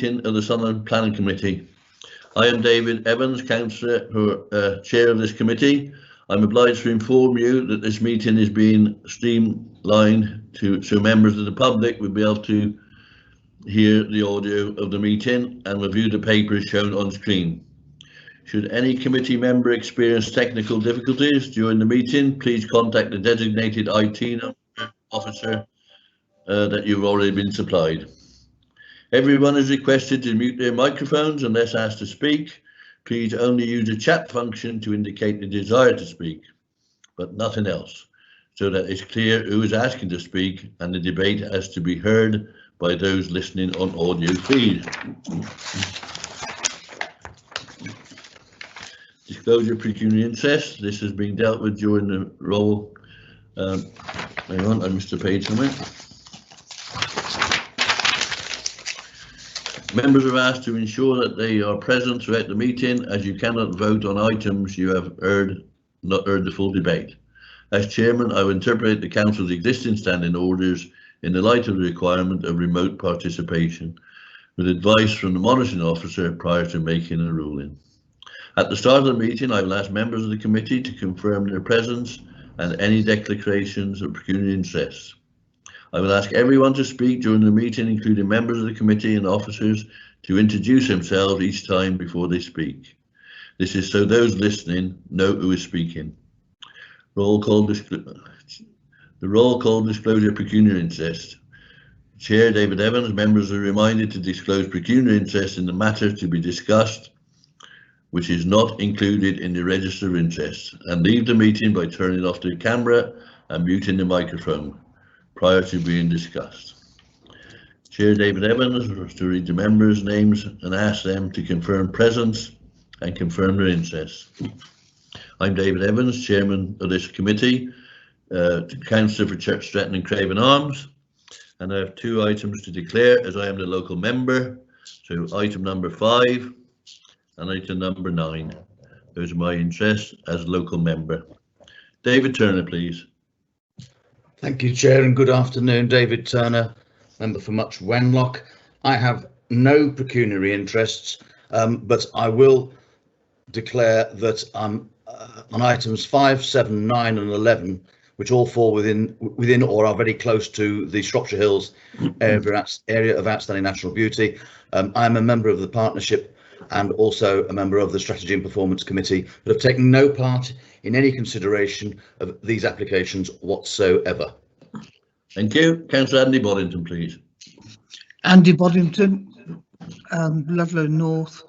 meeting of the Sunderland Planning Committee. I am David Evans, Councillor, Chair of this committee. I'm obliged to inform you that this meeting is being streamlined so members of the public will be able to hear the audio of the meeting and review the papers shown on screen. Should any committee member experience technical difficulties during the meeting, please contact the designated IT officer that you've already been supplied. Everyone is requested to mute their microphones unless asked to speak. Please only use the chat function to indicate the desire to speak, but nothing else, so that it's clear who is asking to speak and the debate has to be heard by those listening on audio feed. Disclosure of pecuniary interest. This has been dealt with during the roll. Hang on, I missed a page somewhere. Members are asked to ensure that they are present throughout the meeting, as you cannot vote on items you have not heard the full debate. As chairman, I will interpret the council's existing standing orders in the light of the requirement of remote participation, with advice from the monitoring officer prior to making a ruling. At the start of the meeting, I will ask members of the committee to confirm their presence and any declarations of pecuniary interest. I will ask everyone to speak during the meeting, including members of the committee and officers, to introduce themselves each time before they speak. This is so those listening know who is speaking. The roll call disclosure of pecuniary interest. Chair David Evans, members are reminded to disclose pecuniary interest in the matter to be discussed, which is not included in the register of interest, and leave the meeting by turning off the camera and muting the microphone prior to being discussed. Chair David Evans was to read the members' names and ask them to confirm presence and confirm their interests. I'm David Evans, Chairman of this committee, Councillor for Church Stretton and Craven Arms, and I have two items to declare as I am the local member. So item number 5 and item number 9. Those are my interests as local member. David Turner, please. Thank you, Chair, and good afternoon. David Turner, member for Much Wenlock. I have no pecuniary interests, but I will declare that on items 5, 7, 9 and 11, which all fall within or are very close to the Shropshire Hills area of outstanding natural beauty. I am a member of the partnership and also a member of the Strategy and Performance Committee, but have taken no part in any consideration of these applications whatsoever. Thank you. Councillor Andy Boddington, please. Andy Boddington, Ludlow North,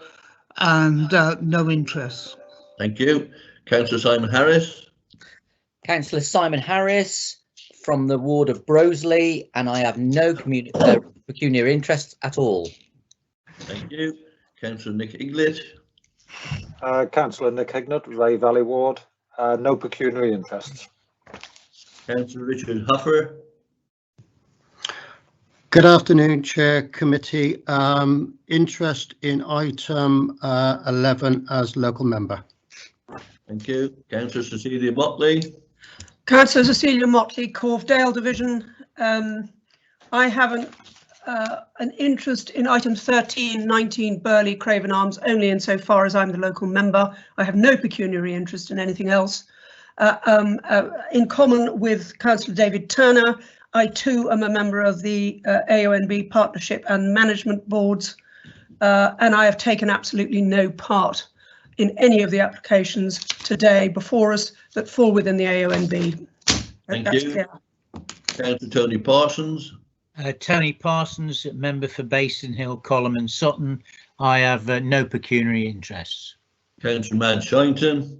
and no interest. Thank you. Councillor Simon Harris. Councillor Simon Harris from the ward of Broseley, and I have no pecuniary interests at all. Thank you. Councillor Nick Iglett. Councillor Nick Hignett, Ray Valley Ward. No pecuniary interests. Councillor Richard Huffer. Good afternoon, Chair, Committee. Interest in item 11 as local member. Thank you. Councillor Cecilia Motley. Councillor Cecilia Motley, Corvedale Division. I have an interest in items 13, 19, Burley, Craven Arms, only insofar as I'm the local member. I have no pecuniary interest in anything else. In common with Councillor David Turner, I too am a member of the AONB Partnership and Management Boards, and I have taken absolutely no part in any of the applications today before us that fall within the AONB. Thank you. Councillor Tony Parsons. Tony Parsons, member for Basin Hill, Colham and Sutton. I have no pecuniary interests. Councillor Matt Shinton.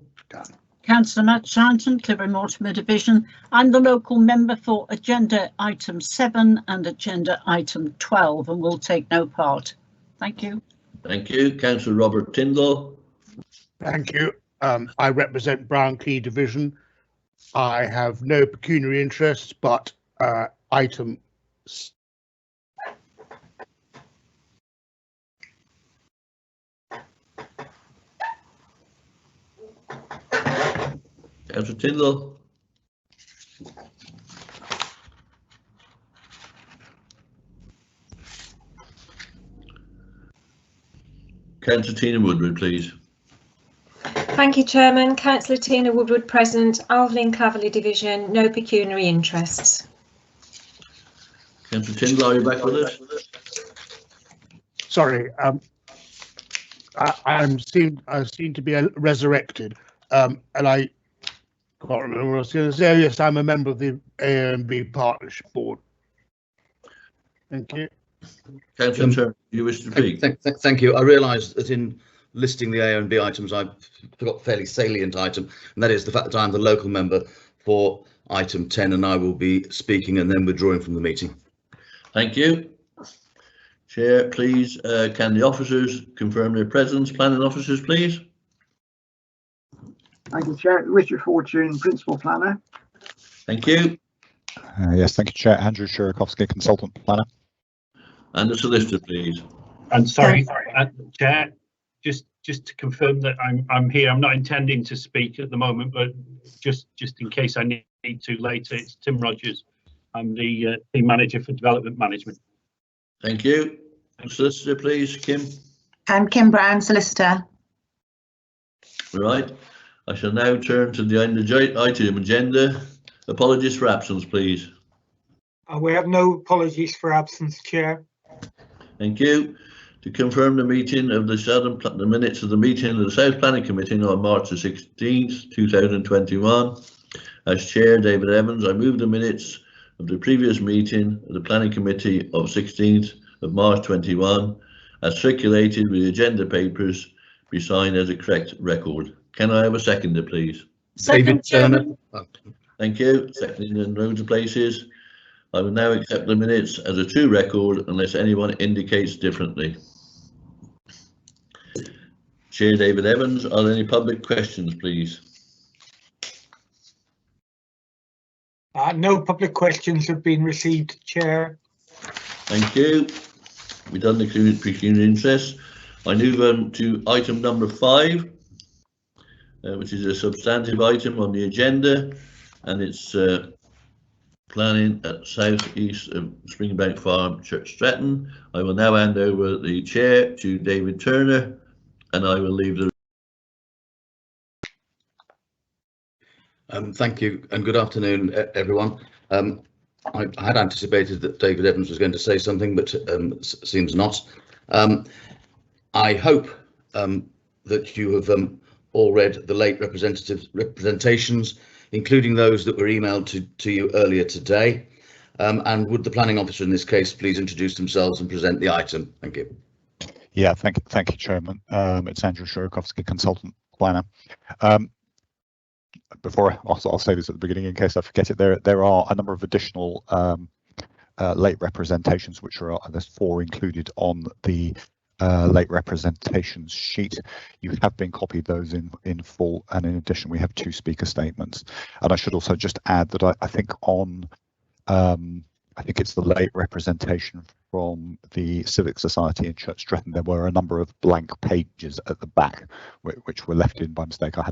Councillor Matt Shinton, Clitheroe Mortimer Division. I'm the local member for agenda item 7 and agenda item 12 and will take no part. Thank you. Thank you. Councillor Robert Tyndall. Thank you. I represent Brown Key Division. I have no pecuniary interests, but item Councillor Tyndall. Councillor Tina Woodward, please. Thank you, Chairman. Councillor Tina Woodward present, Alvelin Clavely Division, no pecuniary interests. Councillor Tyndall, are you back with us? Sorry, I seem to be resurrected, and I can't remember what I was going to say. Yes, I'm a member of the AMB Partnership Board. Thank you. Councillor Turner, you wish to speak? Thank you. I realise that in listing the AMB items, I forgot a fairly salient item, and that is the fact that I'm the local member for item 10, and I will be speaking and then withdrawing from the meeting. Thank you. Chair, please, can the officers confirm their presence? Planning officers, please. Thank you, Chair. Richard Fortune, Principal Planner. Thank you. Yes, thank you, Chair. Andrew Shirakowski, Consultant Planner. And the solicitor, please. And sorry, Chair, just to confirm that I'm here. I'm not intending to speak at the moment, but just in case I need to later, it's Tim Rogers. I'm the team manager for development management. Thank you. Solicitor, please, Kim. I'm Kim Brown, solicitor. Right. I shall now turn to the item agenda. Apologies for absence, please. We have no apologies for absence, Chair. Thank you. To confirm the meeting of the minutes of the meeting of the South Planning Committee on March the 16th, 2021. As Chair, David Evans, I move the minutes of the previous meeting of the Planning Committee of 16th of March 21 as circulated with the agenda papers be signed as a correct record. Can I have a seconder, please? David Turner. Thank you. Seconding in loads of places. I will now accept the minutes as a true record unless anyone indicates differently. Chair David Evans, are there any public questions, please? No public questions have been received, Chair. Thank you. We've done the pecuniary interest. I move on to item number 5, which is a substantive item on the agenda, and it's planning at south east of Springbank Farm, Church Stretton. I will now hand over the chair to David Turner, and I will leave the. Thank you and good afternoon, everyone. I had anticipated that David Evans was going to say something, but seems not. I hope that you have all read the late representations, including those that were emailed to you earlier today. And would the planning officer in this case please introduce themselves and present the item? Thank you. Yeah, thank you, Chairman. It's Andrew Shirakowski, Consultant Planner. Before I'll say this at the beginning in case I forget it, there are a number of additional late representations, which are, there's 4 included on the late representations sheet. You have been copied those in full, and in addition we have 2 speaker statements. And I should also just add that I think on I think it's the late representation from the Civic Society in Church Stretton, there were a number of blank pages at the back which were left in by mistake. I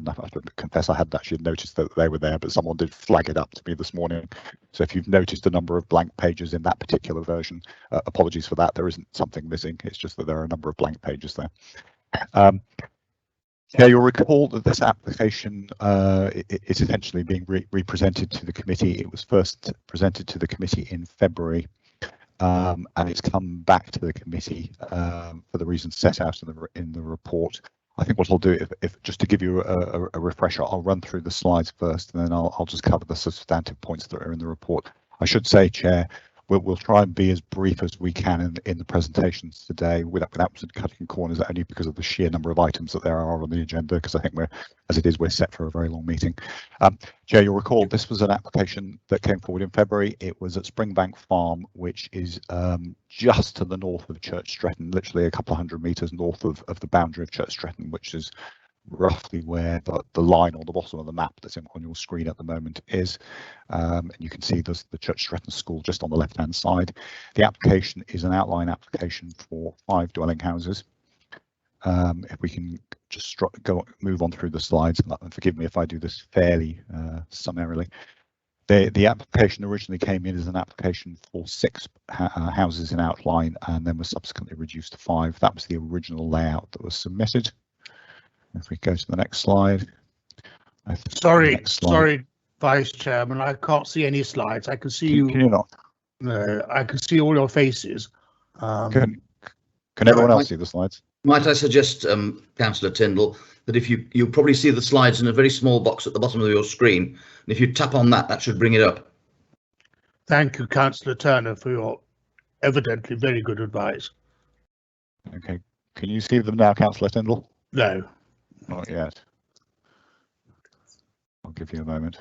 confess I hadn't actually noticed that they were there, but someone did flag it up to me this morning. So if you've noticed a number of blank pages in that particular version, apologies for that. There isn't something missing. It's just that there are a number of blank pages there. Yeah, you'll recall that this application is essentially being represented to the committee. It was first presented to the committee in February, and it's come back to the committee for the reasons set out in the report. I think what I'll do, if just to give you a refresher, I'll run through the slides first, and then I'll just cover the substantive points that are in the report. I should say, Chair, we'll try and be as brief as we can in the presentations today without cutting corners, only because of the sheer number of items that there are on the agenda, because I think we're set for a very long meeting. Chair, you'll recall this was an application that came forward in February. It was at Springbank Farm, which is just to the north of Church Stretton, literally a couple of 100 metres north of the boundary of Church Stretton, which is roughly where the line on the bottom of the map that's on your screen at the moment is. And you can see there's the Church Stretton School just on the left hand side. The application is an outline application for 5 dwelling houses. If we can just move on through the slides, and forgive me if I do this fairly summarily. The application originally came in as an application for 6 houses in outline and then was subsequently reduced to 5. That was the original layout that was submitted. If we go to the next slide. Sorry, Vice Chairman, I can't see any slides. I can see you. Can you not? No, I can see all your faces. Can everyone else see the slides? Might I suggest, Councillor Tyndall, that if you'll probably see the slides in a very small box at the bottom of your screen, and if you tap on that, that should bring it up. Thank you, Councillor Turner, for your evidently very good advice. Okay, can you see them now, Councillor Tyndall? No. Not yet. I'll give you a moment.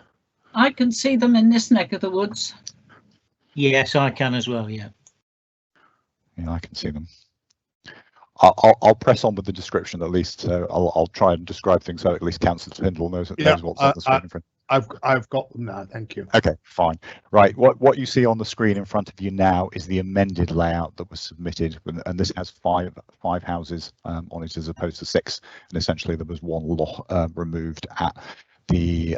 I can see them in this neck of the woods. Yes, I can as well, yeah. Yeah, I can see them. I'll press on with the description at least. So I'll try and describe things so at least Councillor Tyndall knows what's on the screen in front. I've got them now. Thank you. Okay, fine. Right. What you see on the screen in front of you now is the amended layout that was submitted, and this has five houses on it as opposed to 6. And essentially, there was 1 lot removed at the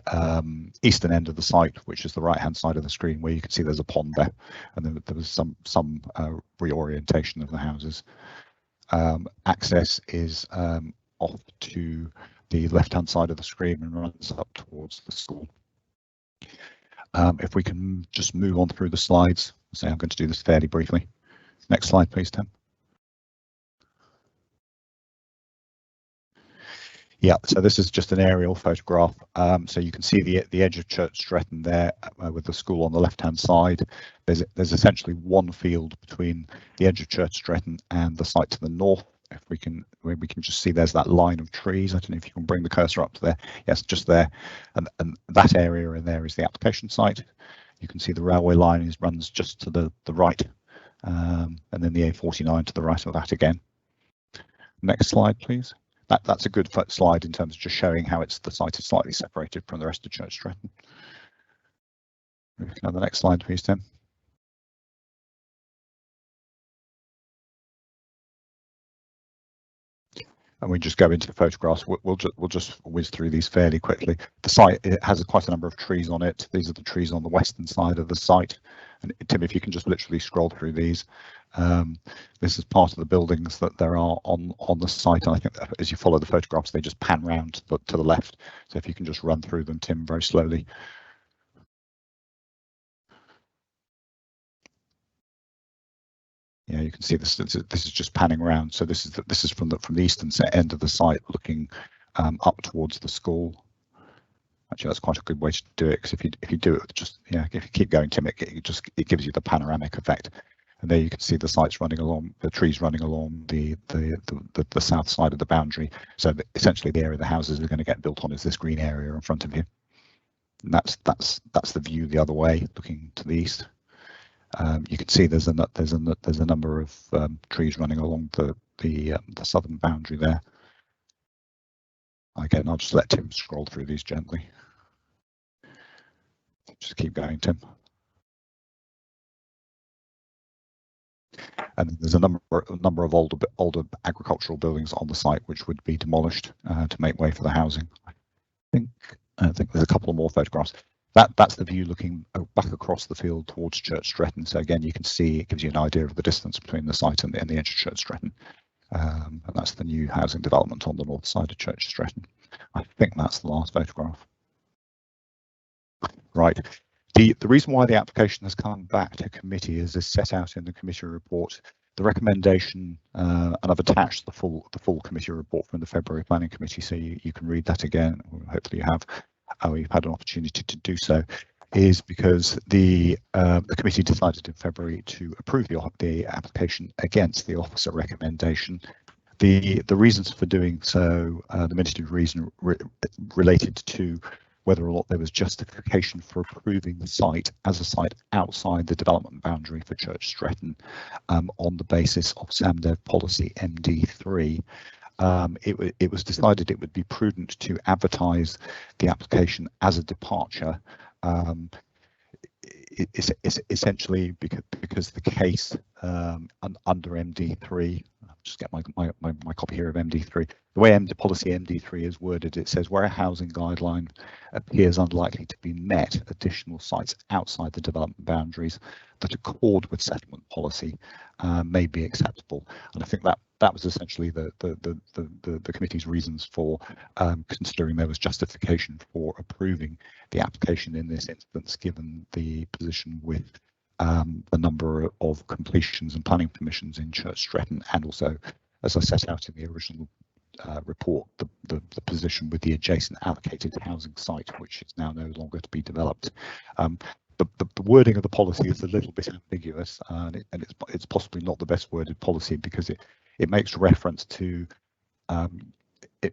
eastern end of the site, which is the right-hand side of the screen, where you can see there's a pond there, and then there was some reorientation of the houses. Access is off to the left-hand side of the screen and runs up towards the school. If we can just move on through the slides, I'm going to do this fairly briefly. Next slide, please, Tim. Yeah, so this is just an aerial photograph. So you can see the edge of Church Stretton there with the school on the left-hand side. There's essentially 1 field between the edge of Church Stretton and the site to the north. If we can just see there's that line of trees. I don't know if you can bring the cursor up to there. Yes, just there. And that area in there is the application site. You can see the railway line runs just to the right, and then the A49 to the right of that again. Next slide, please. That's a good slide in terms of just showing how the site is slightly separated from the rest of Church Stretton. We can have the next slide, please, Tim. And we just go into the photographs. We'll just whiz through these fairly quickly. The site, it has quite a number of trees on it. These are the trees on the western side of the site. And Tim, if you can just literally scroll through these. This is part of the buildings that there are on the site. And I think that as you follow the photographs, they just pan round to the left. So if you can just run through them, Tim, very slowly. Yeah, you can see this. This is just panning around. So this is from the eastern end of the site, looking up towards the school. Actually, that's quite a good way to do it, because if you do it with just if you keep going, Tim, it gives you the panoramic effect. And there you can see the sites running along, the trees running along the south side of the boundary. So essentially, the area the houses are going to get built on is this green area in front of you. And that's the view the other way, looking to the east. You can see there's a number of trees running along the southern boundary there. Again, I'll just let Tim scroll through these gently. Just keep going, Tim. And there's a number of older agricultural buildings on the site which would be demolished to make way for the housing. I think there's a couple of more photographs. That's the view looking back across the field towards Church Stretton. So again, you can see it gives you an idea of the distance between the site and the edge of Church Stretton. And that's the new housing development on the north side of Church Stretton. I think that's the last photograph. Right. The reason why the application has come back to committee is set out in the committee report. The recommendation, and I've attached the full committee report from the February Planning Committee, so you can read that again. Hopefully you have. You've had an opportunity to do so, is because the committee decided in February to approve the application against the officer recommendation. The reasons for doing so, the ministry reason related to whether or not there was justification for approving the site as a site outside the development boundary for Church Stretton on the basis of SAMDEV policy MD3. It was decided it would be prudent to advertise the application as a departure, essentially because the case under MD3, just get my copy here of MD3. The way policy MD3 is worded, it says where a housing guideline appears unlikely to be met, additional sites outside the development boundaries that accord with settlement policy may be acceptable. And I think that was essentially the committee's reasons for considering there was justification for approving the application in this instance, given the position with the number of completions and planning permissions in Church Stretton, and also, as I set out in the original report, the position with the adjacent allocated housing site, which is now no longer to be developed. The wording of the policy is a little bit ambiguous, and it's possibly not the best worded policy, because it makes reference to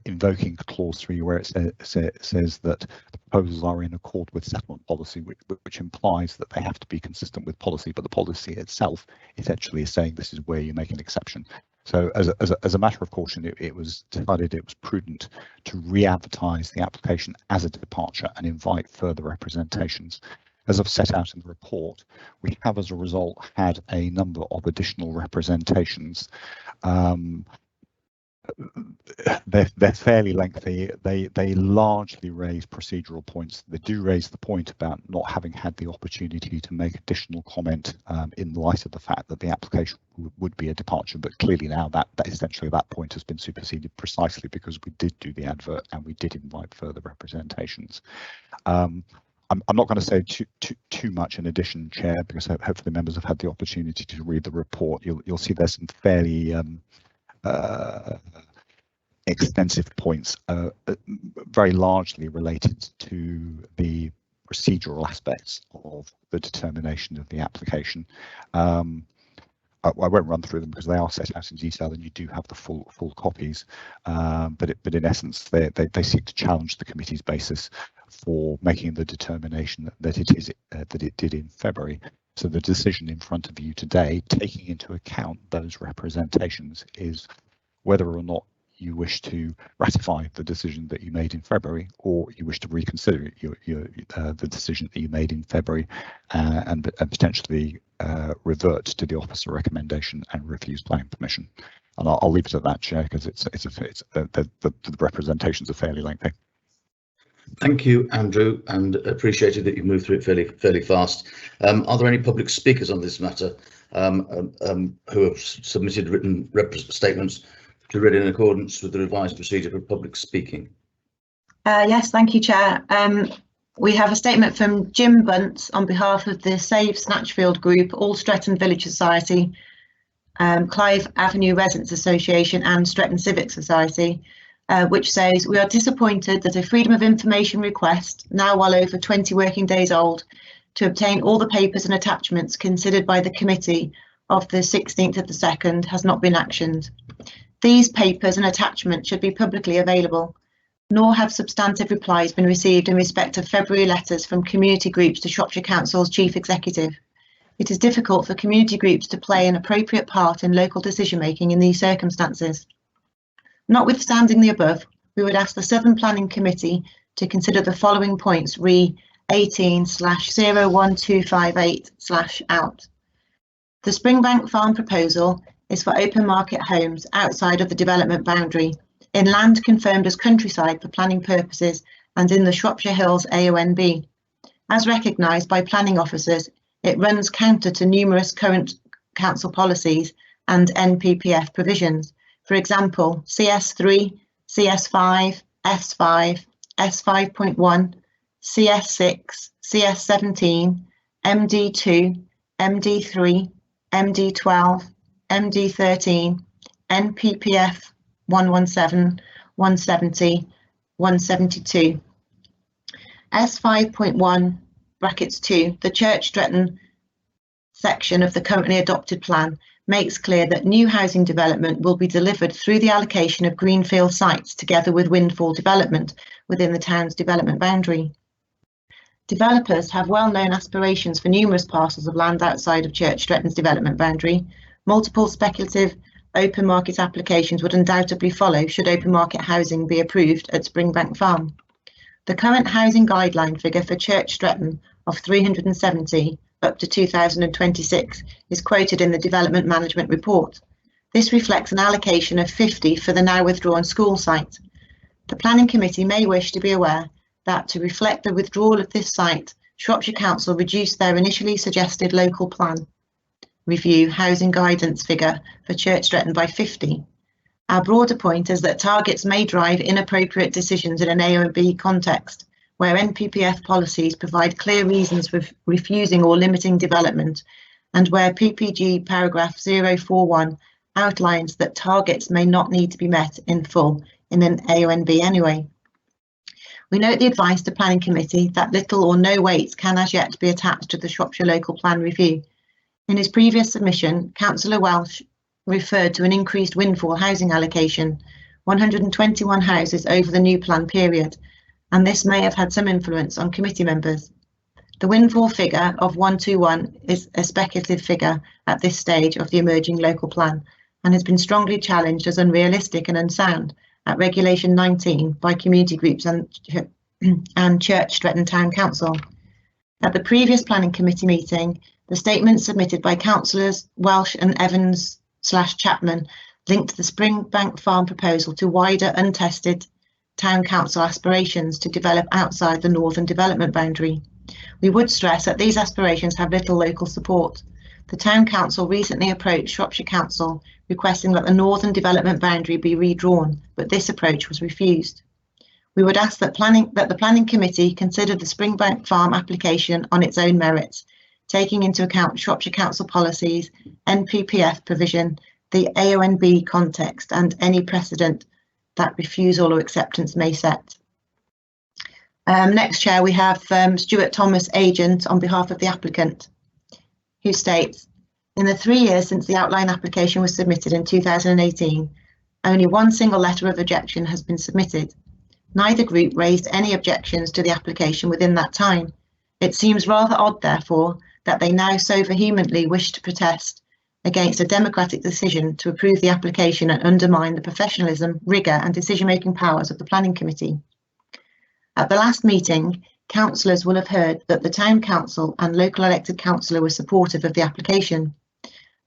invoking clause 3, where it says that the proposals are in accord with settlement policy, which implies that they have to be consistent with policy, but the policy itself essentially is saying this is where you make an exception. So as a matter of caution, it was decided it was prudent to re-advertise the application as a departure and invite further representations. As I've set out in the report, we have as a result had a number of additional representations. They're fairly lengthy. They largely raise procedural points. They do raise the point about not having had the opportunity to make additional comment in light of the fact that the application would be a departure, but clearly now that essentially that point has been superseded, precisely because we did do the advert and we did invite further representations. I'm not going to say too much in addition, Chair, because hopefully members have had the opportunity to read the report. You'll see there's some fairly extensive points, very largely related to the procedural aspects of the determination of the application. I won't run through them because they are set out in detail, and you do have the full copies. But in essence, they seek to challenge the committee's basis for making the determination that it did in February. So the decision in front of you today, taking into account those representations, is whether or not you wish to ratify the decision that you made in February, or you wish to reconsider the decision that you made in February and potentially revert to the officer recommendation and refuse planning permission. And I'll leave it at that, Chair, because the representations are fairly lengthy. Thank you, Andrew, and appreciated that you moved through it fairly fast. Are there any public speakers on this matter who have submitted written statements to be read in accordance with the revised procedure for public speaking? Yes, thank you, Chair. We have a statement from Jim Bunce on behalf of the Save Snatchfield Group, All Stretton Village Society, Clive Avenue Residents Association and Stretton Civic Society, which says, we are disappointed that a Freedom of Information request, now well over 20 working days old, to obtain all the papers and attachments considered by the committee of the 16th of the 2nd has not been actioned. These papers and attachments should be publicly available, nor have substantive replies been received in respect of February letters from community groups to Shropshire Council's Chief Executive. It is difficult for community groups to play an appropriate part in local decision making in these circumstances. Notwithstanding the above, we would ask the Southern Planning Committee to consider the following points re 18/01258/out. The Springbank Farm proposal is for open market homes outside of the development boundary, in land confirmed as countryside for planning purposes and in the Shropshire Hills AONB. As recognised by planning officers, it runs counter to numerous current council policies and NPPF provisions. For example, CS3, CS5, S5, S5.1, CS6, CS17, MD2, MD3, MD12, MD13, NPPF 117, 170, 172. S5.1 brackets 2, the Church Stretton section of the currently adopted plan makes clear that new housing development will be delivered through the allocation of greenfield sites together with windfall development within the town's development boundary. Developers have well-known aspirations for numerous parcels of land outside of Church Stretton's development boundary. Multiple speculative open market applications would undoubtedly follow should open market housing be approved at Springbank Farm. The current housing guideline figure for Church Stretton of 370 up to 2026 is quoted in the Development Management Report. This reflects an allocation of 50 for the now withdrawn school site. The Planning Committee may wish to be aware that to reflect the withdrawal of this site, Shropshire Council reduced their initially suggested local plan review housing guidance figure for Church Stretton by 50. Our broader point is that targets may drive inappropriate decisions in an AONB context, where NPPF policies provide clear reasons for refusing or limiting development, and where PPG paragraph 041 outlines that targets may not need to be met in full in an AONB anyway. We note the advice to Planning Committee that little or no weight can as yet be attached to the Shropshire Local Plan Review. In his previous submission, Councillor Welsh referred to an increased windfall housing allocation, 121 houses over the new plan period, and this may have had some influence on committee members. The windfall figure of 121 is a speculative figure at this stage of the emerging local plan and has been strongly challenged as unrealistic and unsound at Regulation 19 by community groups and Church Stretton Town Council. At the previous Planning Committee meeting, the statement submitted by Councillors Welsh and Evans/Chapman linked the Springbank Farm proposal to wider untested Town Council aspirations to develop outside the northern development boundary. We would stress that these aspirations have little local support. The Town Council recently approached Shropshire Council requesting that the northern development boundary be redrawn, but this approach was refused. We would ask that the Planning Committee consider the Springbank Farm application on its own merits, taking into account Shropshire Council policies, NPPF provision, the AONB context, and any precedent that refusal or acceptance may set. Next, Chair, we have Stuart Thomas, agent, on behalf of the applicant, who states, in the 3 years since the outline application was submitted in 2018, only one single letter of objection has been submitted. Neither group raised any objections to the application within that time. It seems rather odd, therefore, that they now so vehemently wish to protest against a democratic decision to approve the application and undermine the professionalism, rigour and decision-making powers of the Planning Committee. At the last meeting, councillors will have heard that the Town Council and local elected councillor were supportive of the application.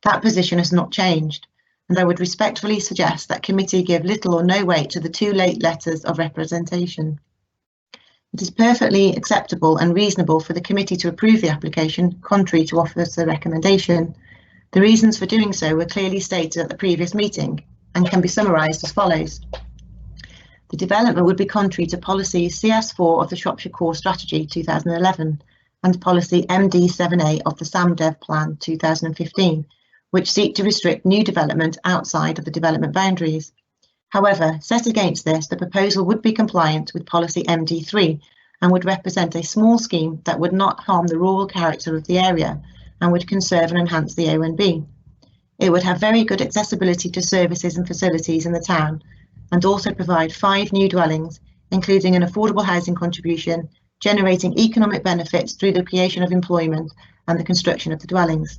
That position has not changed, and I would respectfully suggest that committee give little or no weight to the 2 late letters of representation. It is perfectly acceptable and reasonable for the committee to approve the application, contrary to officer recommendation. The reasons for doing so were clearly stated at the previous meeting and can be summarised as follows. The development would be contrary to policy CS4 of the Shropshire Core Strategy 2011 and policy MD7A of the SAMDEV Plan 2015, which seek to restrict new development outside of the development boundaries. However, set against this, the proposal would be compliant with policy MD3 and would represent a small scheme that would not harm the rural character of the area and would conserve and enhance the AONB. It would have very good accessibility to services and facilities in the town and also provide 5 new dwellings, including an affordable housing contribution, generating economic benefits through the creation of employment and the construction of the dwellings.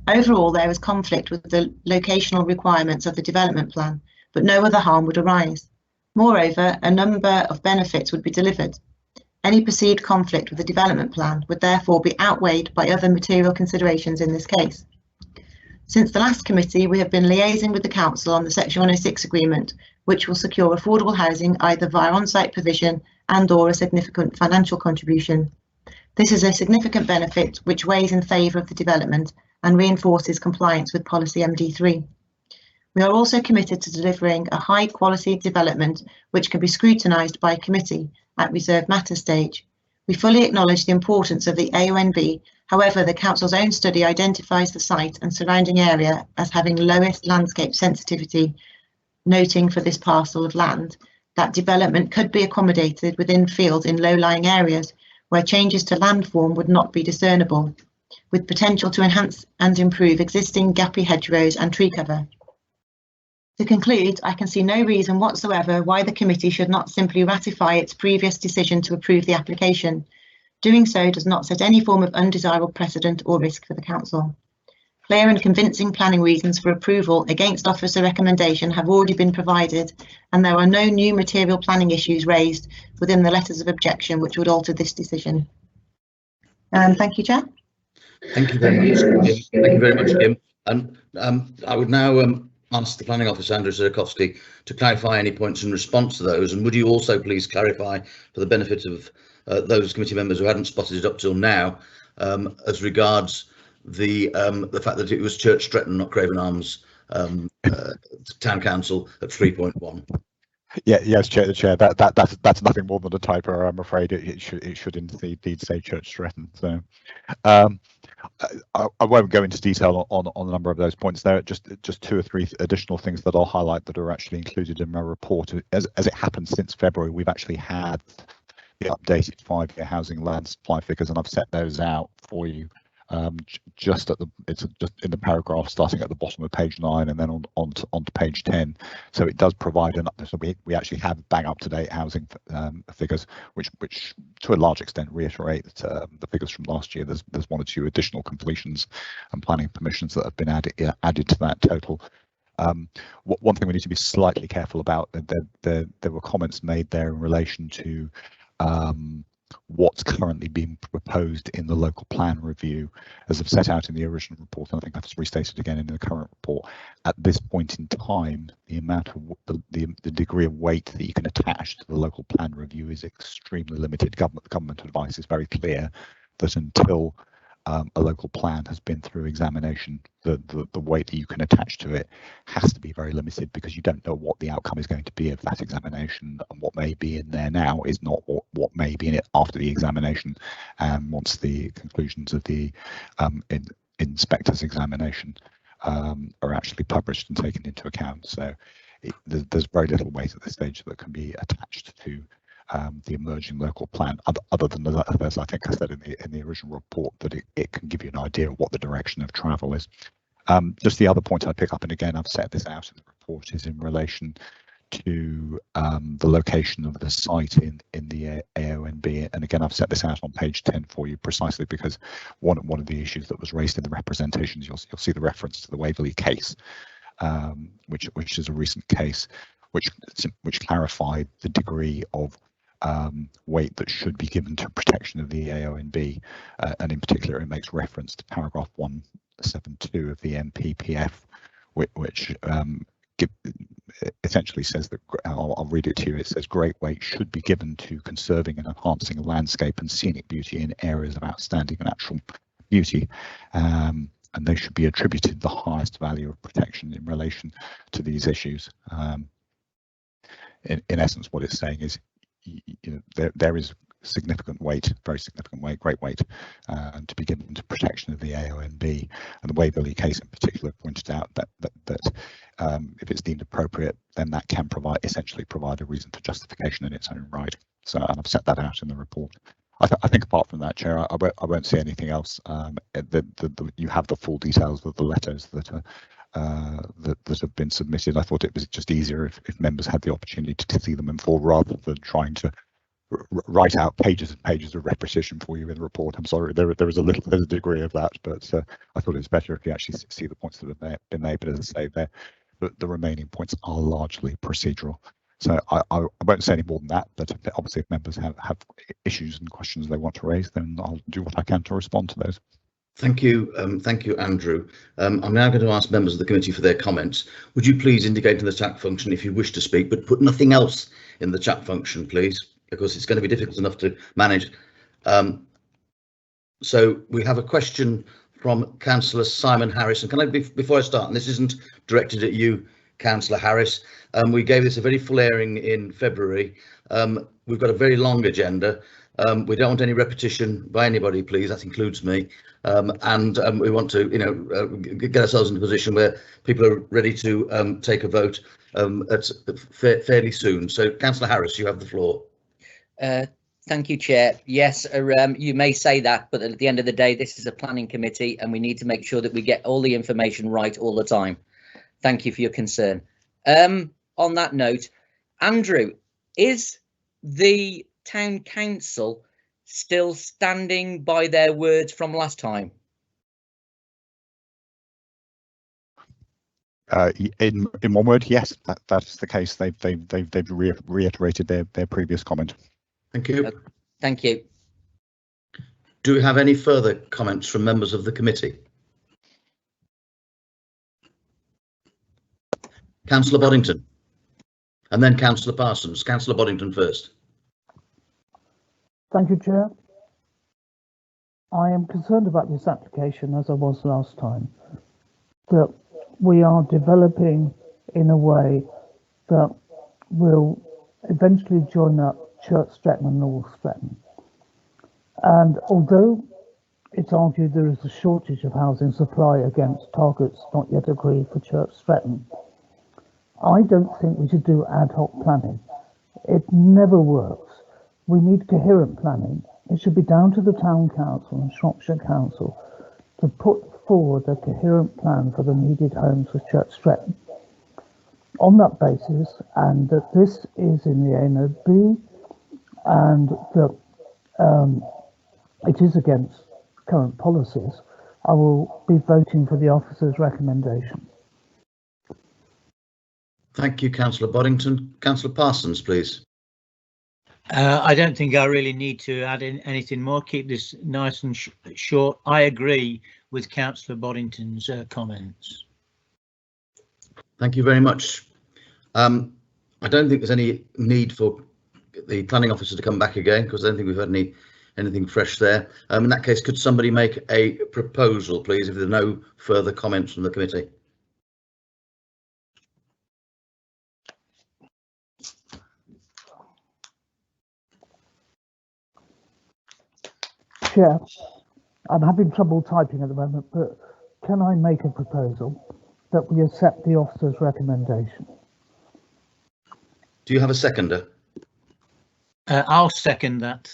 Overall, there is conflict with the locational requirements of the development plan, but no other harm would arise. Moreover, a number of benefits would be delivered. Any perceived conflict with the development plan would therefore be outweighed by other material considerations in this case. Since the last committee, we have been liaising with the Council on the Section 106 agreement, which will secure affordable housing either via on-site provision and/or a significant financial contribution. This is a significant benefit which weighs in favour of the development and reinforces compliance with policy MD3. We are also committed to delivering a high quality development which can be scrutinised by committee at reserved matter stage. We fully acknowledge the importance of the AONB, however the Council's own study identifies the site and surrounding area as having lowest landscape sensitivity, noting for this parcel of land that development could be accommodated within fields in low-lying areas where changes to landform would not be discernible, with potential to enhance and improve existing gappy hedgerows and tree cover. To conclude, I can see no reason whatsoever why the committee should not simply ratify its previous decision to approve the application. Doing so does not set any form of undesirable precedent or risk for the Council. Clear and convincing planning reasons for approval against officer recommendation have already been provided, and there are no new material planning issues raised within the letters of objection which would alter this decision. Thank you, Chair. Thank you very much, Jim. Thank you very much, Jim. And I would now ask the planning officer, Andrew Zirkowski, to clarify any points in response to those, and would you also please clarify, for the benefit of those committee members who hadn't spotted it up till now, as regards the fact that it was Church Stretton, not Craven Arms Town Council at 3.1. Yeah, yes, Chair. That's nothing more than a typo. I'm afraid it should indeed say Church Stretton. So, I won't go into detail on a number of those points there. Just 2 or 3 additional things that I'll highlight that are actually included in my report. As it happened since February, we've actually had the updated 5-year housing land supply figures, and I've set those out for you. Just in the paragraph starting at the bottom of page 9 and then on to page 10. So it does provide so we actually have bang up to date housing figures, which to a large extent reiterate the figures from last year. There's 1 or 2 additional completions and planning permissions that have been added to that total. One thing we need to be slightly careful about, there were comments made there in relation to what's currently being proposed in the local plan review. As I've set out in the original report, and I think that's restated again in the current report, at this point in time, the amount of the degree of weight that you can attach to the local plan review is extremely limited. Government advice is very clear that until a local plan has been through examination, the weight that you can attach to it has to be very limited, because you don't know what the outcome is going to be of that examination, and what may be in there now is not what may be in it after the examination, and once the conclusions of the inspector's examination are actually published and taken into account. So there's very little weight at this stage that can be attached to the emerging local plan, other than as I think I said in the original report, that it can give you an idea of what the direction of travel is. Just the other point I pick up, and again I've set this out in the report, is in relation to the location of the site in the AONB, and again I've set this out on page 10 for you, precisely because one of the issues that was raised in the representations, you'll see the reference to the Waverley case, which is a recent case, which clarified the degree of weight that should be given to protection of the AONB, and in particular it makes reference to paragraph 172 of the MPPF, which essentially says that, I'll read it to you, it says great weight should be given to conserving and enhancing landscape and scenic beauty in areas of outstanding natural beauty, and they should be attributed the highest value of protection in relation to these issues. In essence, what it's saying is, there is significant weight, very significant weight, great weight, to be given to protection of the AONB, and the Waverley case in particular pointed out that if it's deemed appropriate, then that can essentially provide a reason for justification in its own right. So, and I've set that out in the report. I think apart from that, Chair, I won't say anything else. You have the full details of the letters that are that have been submitted. I thought it was just easier if members had the opportunity to see them in full, rather than trying to write out pages and pages of repetition for you in the report. I'm sorry, there's a degree of that, but I thought it was better if you actually see the points that have been made. But as I say, the remaining points are largely procedural. So I won't say any more than that, but obviously if members have issues and questions they want to raise, then I'll do what I can to respond to those. Thank you, Andrew. I'm now going to ask members of the committee for their comments. Would you please indicate in the chat function if you wish to speak, but put nothing else in the chat function, please, because it's going to be difficult enough to manage. So we have a question from Councillor Simon Harris, and can I, before I start, and this isn't directed at you, Councillor Harris, we gave this a very full airing in February. We've got a very long agenda. We don't want any repetition by anybody, please. That includes me. And we want to, get ourselves in a position where people are ready to take a vote fairly soon. So, Councillor Harris, you have the floor. Thank you, Chair. Yes, you may say that, but at the end of the day, this is a planning committee, and we need to make sure that we get all the information right all the time. Thank you for your concern. On that note, Andrew, is the town council still standing by their words from last time? In one word, yes, that is the case. They've reiterated their previous comment. Thank you. Thank you. Do we have any further comments from members of the committee? Councillor Boddington, and then Councillor Parsons. Councillor Boddington first. Thank you, Chair. I am concerned about this application, as I was last time, that we are developing in a way that will eventually join up Church Stretton and North Stretton. And although it's argued there is a shortage of housing supply against targets not yet agreed for Church Stretton, I don't think we should do ad hoc planning. It never works. We need coherent planning. It should be down to the Town Council and Shropshire Council to put forward a coherent plan for the needed homes for Church Stretton. On that basis, and that this is in the ANOB, and that it is against current policies, I will be voting for the officer's recommendation. Thank you, Councillor Boddington. Councillor Parsons, please. I don't think I really need to add in anything more. Keep this nice and short. I agree with Councillor Boddington's comments. Thank you very much. I don't think there's any need for the planning officer to come back again, because I don't think we've had anything fresh there. In that case, could somebody make a proposal, please, if there are no further comments from the committee? Chair, I'm having trouble typing at the moment, but can I make a proposal that we accept the officer's recommendation? Do you have a seconder? I'll second that.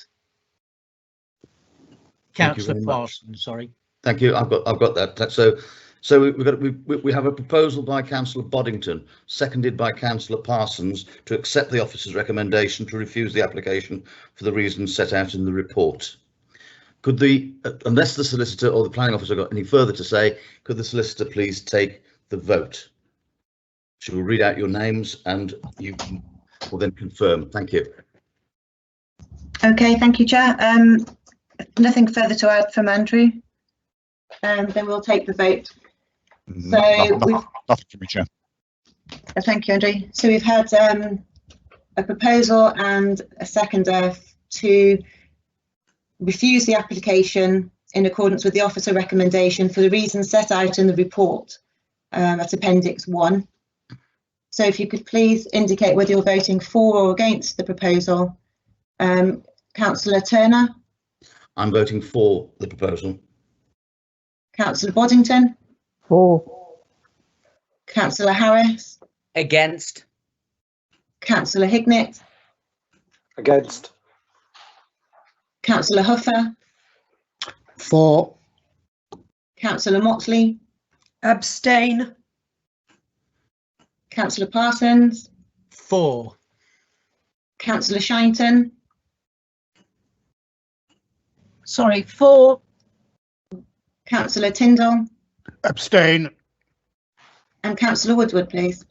Thank you Councillor very much. Parsons, sorry. Thank you. I've got that. So we have a proposal by Councillor Boddington, seconded by Councillor Parsons, to accept the officer's recommendation to refuse the application for the reasons set out in the report. Could unless the solicitor or the planning officer got any further to say, could the solicitor please take the vote? She will read out your names and you will then confirm. Thank you. Okay, thank you, Chair. Nothing further to add from Andrew. Then we'll take the vote. So Nothing from me, Chair. Thank you, Andrew. So we've had a proposal and a seconder to refuse the application in accordance with the officer recommendation for the reasons set out in the report at Appendix 1. So if you could please indicate whether you're voting for or against the proposal. Councillor Turner? I'm voting for the proposal. Councillor Boddington? For. Councillor Harris? Against. Councillor Hignett? Against. Councillor Huffer? For. Councillor Motley? Abstain. Councillor Parsons? For. Councillor Shinton? Sorry, for. Councillor Tyndall? Abstain. And Councillor Woodward, please.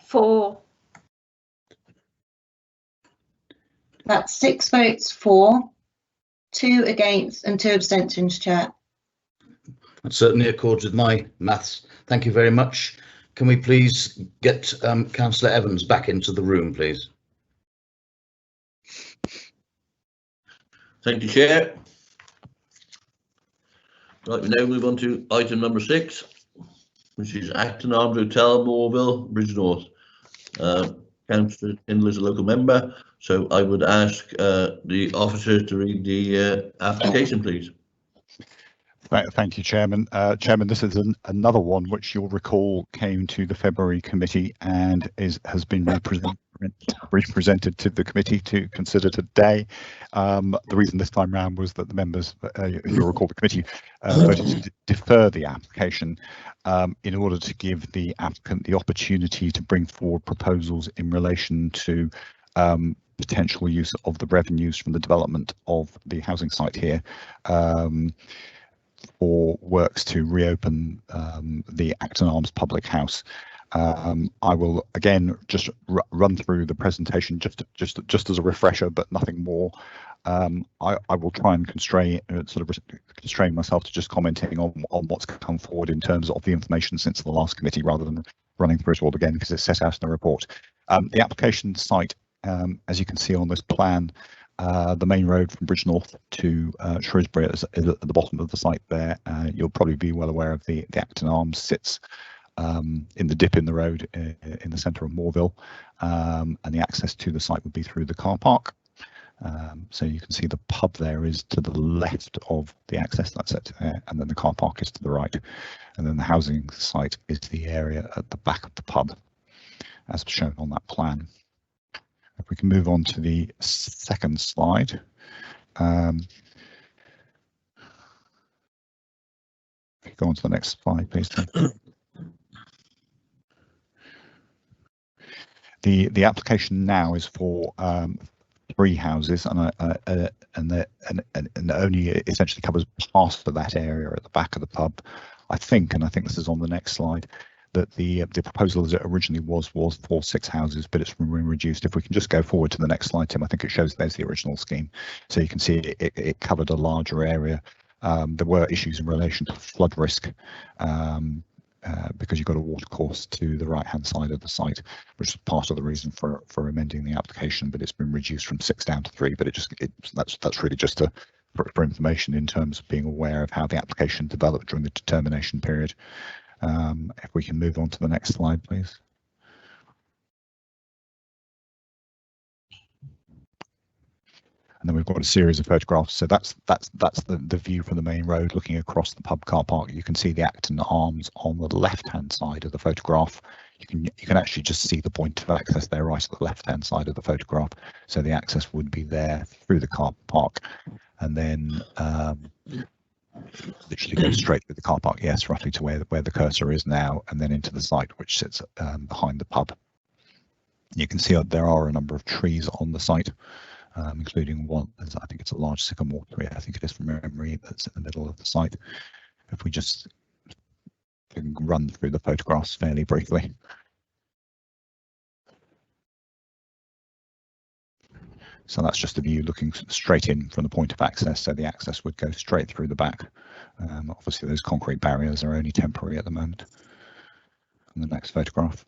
For. That's 6 votes for, 2 against and 2 abstentions, Chair. That certainly accords with my maths. Thank you very much. Can we please get Councillor Evans back into the room, please? Thank you, Chair. Right, we now move on to item number 6, which is Acton Arms Hotel, Moorville, Bridgenorth. Councillor Tyndall is a local member, so I would ask the officer to read the application, please. Thank you, Chairman. Chairman, this is another one which you'll recall came to the February committee and has been represented to the committee to consider today. The reason this time round was that the members, you'll recall the committee voted to defer the application in order to give the applicant the opportunity to bring forward proposals in relation to potential use of the revenues from the development of the housing site here for works to reopen the Acton Arms public house. I will again just run through the presentation just as a refresher, but nothing more. I will try and constrain myself to just commenting on what's come forward in terms of the information since the last committee, rather than running through it all again because it's set out in the report. The application site, as you can see on this plan, the main road from Bridgnorth to Shrewsbury is at the bottom of the site there. You'll probably be well aware of the Acton Arms sits in the dip in the road in the centre of Moorville, and the access to the site would be through the car park. So you can see the pub there is to the left of the access, that's it, and then the car park is to the right, and then the housing site is the area at the back of the pub, as shown on that plan. If we can move on to the second slide. If you go on to the next slide, please. The application now is for 3 houses, and only essentially covers part of that area at the back of the pub. I think this is on the next slide, that the proposal as it originally was for 6 houses, but it's been reduced. If we can just go forward to the next slide, Tim, I think it shows there's the original scheme. So you can see it covered a larger area. There were issues in relation to flood risk, because you've got a watercourse to the right hand side of the site, which is part of the reason for amending the application, but it's been reduced from 6 down to 3. But that's really just for information in terms of being aware of how the application developed during the determination period. If we can move on to the next slide, please. And then we've got a series of photographs. So that's the view from the main road looking across the pub car park. You can see the Acton Arms on the left-hand side of the photograph. You can actually just see the point of access there right at the left-hand side of the photograph. So the access would be there through the car park, and then literally go straight through the car park, yes, roughly to where the cursor is now, and then into the site which sits behind the pub. You can see there are a number of trees on the site, including one, I think it's a large sycamore tree, I think it is from memory, that's in the middle of the site. If we just can run through the photographs fairly briefly. So that's just the view looking straight in from the point of access. So the access would go straight through the back. Obviously those concrete barriers are only temporary at the moment. And the next photograph.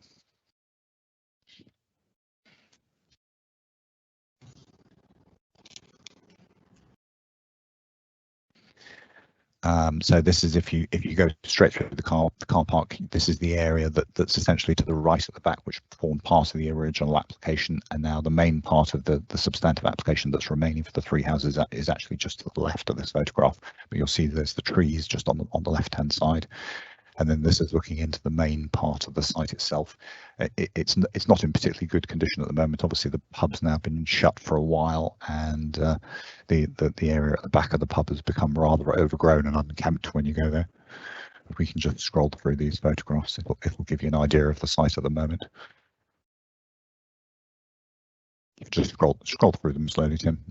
So this is if you go straight through the car park, this is the area that's essentially to the right at the back, which formed part of the original application, and now the main part of the substantive application that's remaining for the 3 houses is actually just to the left of this photograph. But you'll see there's the trees just on the left hand side, and then this is looking into the main part of the site itself. It's not in particularly good condition at the moment. Obviously the pub's now been shut for a while, and the area at the back of the pub has become rather overgrown and unkempt when you go there. If we can just scroll through these photographs, it'll give you an idea of the site at the moment. Just scroll through them slowly, Tim.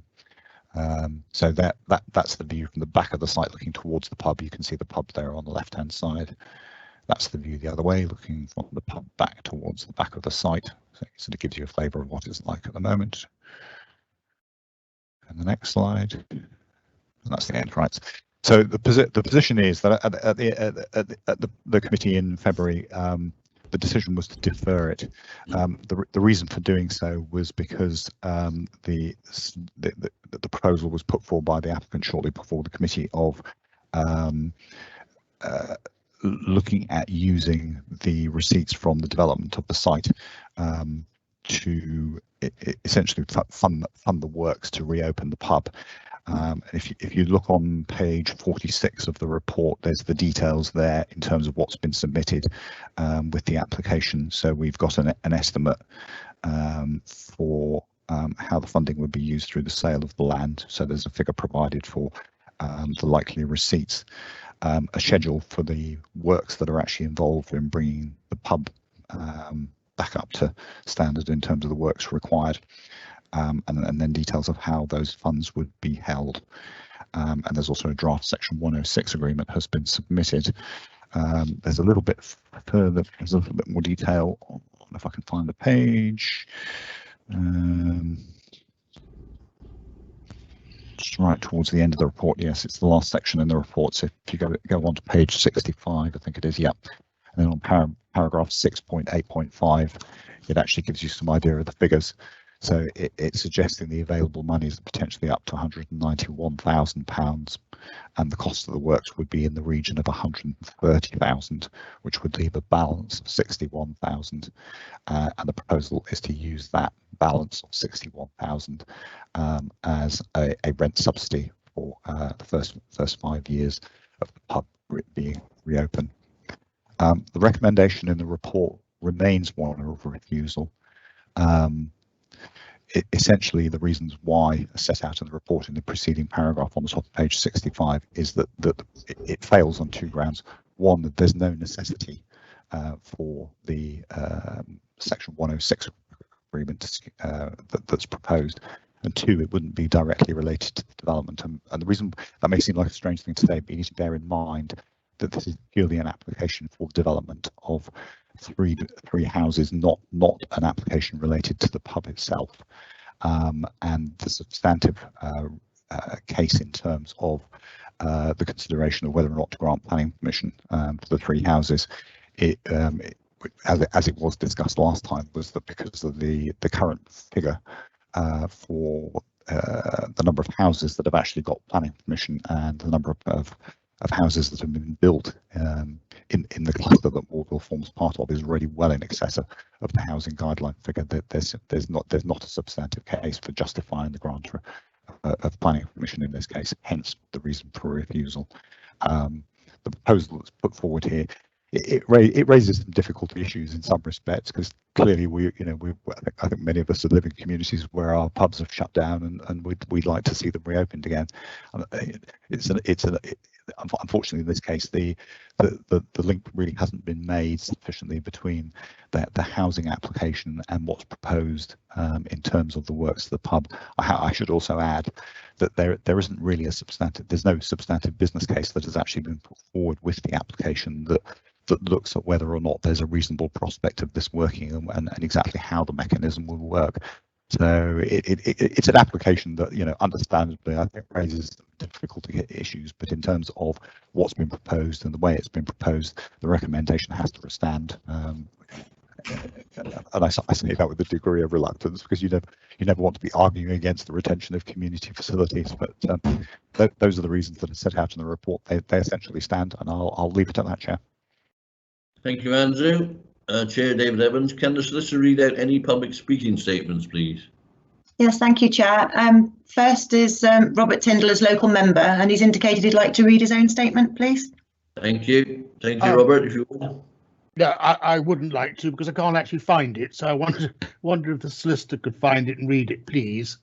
So that's the view from the back of the site looking towards the pub. You can see the pub there on the left hand side. That's the view the other way, looking from the pub back towards the back of the site. So it sort of gives you a flavour of what it's like at the moment. And the next slide, and that's the end, right? So the position is that at the committee in February, the decision was to defer it. The reason for doing so was because the proposal was put forward by the applicant shortly before the committee of looking at using the receipts from the development of the site to essentially fund the works to reopen the pub. If you look on page 46 of the report, there's the details there in terms of what's been submitted with the application. So we've got an estimate for how the funding would be used through the sale of the land. So there's a figure provided for the likely receipts, a schedule for the works that are actually involved in bringing the pub back up to standard in terms of the works required. And then details of how those funds would be held. And there's also a draft section 106 agreement has been submitted. There's a little bit further, there's a little bit more detail on, if I can find the page. Just right towards the end of the report. Yes, it's the last section in the report. So if you go on to page 65, I think it is, yeah. And then on paragraph 6.8.5, it actually gives you some idea of the figures. So it's suggesting the available money is potentially up to £191,000, and the cost of the works would be in the region of 130,000, which would leave a balance of 61,000. And the proposal is to use that balance of 61,000 as a rent subsidy for the first 5 years of the pub being reopened. The recommendation in the report remains one of refusal. Essentially, the reasons why are set out in the report in the preceding paragraph on the top of page 65 is that it fails on 2 grounds. One, that there's no necessity for the section 106 agreement that's proposed, and 2, it wouldn't be directly related to the development. And the reason that may seem like a strange thing to say, but you need to bear in mind that this is purely an application for development of three houses, not an application related to the pub itself. And the substantive case in terms of the consideration of whether or not to grant planning permission for the 3 houses, as it was discussed last time, was that because of the current figure for the number of houses that have actually got planning permission and the number of houses that have been built in the cluster that Warville forms part of is already well in excess of the housing guideline figure. That there's not a substantive case for justifying the grant of planning permission in this case. Hence the reason for refusal. The proposal that's put forward here, it raises some difficult issues in some respects, because clearly I think many of us live in communities where our pubs have shut down, and we'd like to see them reopened again. Unfortunately, in this case, the link really hasn't been made sufficiently between the housing application and what's proposed in terms of the works of the pub. I should also add that there isn't really there's no substantive business case that has actually been put forward with the application that looks at whether or not there's a reasonable prospect of this working and exactly how the mechanism will work. So it's an application that, understandably, I think raises difficulty issues, but in terms of what's been proposed and the way it's been proposed, the recommendation has to stand. And I say that with a degree of reluctance, because you never want to be arguing against the retention of community facilities, but those are the reasons that are set out in the report. They essentially stand, and I'll leave it at that, Chair. Thank you, Andrew. Chair David Evans, can the solicitor read out any public speaking statements, please? Yes, thank you, Chair. First is Robert Tyndall as local member, and he's indicated he'd like to read his own statement, please. Thank you. Thank you, Robert, if you want. No, I wouldn't like to, because I can't actually find it. So I wonder if the solicitor could find it and read it, please.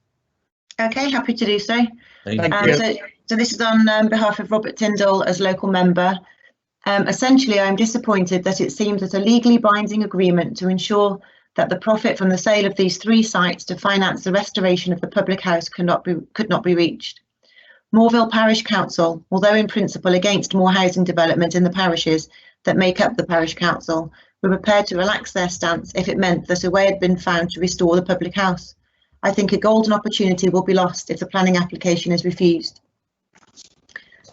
Okay, happy to do so. Thank you. So this is on behalf of Robert Tyndall as local member. Essentially, I'm disappointed that it seems that a legally binding agreement to ensure that the profit from the sale of these 3 sites to finance the restoration of the public house could not be reached. Moreville Parish Council, although in principle against more housing development in the parishes that make up the parish council, were prepared to relax their stance if it meant that a way had been found to restore the public house. I think a golden opportunity will be lost if the planning application is refused.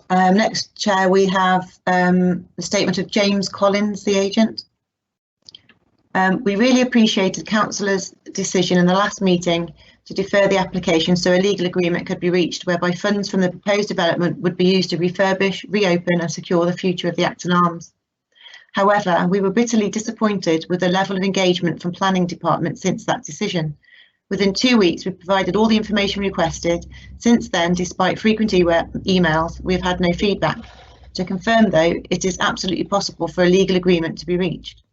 Next, Chair, we have the statement of James Collins, the agent. We really appreciated Councillor's decision in the last meeting to defer the application so a legal agreement could be reached whereby funds from the proposed development would be used to refurbish, reopen and secure the future of the Acton Arms. However, we were bitterly disappointed with the level of engagement from Planning Department since that decision. Within 2 weeks, we provided all the information requested. Since then, despite frequent emails, we've had no feedback. To confirm, though, it is absolutely possible for a legal agreement to be reached.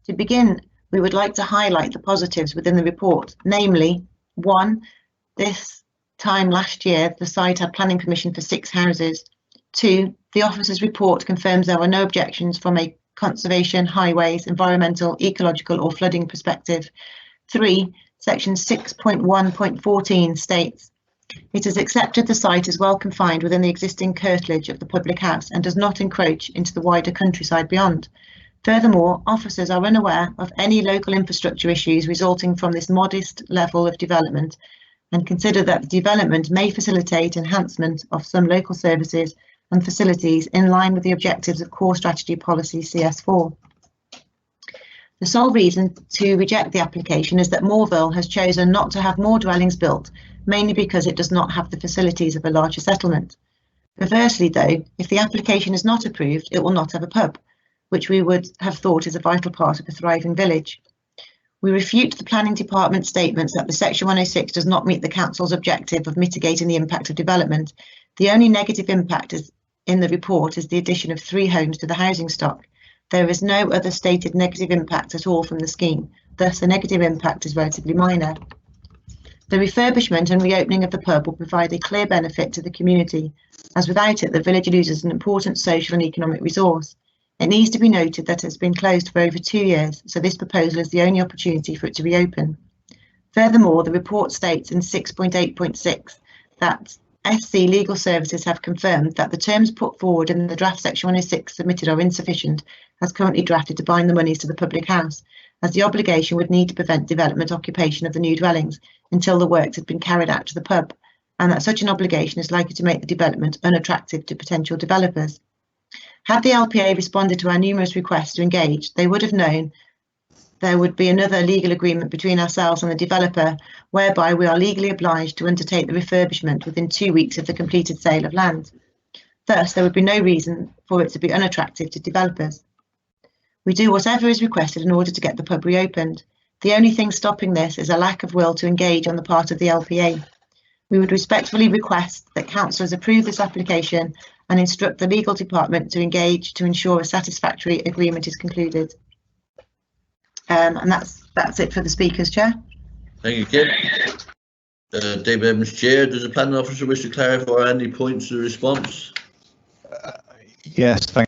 To begin, we would like to highlight the positives within the report, namely, 1, this time last year, the site had planning permission for 6 houses. 2, the officer's report confirms there were no objections from a conservation, highways, environmental, ecological or flooding perspective. 3, Section 6.1.14 states, it has accepted the site as well confined within the existing curtilage of the public house and does not encroach into the wider countryside beyond. Furthermore, officers are unaware of any local infrastructure issues resulting from this modest level of development and consider that the development may facilitate enhancement of some local services and facilities in line with the objectives of Core Strategy Policy CS4. The sole reason to reject the application is that Moorville has chosen not to have more dwellings built, mainly because it does not have the facilities of a larger settlement. Reversely, though, if the application is not approved, it will not have a pub, which we would have thought is a vital part of a thriving village. We refute the planning department's statements that the Section 106 does not meet the council's objective of mitigating the impact of development. The only negative impact in the report is the addition of 3 homes to the housing stock. There is no other stated negative impact at all from the scheme, thus the negative impact is relatively minor. The refurbishment and reopening of the pub will provide a clear benefit to the community, as without it the village loses an important social and economic resource. It needs to be noted that it has been closed for over 2 years, so this proposal is the only opportunity for it to reopen. Furthermore, the report states in 6.8.6 that SC Legal Services have confirmed that the terms put forward in the draft Section 106 submitted are insufficient, as currently drafted, to bind the monies to the public house, as the obligation would need to prevent development occupation of the new dwellings until the works had been carried out to the pub, and that such an obligation is likely to make the development unattractive to potential developers. Had the LPA responded to our numerous requests to engage, they would have known there would be another legal agreement between ourselves and the developer, whereby we are legally obliged to undertake the refurbishment within 2 weeks of the completed sale of land. Thus, there would be no reason for it to be unattractive to developers. We do whatever is requested in order to get the pub reopened. The only thing stopping this is a lack of will to engage on the part of the LPA. We would respectfully request that councillors approve this application and instruct the legal department to engage to ensure a satisfactory agreement is concluded. And that's it for the speakers, Chair. Thank you, Kim. David Evans, Chair. Does the planning officer wish to clarify any points to the response? Yes, thank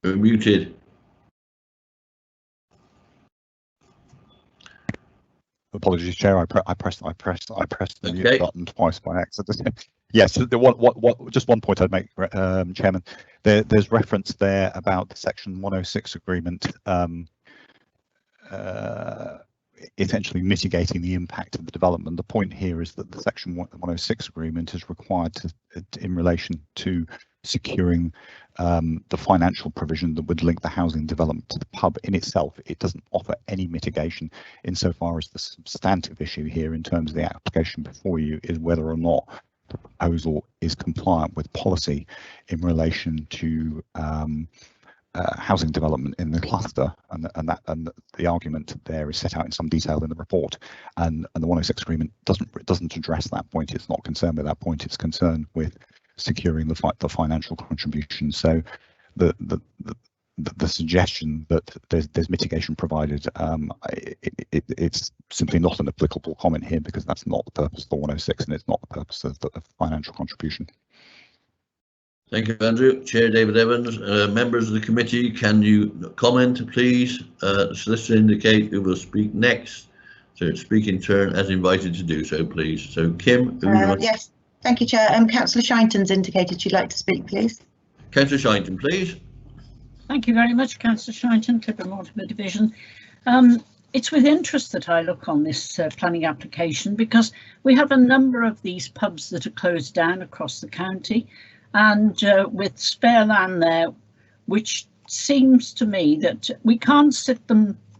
you. Muted. Apologies, Chair. I pressed the mute button twice by accident. Yes, just one point I'd make, Chairman. There's reference there about the Section 106 agreement essentially mitigating the impact of the development. The point here is that the Section 106 agreement is required in relation to securing the financial provision that would link the housing development to the pub. In itself, it doesn't offer any mitigation insofar as the substantive issue here in terms of the application before you is whether or not the proposal is compliant with policy in relation to housing development in the cluster, and the argument there is set out in some detail in the report, and the 106 agreement doesn't address that point. It's not concerned with that point. It's concerned with securing the financial contribution. So the suggestion that there's mitigation provided, it's simply not an applicable comment here, because that's not the purpose of the 106 and it's not the purpose of the financial contribution. Thank you, Andrew. Chair David Evans. Members of the committee, can you comment, please? The solicitor indicate who will speak next. So speak in turn as invited to do so, please. So Kim. Yes, thank you, Chair. Councillor Shinton's indicated she'd like to speak, please. Councillor Shinton, please. Thank you very much, Councillor Shinton, Clipper Mortimer Division. It's with interest that I look on this planning application, because we have a number of these pubs that are closed down across the county, and with spare land there, which seems to me that we can't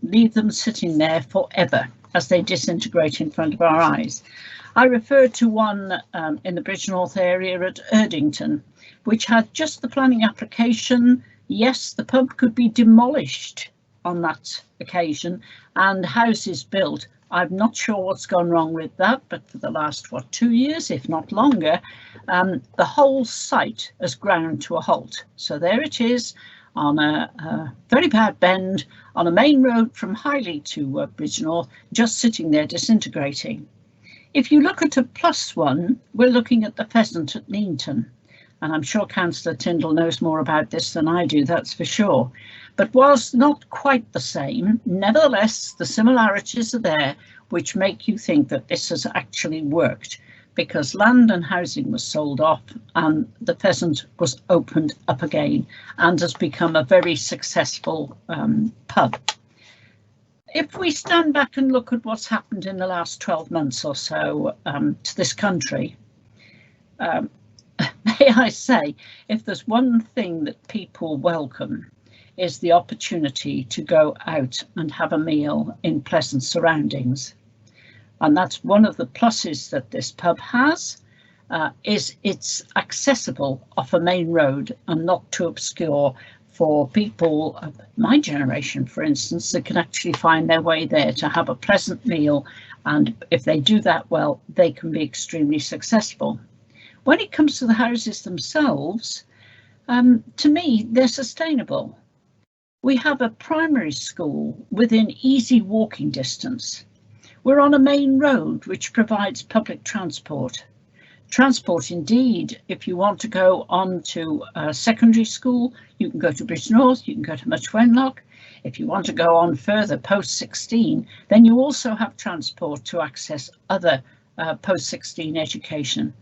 leave them sitting there forever as they disintegrate in front of our eyes. I refer to one in the Bridgnorth area at Erdington, which had just the planning application. Yes, the pub could be demolished on that occasion and houses built. I'm not sure what's gone wrong with that, but for the last, 2 years, if not longer, the whole site has ground to a halt. So there it is on a very bad bend on a main road from Highley to Bridgnorth, just sitting there disintegrating. If you look at a +1, we're looking at the Pheasant at Neenton. And I'm sure Councillor Tyndall knows more about this than I do, that's for sure. But whilst not quite the same, nevertheless, the similarities are there, which make you think that this has actually worked, because land and housing was sold off and the Pheasant was opened up again and has become a very successful pub. If we stand back and look at what's happened in the last 12 months or so to this country, may I say, if there's one thing that people welcome, is the opportunity to go out and have a meal in pleasant surroundings. And that's one of the pluses that this pub has, is it's accessible off a main road and not too obscure for people of my generation, for instance, that can actually find their way there to have a pleasant meal. And if they do that well, they can be extremely successful. When it comes to the houses themselves, to me, they're sustainable. We have a primary school within easy walking distance. We're on a main road which provides public transport. Transport indeed, if you want to go on to a secondary school, you can go to Bridgnorth, you can go to Much Wenlock. If you want to go on further post 16, then you also have transport to access other post 16 education.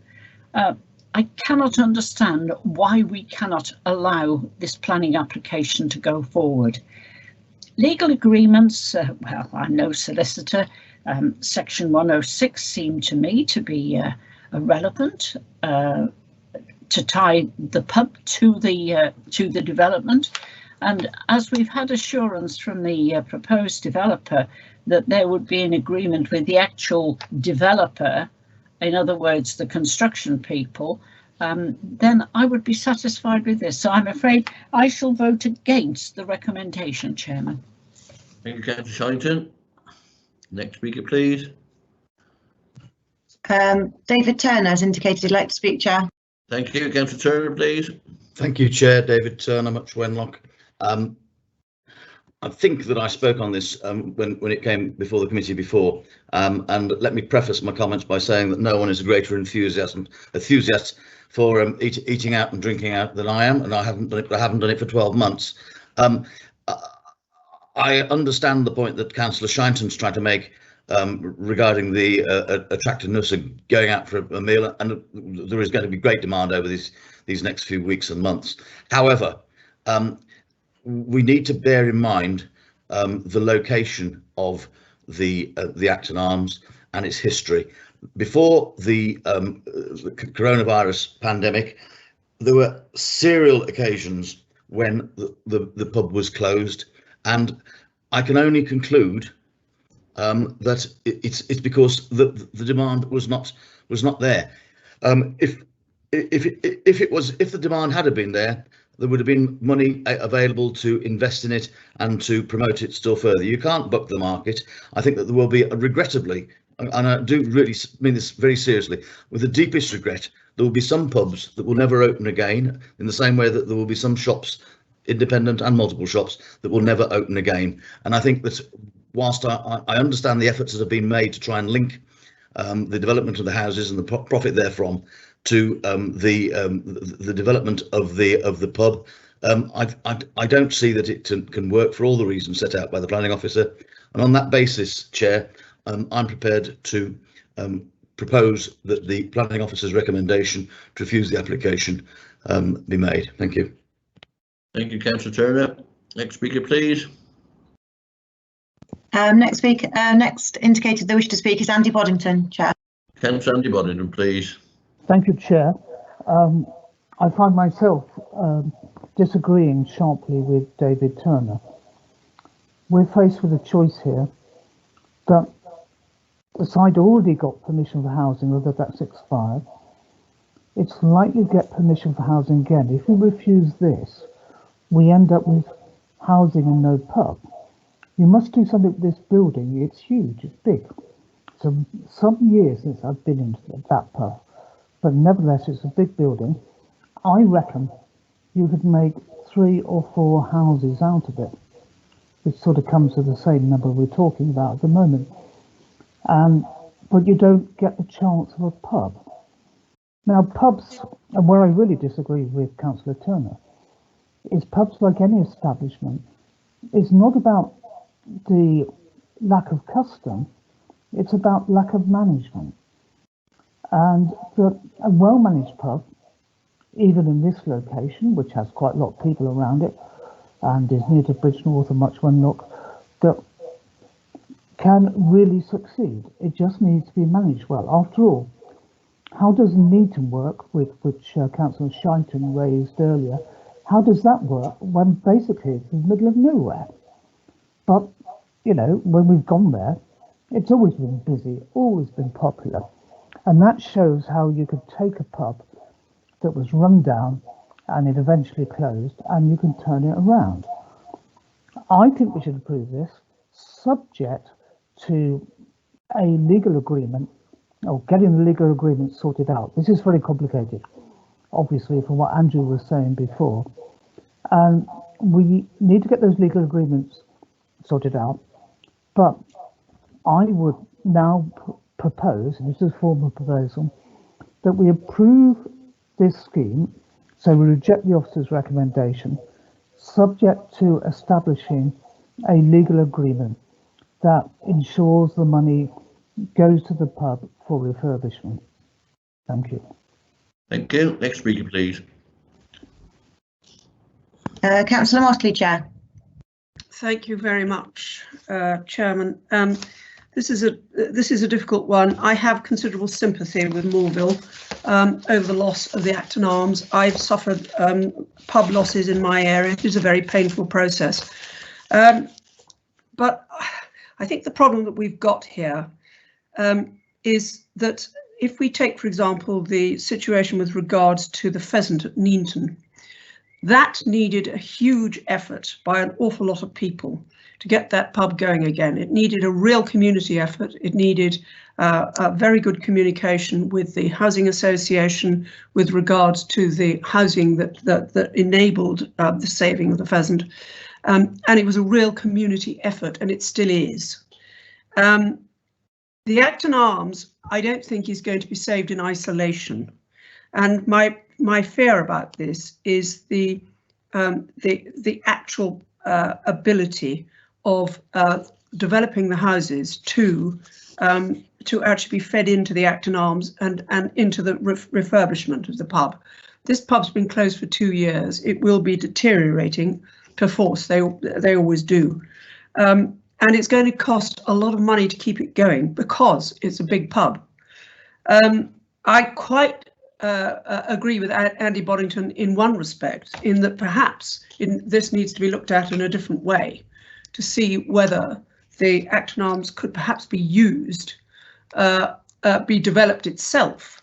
I cannot understand why we cannot allow this planning application to go forward. Legal agreements, well, I'm no solicitor. Section 106 seemed to me to be relevant to tie the pub to the development. And as we've had assurance from the proposed developer that there would be an agreement with the actual developer, in other words, the construction people, then I would be satisfied with this. So I'm afraid I shall vote against the recommendation, Chairman. Thank you, Councillor Shynton. Next speaker, please. David Turner has indicated he'd like to speak, Chair. Thank you, Councillor Turner, please. Thank you, Chair. David Turner, Much Wenlock. I think that I spoke on this when it came before the committee before, and let me preface my comments by saying that no one is a greater enthusiast for eating out and drinking out than I am, and I haven't done it for 12 months. I understand the point that Councillor Shynton's trying to make regarding the attractiveness of going out for a meal, and there is going to be great demand over these next few weeks and months. However, we need to bear in mind the location of the Acton Arms and its history. Before the coronavirus pandemic, there were serial occasions when the pub was closed, and I can only conclude that it's because the demand was not there. If the demand had been there would have been money available to invest in it and to promote it still further. You can't buck the market. I think that there will be, regrettably, and I do really mean this very seriously, with the deepest regret, there will be some pubs that will never open again, in the same way that there will be some shops, independent and multiple shops, that will never open again. And I think that whilst I understand the efforts that have been made to try and link the development of the houses and the profit therefrom to the development of the pub, I don't see that it can work for all the reasons set out by the planning officer. And on that basis, Chair, I'm prepared to propose that the planning officer's recommendation to refuse the application be made. Thank you. Thank you, Councillor Turner. Next speaker, please. Next indicated they wish to speak is Andy Boddington, Chair. Councillor Andy Boddington, please. Thank you, Chair. I find myself disagreeing sharply with David Turner. We're faced with a choice here that the site already got permission for housing, whether that's expired. It's likely to get permission for housing again. If we refuse this, we end up with housing and no pub. You must do something with this building. It's huge, it's big. So some years since I've been into that pub, but nevertheless it's a big building. I reckon you could make 3 or 4 houses out of it, which sort of comes to the same number we're talking about at the moment. But you don't get the chance of a pub. Now pubs, and where I really disagree with Councillor Turner, is pubs, like any establishment, is not about the lack of custom, it's about lack of management. And a well-managed pub, even in this location, which has quite a lot of people around it, and is near to Bridgnorth and Much Wenlock, that can really succeed. It just needs to be managed well. After all, How does Neaton work, which Councillor Shinton raised earlier? How does that work when basically it's in the middle of nowhere? But, you know, when we've gone there, it's always been busy, always been popular. And that shows how you could take a pub that was run down and it eventually closed and you can turn it around. I think we should approve this, subject to a legal agreement, or getting the legal agreement sorted out. This is very complicated, obviously, from what Andrew was saying before. And we need to get those legal agreements sorted out. But I would now propose, and this is a formal proposal, that we approve this scheme, so we reject the officer's recommendation, subject to establishing a legal agreement that ensures the money goes to the pub for refurbishment. Thank you. Thank you. Next speaker, please. Councillor Motley, Chair. Thank you very much, Chairman. This is a difficult one. I have considerable sympathy with Moorville over the loss of the Acton Arms. I've suffered pub losses in my area. It is a very painful process. But I think the problem that we've got here is that if we take, for example, the situation with regards to the pheasant at Neaton, that needed a huge effort by an awful lot of people to get that pub going again. It needed a real community effort. It needed a very good communication with the housing association with regards to the housing that enabled the saving of the pheasant. And it was a real community effort, and it still is. The Acton Arms, I don't think, is going to be saved in isolation. And my fear about this is the actual ability of developing the houses to actually be fed into the Acton Arms and into the refurbishment of the pub. This pub's been closed for 2 years. It will be deteriorating perforce. They always do. And it's going to cost a lot of money to keep it going because it's a big pub. I quite agree with Andy Boddington in one respect, in that perhaps this needs to be looked at in a different way to see whether the Acton Arms could perhaps be used, be developed itself,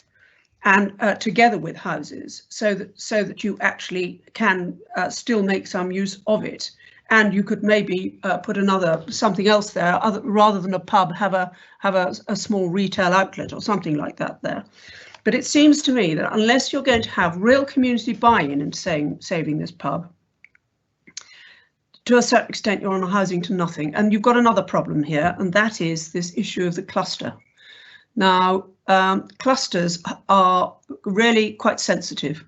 and together with houses, so that you actually can still make some use of it. And you could maybe put something else there, rather than a pub, have a small retail outlet or something like that there. But it seems to me that unless you're going to have real community buy-in in saving this pub, to a certain extent you're on a housing to nothing. And you've got another problem here, and that is this issue of the cluster. Now, clusters are really quite sensitive.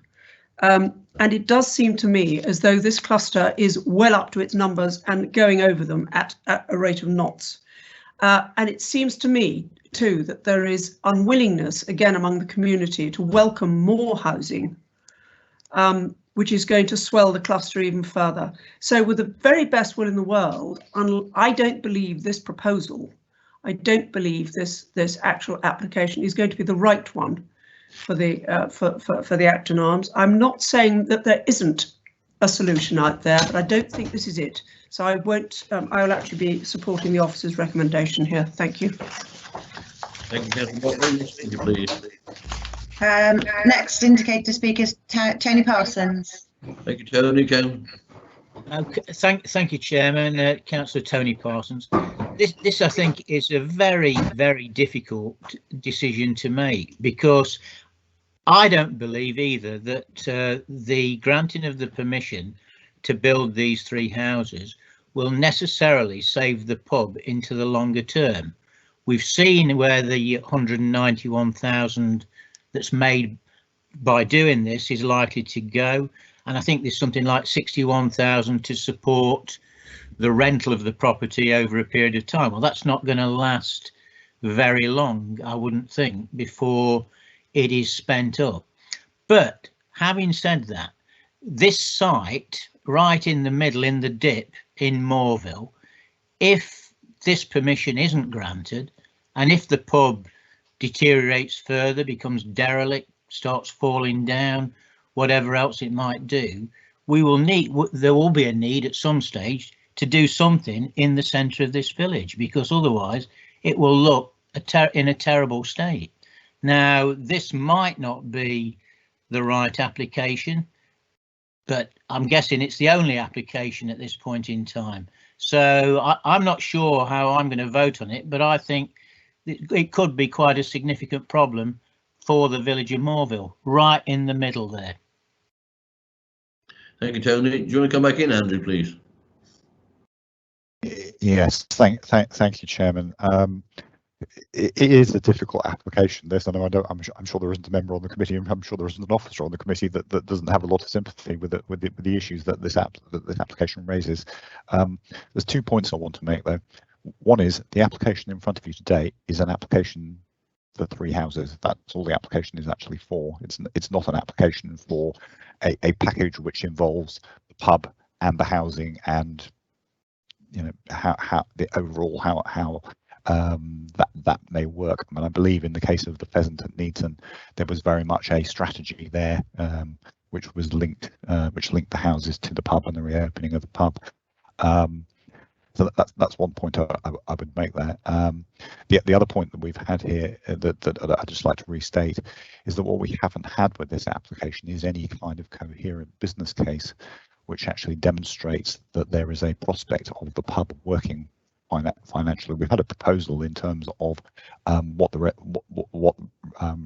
And it does seem to me as though this cluster is well up to its numbers and going over them at a rate of knots. And it seems to me too that there is unwillingness again among the community to welcome more housing, which is going to swell the cluster even further. So with the very best will in the world, I don't believe this proposal, I don't believe this actual application is going to be the right one for the Acton Arms. I'm not saying that there isn't a solution out there, but I don't think this is it. So I won't. I will actually be supporting the officer's recommendation here. Thank you. Thank you, Councillor. Please. Next indicated speaker is Tony Parsons. Thank you, Tony. Okay, thank you, Chairman. Councillor Tony Parsons. This I think is a very, very difficult decision to make, because I don't believe either that the granting of the permission to build these 3 houses will necessarily save the pub into the longer term. We've seen where the 191,000 that's made by doing this is likely to go, and I think there's something like 61,000 to support the rental of the property over a period of time. Well, that's not going to last very long, I wouldn't think, before it is spent up. But having said that, this site right in the middle, in the dip in Moorville, if this permission isn't granted, and if the pub deteriorates further, becomes derelict, starts falling down, whatever else it might do, there will be a need at some stage to do something in the centre of this village, because otherwise it will look in a terrible state. Now, this might not be the right application, but I'm guessing it's the only application at this point in time. So I'm not sure how I'm going to vote on it, but I think it could be quite a significant problem for the village of Moreville, right in the middle there. Thank you, Tony. Do you want to come back in, Andrew, please? Yes, thank you, Chairman. It is a difficult application, this, and I'm sure there isn't a member on the committee, and I'm sure there isn't an officer on the committee that doesn't have a lot of sympathy with the issues that this application raises. There's 2 points I want to make, though. One is the application in front of you today is an application for 3 houses. That's all the application is actually for. It's not an application for a package which involves the pub and the housing and, you know, how the overall how that may work. I mean, I believe in the case of the Pheasant at Neaton, there was very much a strategy there, which was linked the houses to the pub and the reopening of the pub. So that's one point I would make there. The other point that we've had here that I'd just like to restate is that what we haven't had with this application is any kind of coherent business case which actually demonstrates that there is a prospect of the pub working financially. We've had a proposal in terms of what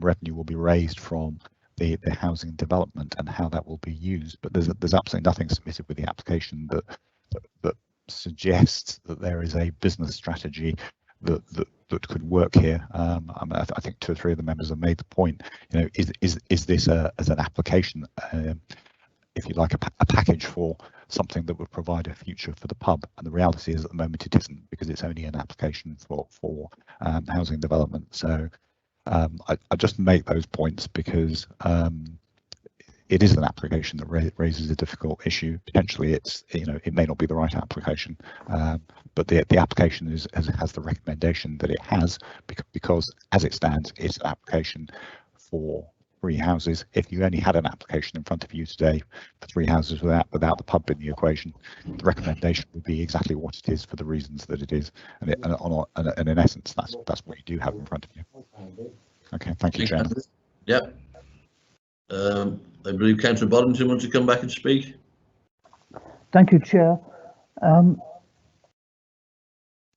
revenue will be raised from the housing development and how that will be used, but there's absolutely nothing submitted with the application that suggests that there is a business strategy that could work here. I mean, I think 2 or 3 of the members have made the point. You know, is this as an application, if you like, a package for something that would provide a future for the pub? And the reality is, at the moment, it isn't, because it's only an application for housing development. So I just make those points because it is an application that raises a difficult issue. Potentially, it may not be the right application, but the application has the recommendation that it has, because as it stands, it's an application for 3 houses. If you only had an application in front of you today for 3 houses without the pub in the equation, the recommendation would be exactly what it is for the reasons that it is, and in essence, that's what you do have in front of you. Okay, thank you, Chairman. Yep. I believe Councillor Boddington wants to come back and speak. Thank you, Chair.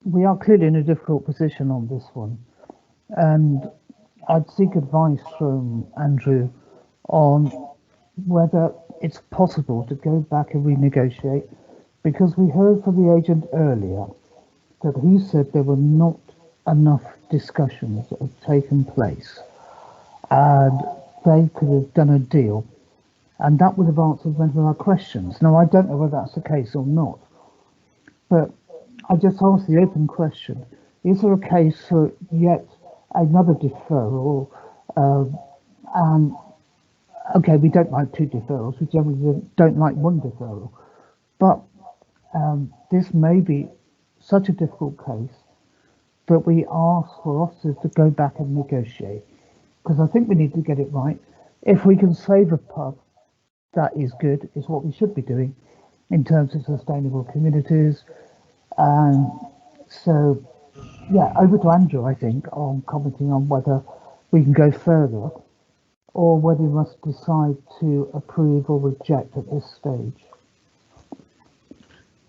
We are clearly in a difficult position on this one, and I'd seek advice from Andrew on whether it's possible to go back and renegotiate, because we heard from the agent earlier that he said there were not enough discussions that have taken place and they could have done a deal, and that would have answered many of our questions. Now, I don't know whether that's the case or not, but I just asked the open question: is there a case for yet another deferral? And okay, we don't like 2 deferrals, we generally don't like 1 deferral, but this may be such a difficult case that we ask for officers to go back and negotiate, because I think we need to get it right. If we can save a pub, that is good, is what we should be doing in terms of sustainable communities. And so, yeah, over to Andrew, I think, on commenting on whether we can go further or whether we must decide to approve or reject at this stage.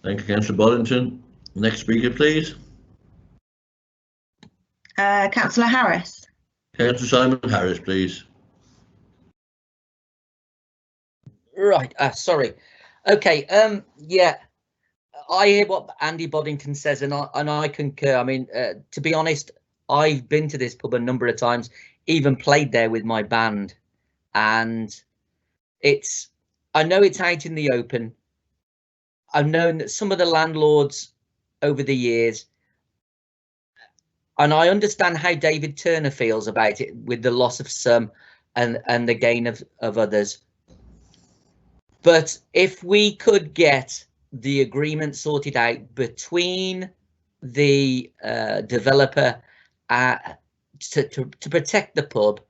Thank you, Councillor Boddington. Next speaker, please. Councillor Harris. Councillor Simon Harris, please. Right, sorry. Okay, yeah, I hear what Andy Boddington says, and I concur. I mean, to be honest, I've been to this pub a number of times, even played there with my band, and I know it's out in the open. I've known that some of the landlords over the years, and I understand how David Turner feels about it, with the loss of some and the gain of others. But if we could get the agreement sorted out between the developer to protect the pub,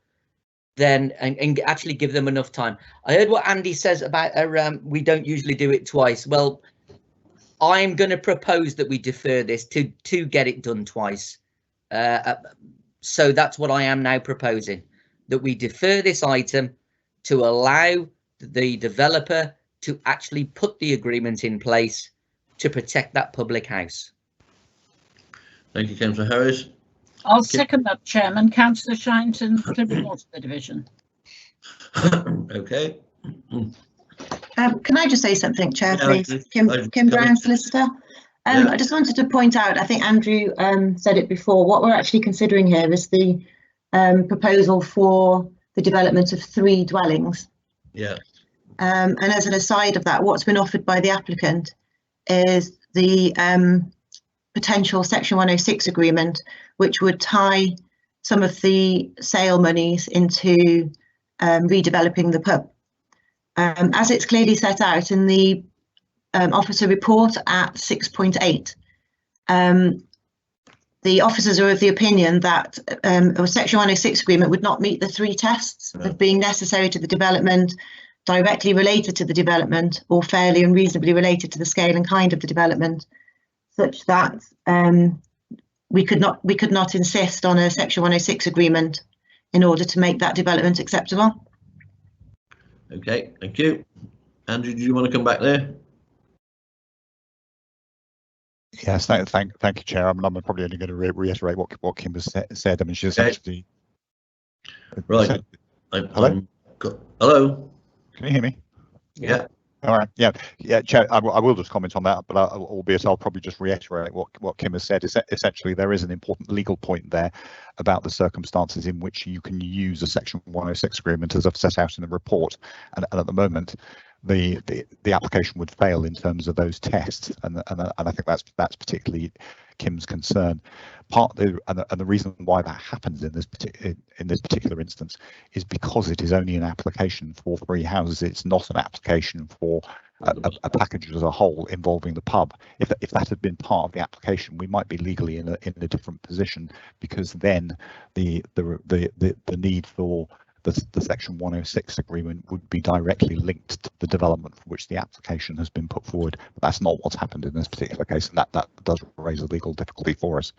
then and actually give them enough time. I heard what Andy says about we don't usually do it twice. Well, I'm going to propose that we defer this to get it done twice. So that's what I am now proposing, that we defer this item to allow the developer to actually put the agreement in place to protect that public house. Thank you, Councillor Harris. I'll second that, Chairman. Councillor Shinton, Clipper Water Division. Okay. Can I just say something, Chair, Yeah, please? Kim Brown, solicitor. Yeah. I just wanted to point out, I think Andrew said it before, what we're actually considering here is the proposal for the development of 3 dwellings. Yeah. And as an aside of that, what's been offered by the applicant is the potential Section 106 agreement, which would tie some of the sale monies into redeveloping the pub. As it's clearly set out in the officer report at 6.8, the officers are of the opinion that a Section 106 agreement would not meet the 3 tests of being necessary to the development, directly related to the development, or fairly and reasonably related to the scale and kind of the development, such that we could not insist on a Section 106 agreement in order to make that development acceptable. Okay, thank you. Andrew, do you want to come back there? Yes, thank you, Chair. I'm probably only going to reiterate what Kim has said. I mean, she's essentially right. Hello. Hello. Can you hear me? Yeah. All right. Yeah, Chair. I will just comment on that, but albeit I'll probably just reiterate what Kim has said. Essentially, there is an important legal point there about the circumstances in which you can use a Section 106 agreement, as I've set out in the report, and at the moment, the application would fail in terms of those tests, and I think that's particularly Kim's concern. And the reason why that happens in this particular instance is because it is only an application for 3 houses. It's not an application for a package as a whole involving the pub. If that had been part of the application, we might be legally in a different position, because then the need for the Section 106 agreement would be directly linked to the development for which the application has been put forward. But that's not what's happened in this particular case, and that does raise a legal difficulty for us.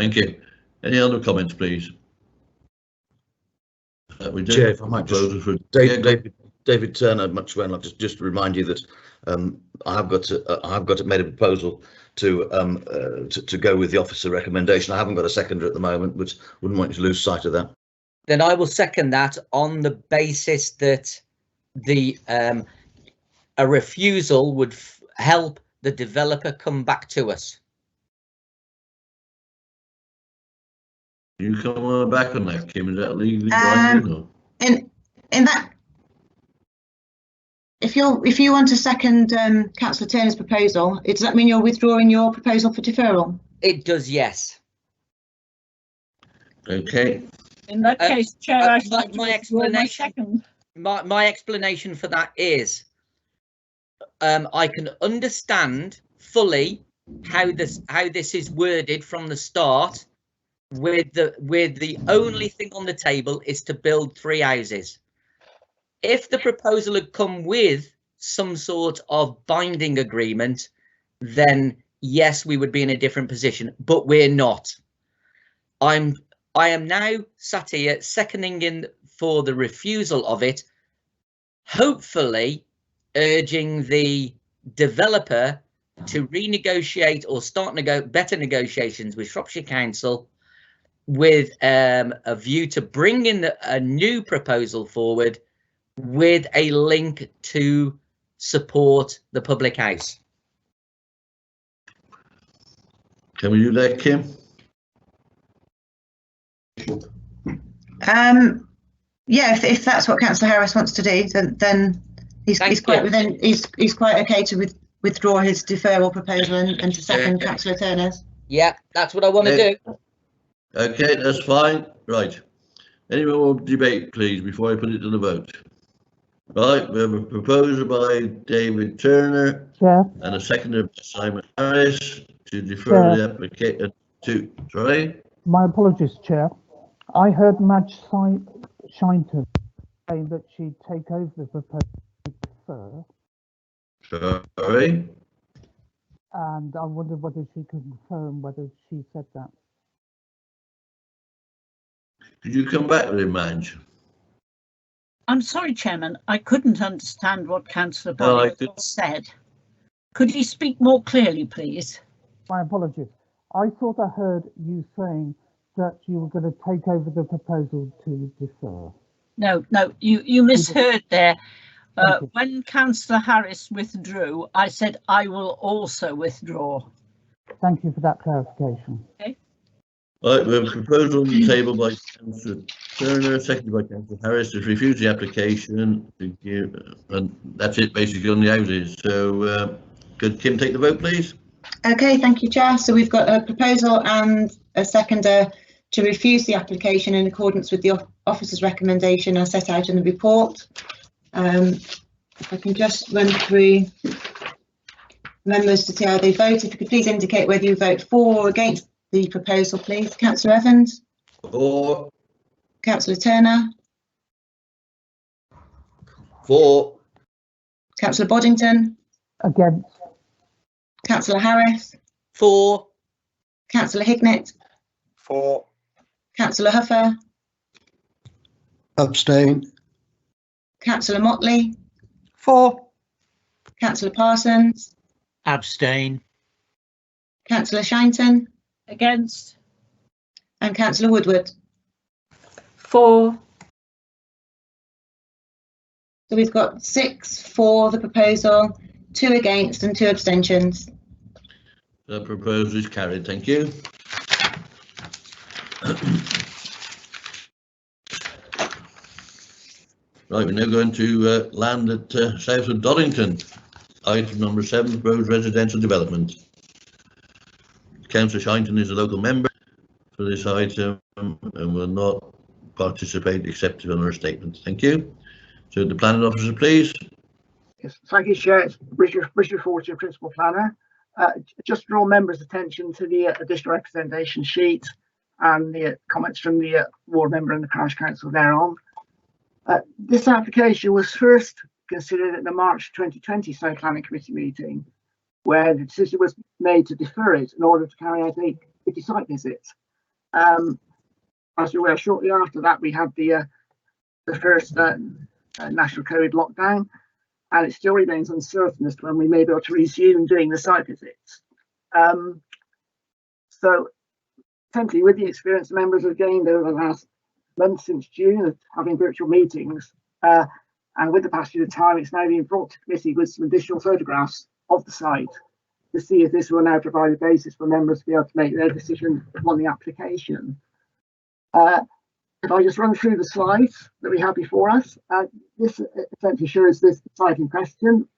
Thank you. Any other comments, please? We do. Chair, if I might just, David Turner, Much Wenlock, just to remind you that I have got made a proposal to go with the officer recommendation. I haven't got a seconder at the moment, but wouldn't want you to lose sight of that. Then I will second that on the basis that a refusal would help the developer come back to us. You come back on that, Kim. Is that legally binding? In that, if you want to second Councillor Turner's proposal, does that mean you're withdrawing your proposal for deferral? It does, yes. Okay. In that case, Chair, my explanation for that is I can understand fully how this is worded from the start, with the only thing on the table is to build 3 houses. If the proposal had come with some sort of binding agreement, then yes, we would be in a different position, but we're not. I am now sat here seconding in for the refusal of it, hopefully urging the developer to renegotiate or start better negotiations with Shropshire Council, with a view to bring in a new proposal forward with a link to support the public house. Can we do that, Kim? Yeah, if that's what Councillor Harris wants to do, then he's quite okay to withdraw his deferral proposal and to second Councillor Turner's. Yeah, that's what I want to do. Okay, that's fine. Right. Any more debate, please, before I put it to the vote? Right, we have a proposal by David Turner and a seconder by Simon Harris to defer the application to, sorry? My apologies, Chair. I heard Madge Shinton saying that she'd take over the proposal defer, Sorry. and I wondered whether she could confirm whether she said that. Could you come back with him, Madge? I'm sorry, Chairman, I couldn't understand what Councillor No, I Boddington said. Could he speak more clearly, please? My apologies. I thought I heard you saying that you were going to take over the proposal to defer. No, you misheard there. When Councillor Harris withdrew, I said I will also withdraw. Thank you for that clarification. Okay. Right, we have a proposal on the table by Councillor Turner, seconded by Councillor Harris, to refuse the application to give, and that's it basically on the houses. So could Kim take the vote, please? Okay, thank you, Chair. So we've got a proposal and a seconder to refuse the application in accordance with the officer's recommendation as set out in the report. If I can just run through members to see how they vote. If you could please indicate whether you vote for or against the proposal, please. Councillor Evans? For. Councillor Turner? For. Councillor Boddington? Against. Councillor Harris? For. Councillor Hignett? For. Councillor Huffer? Abstain. Councillor Motley? For. Councillor Parsons? Abstain. Councillor Shinton? Against. And Councillor Woodward? For. So we've got 6 for the proposal, 2 against and 2 abstentions. The proposal is carried. Thank you. Right, we're now going to land at south of Doddington. Item number 7, proposed residential development. Councillor Shinton is a local member for this item and will not participate except on her statement. Thank you. So the planning officer, please. Yes, thank you, Chair. It's Richard Fortune, Principal Planner. Just draw members' attention to the additional representation sheet and the comments from the ward member and the parish council thereon. This application was first considered at the March 2020 site planning committee meeting, where the decision was made to defer it in order to carry out a city site visit. As you're aware, shortly after that, we had the first national COVID lockdown, and it still remains uncertain as to when we may be able to resume doing the site visits. So, essentially, with the experience members have gained over the last month since June of having virtual meetings, and with the passage of time, it's now being brought to committee with some additional photographs of the site to see if this will now provide a basis for members to be able to make their decision on the application. If I just run through the slides that we have before us, this essentially shows this site in question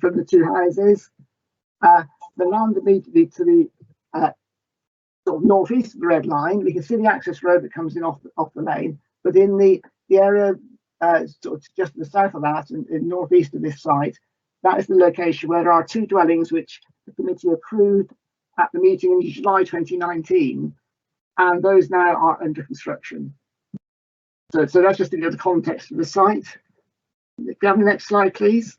from the 2 houses. The land immediately to the sort of northeast of the red line, we can see the access road that comes in off the lane, but in the area sort of just to the south of that and northeast of this site, that is the location where there are 2 dwellings which the committee approved at the meeting in July 2019, and those now are under construction. So that's just to give the context of the site. Can we have the next slide, please?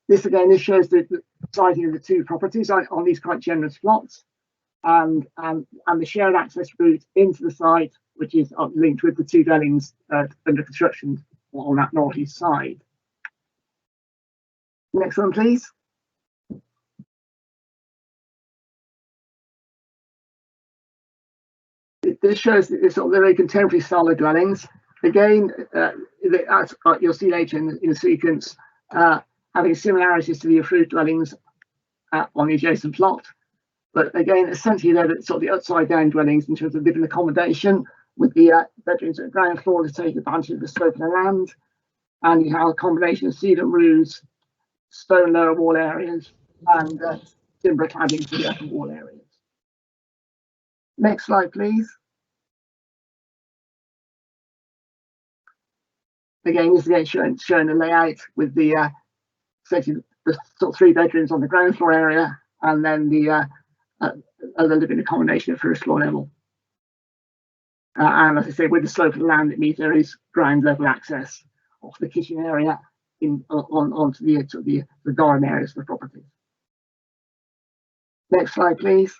This shows the siting of the 2 properties on these quite generous plots, and the shared access route into the site, which is linked with the 2 dwellings under construction on that northeast side. Next one, please. This shows the sort of very contemporary style of dwellings. Again, you'll see later in the sequence, having similarities to the approved dwellings on the adjacent plot. But again, essentially, they're sort of the upside down dwellings in terms of living accommodation, with the bedrooms at the ground floor to take advantage of the slope of the land. And you have a combination of cedar roofs, stone lower wall areas, and timber cladding to the upper wall areas. Next slide, please. Again, this is showing the layout with the the sort of 3 bedrooms on the ground floor area, and then the other living accommodation at first floor level. And as I say, with the slope of the land, it means there is ground level access off the kitchen area onto the garden areas of the property. Next slide, please.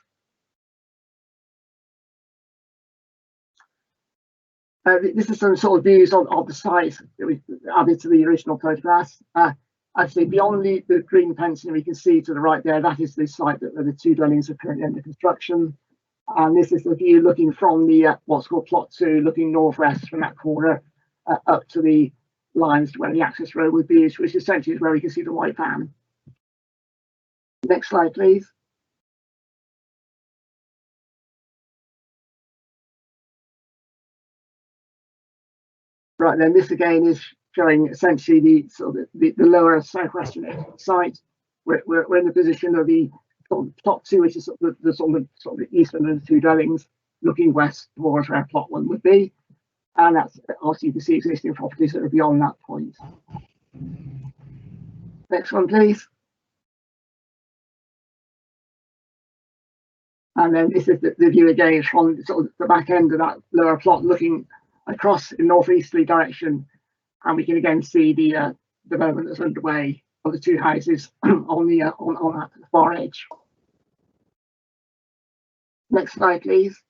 This is some sort of views of the site that we added to the original photographs. I'd say beyond the green fencing we can see to the right there, that is the site where the 2 dwellings are currently under construction. And this is the view looking from the what's called plot 2, looking northwest from that corner up to the lines where the access road would be, which essentially is where we can see the white van. Next slide, please. Right, then this again is showing essentially the lower southwestern site. We're in the position of the plot 2, which is the sort of eastern of the 2 dwellings, looking west towards where plot 1 would be, and that's also you can see existing properties that are beyond that point. Next one, please. And then this is the view again from sort of the back end of that lower plot, looking across in northeasterly direction, and we can again see the development that's underway of the 2 houses on that far edge. Next slide, please.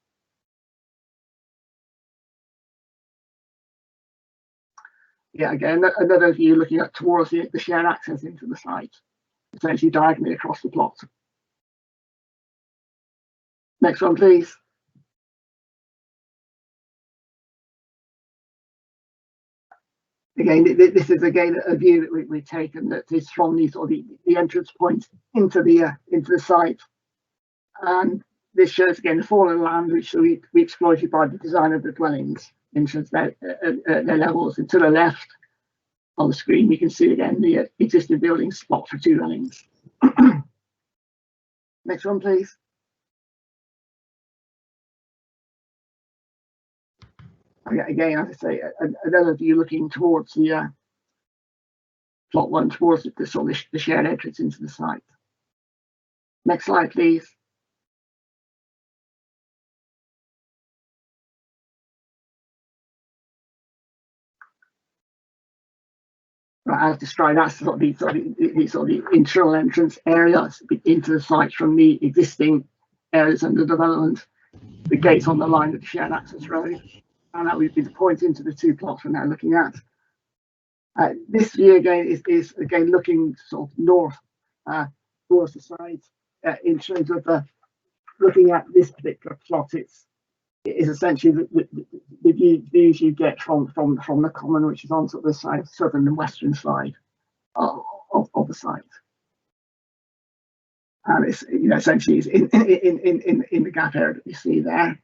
Yeah, again, another view looking up towards the shared access into the site, essentially diagonally across the plot. Next one, please. Again, this is again a view that we've taken that is from the entrance point into the site, and this shows again the fallen land which we exploited by the design of the dwellings in terms of their levels. And to the left on the screen, we can see again the existing building spot for 2 dwellings. Next one, please. Again, as I say, another view looking towards the plot 1, towards the shared entrance into the site. Next slide, please. Right, as described, that's sort of the internal entrance area into the site from the existing areas under development. The gates on the line of the shared access road. And that would be the point into the 2 plots we're now looking at. This view again is again looking sort of north towards the site in terms of looking at this particular plot. It is essentially the views you get from the common, which is on sort of the southern and western side of the site. And it's essentially is in the gap area that you see there.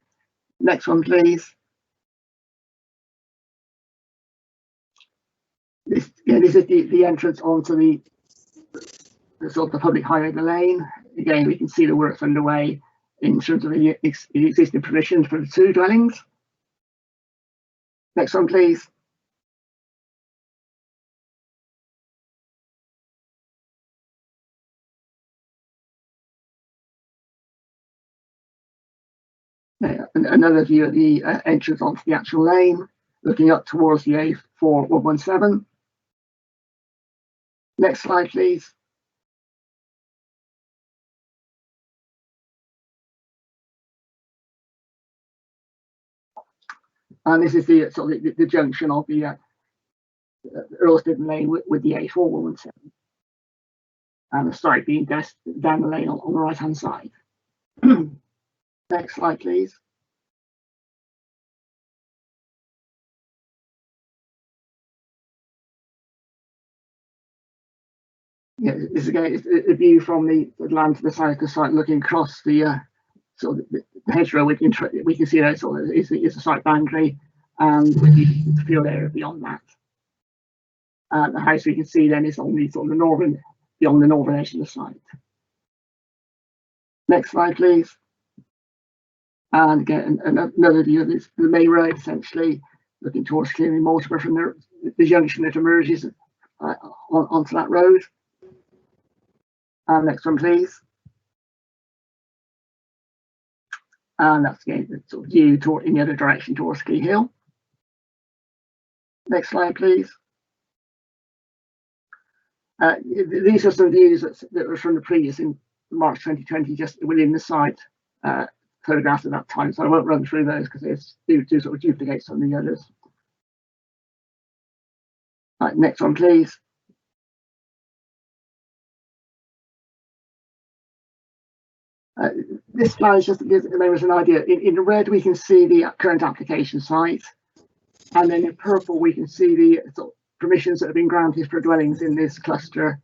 Next one, please. This is the entrance onto the sort of the public highway, the lane. Again, we can see the works underway in terms of the existing provisions for the 2 dwellings. Next one, please. Another view of the entrance onto the actual lane, looking up towards the A4117. Next slide, please. And this is the sort of the junction of the Earlston Lane with the A4117, and the site being down the lane on the right hand side. Next slide, please. Yeah, this again is a view from the land to the side of the site, looking across the sort of the hedgerow. We can see that sort of is the site boundary, and the field area beyond that. The house we can see then is on the sort of beyond the northern edge of the site. Next slide, please. And again, another view of this, the main road, essentially looking towards Cleary Mortimer from the junction that emerges onto that road. Next one, please. And that's again the sort of view toward in the other direction towards Ski Hill. Next slide, please. These are some views that were from the previous in March 2020, just within the site photographs at that time. So I won't run through those because they do sort of duplicate some of the others. Right, next one, please. This slide just gives members an idea. In red, we can see the current application site, and then in purple, we can see the sort of permissions that have been granted for dwellings in this cluster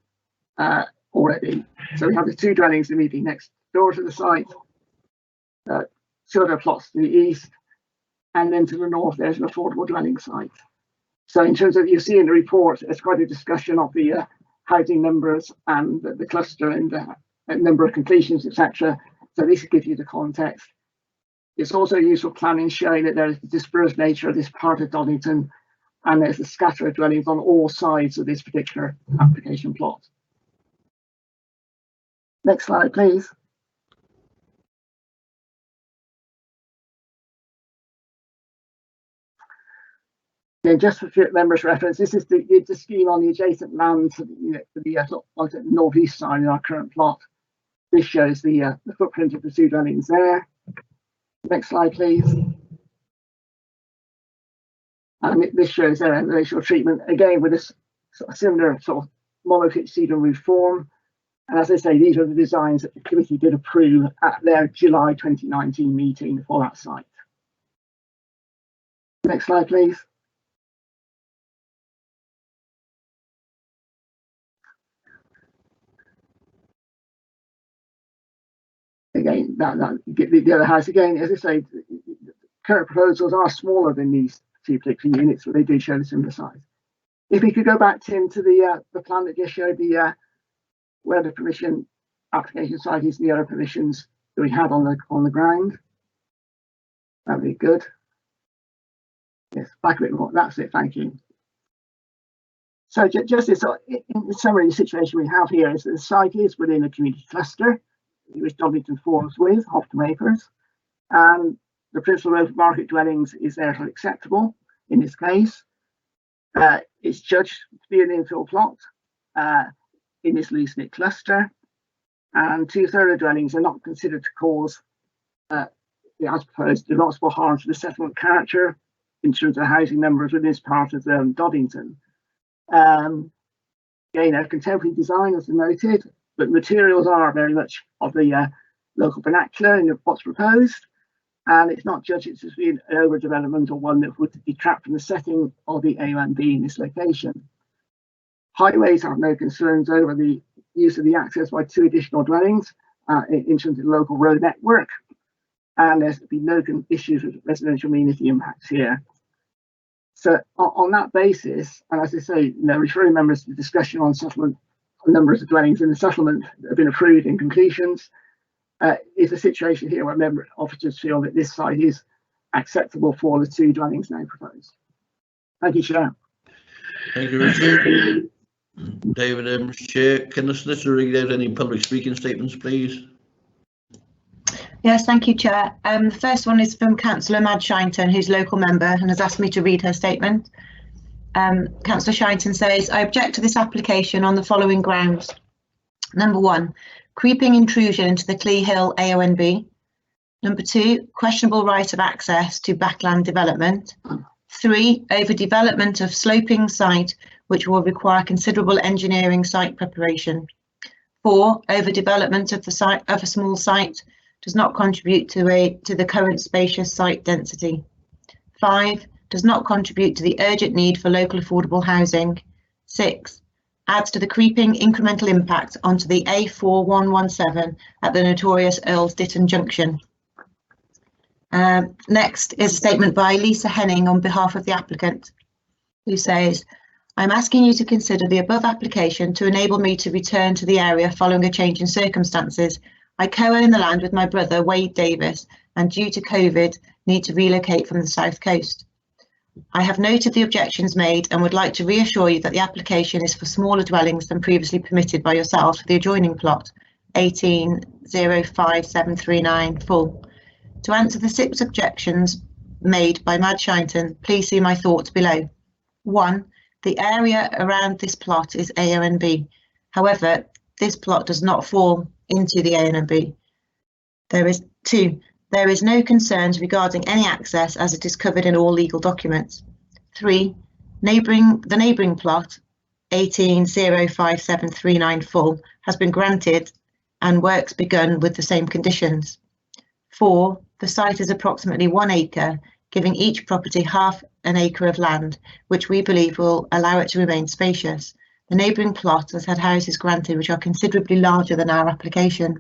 already. So we have the 2 dwellings immediately next door to the site, 2 other plots to the east, and then to the north, there's an affordable dwelling site. So in terms of, you see in the report, there's quite a discussion of the housing numbers and the cluster and the number of completions, etc. So this gives you the context. It's also useful planning showing that there is the dispersed nature of this part of Doddington, and there's a scatter of dwellings on all sides of this particular application plot. Next slide, please. Yeah, just for members' reference, this is the scheme on the adjacent land to the northeast side in our current plot. This shows the footprint of the 2 dwellings there. Next slide, please. And this shows their racial treatment, again with a similar sort of monopitch cedar roof form. And as I say, these are the designs that the committee did approve at their July 2019 meeting for that site. Next slide, please. Again, the other house, again, as I say, current proposals are smaller than these 2 particular units, but they do show the similar size. If we could go back, Tim, to the plan that just showed where the permission application site is and the other permissions that we had on the ground. That'd be good. Yes, back a bit more. That's it. Thank you. So just this, in summary, the situation we have here is that the site is within a community cluster, which Doddington forms with Hopton Acres, and the principal open market dwellings is therefore acceptable in this case. It's judged to be an infill plot in this loose-knit cluster, and 2/3 dwellings are not considered to cause, as proposed, demonstrable harm to the settlement character in terms of housing numbers within this part of Doddington. Again, contemporary design, as noted, but materials are very much of the local vernacular in what's proposed, and it's not judged as being an overdevelopment or one that would detract from the setting of the A1B in this location. Highways have no concerns over the use of the access by 2 additional dwellings in terms of the local road network, and there's been no issues with residential amenity impacts here. So on that basis, and as I say, referring members to the discussion on settlement, numbers of dwellings in the settlement that have been approved in completions, is a situation here where member officers feel that this site is acceptable for the 2 dwellings now proposed. Thank you, Chair. Thank you, Richard. David, Mr. Chair, can the solicitor read out any public speaking statements, please? Yes, thank you, Chair. The first one is from Councillor Mad Shinton, who's local member and has asked me to read her statement. Councillor Shinton says, I object to this application on the following grounds. Number 1, creeping intrusion into the Clee Hill AONB. Number 2, questionable right of access to backland development. 3, overdevelopment of sloping site, which will require considerable engineering site preparation. 4, overdevelopment of the site of a small site does not contribute to the current spacious site density. 5, does not contribute to the urgent need for local affordable housing. 6, adds to the creeping incremental impact onto the A4117 at the notorious Earls Ditton Junction. Next is a statement by Lisa Henning on behalf of the applicant, who says, I'm asking you to consider the above application to enable me to return to the area following a change in circumstances. I co-own the land with my brother, Wade Davis, and due to COVID, need to relocate from the south coast. I have noted the objections made and would like to reassure you that the application is for smaller dwellings than previously permitted by yourselves for the adjoining plot 1805739 full. To answer the 6 objections made by Mad Shinton, please see my thoughts below. 1. The area around this plot is A, O and B. However, this plot does not fall into the A and B. 2. There is no concerns regarding any access as it is covered in all legal documents. 3. The neighbouring plot 1805739 full has been granted and works begun with the same conditions. 4. The site is approximately 1 acre, giving each property half an acre of land, which we believe will allow it to remain spacious. The neighbouring plot has had houses granted which are considerably larger than our application.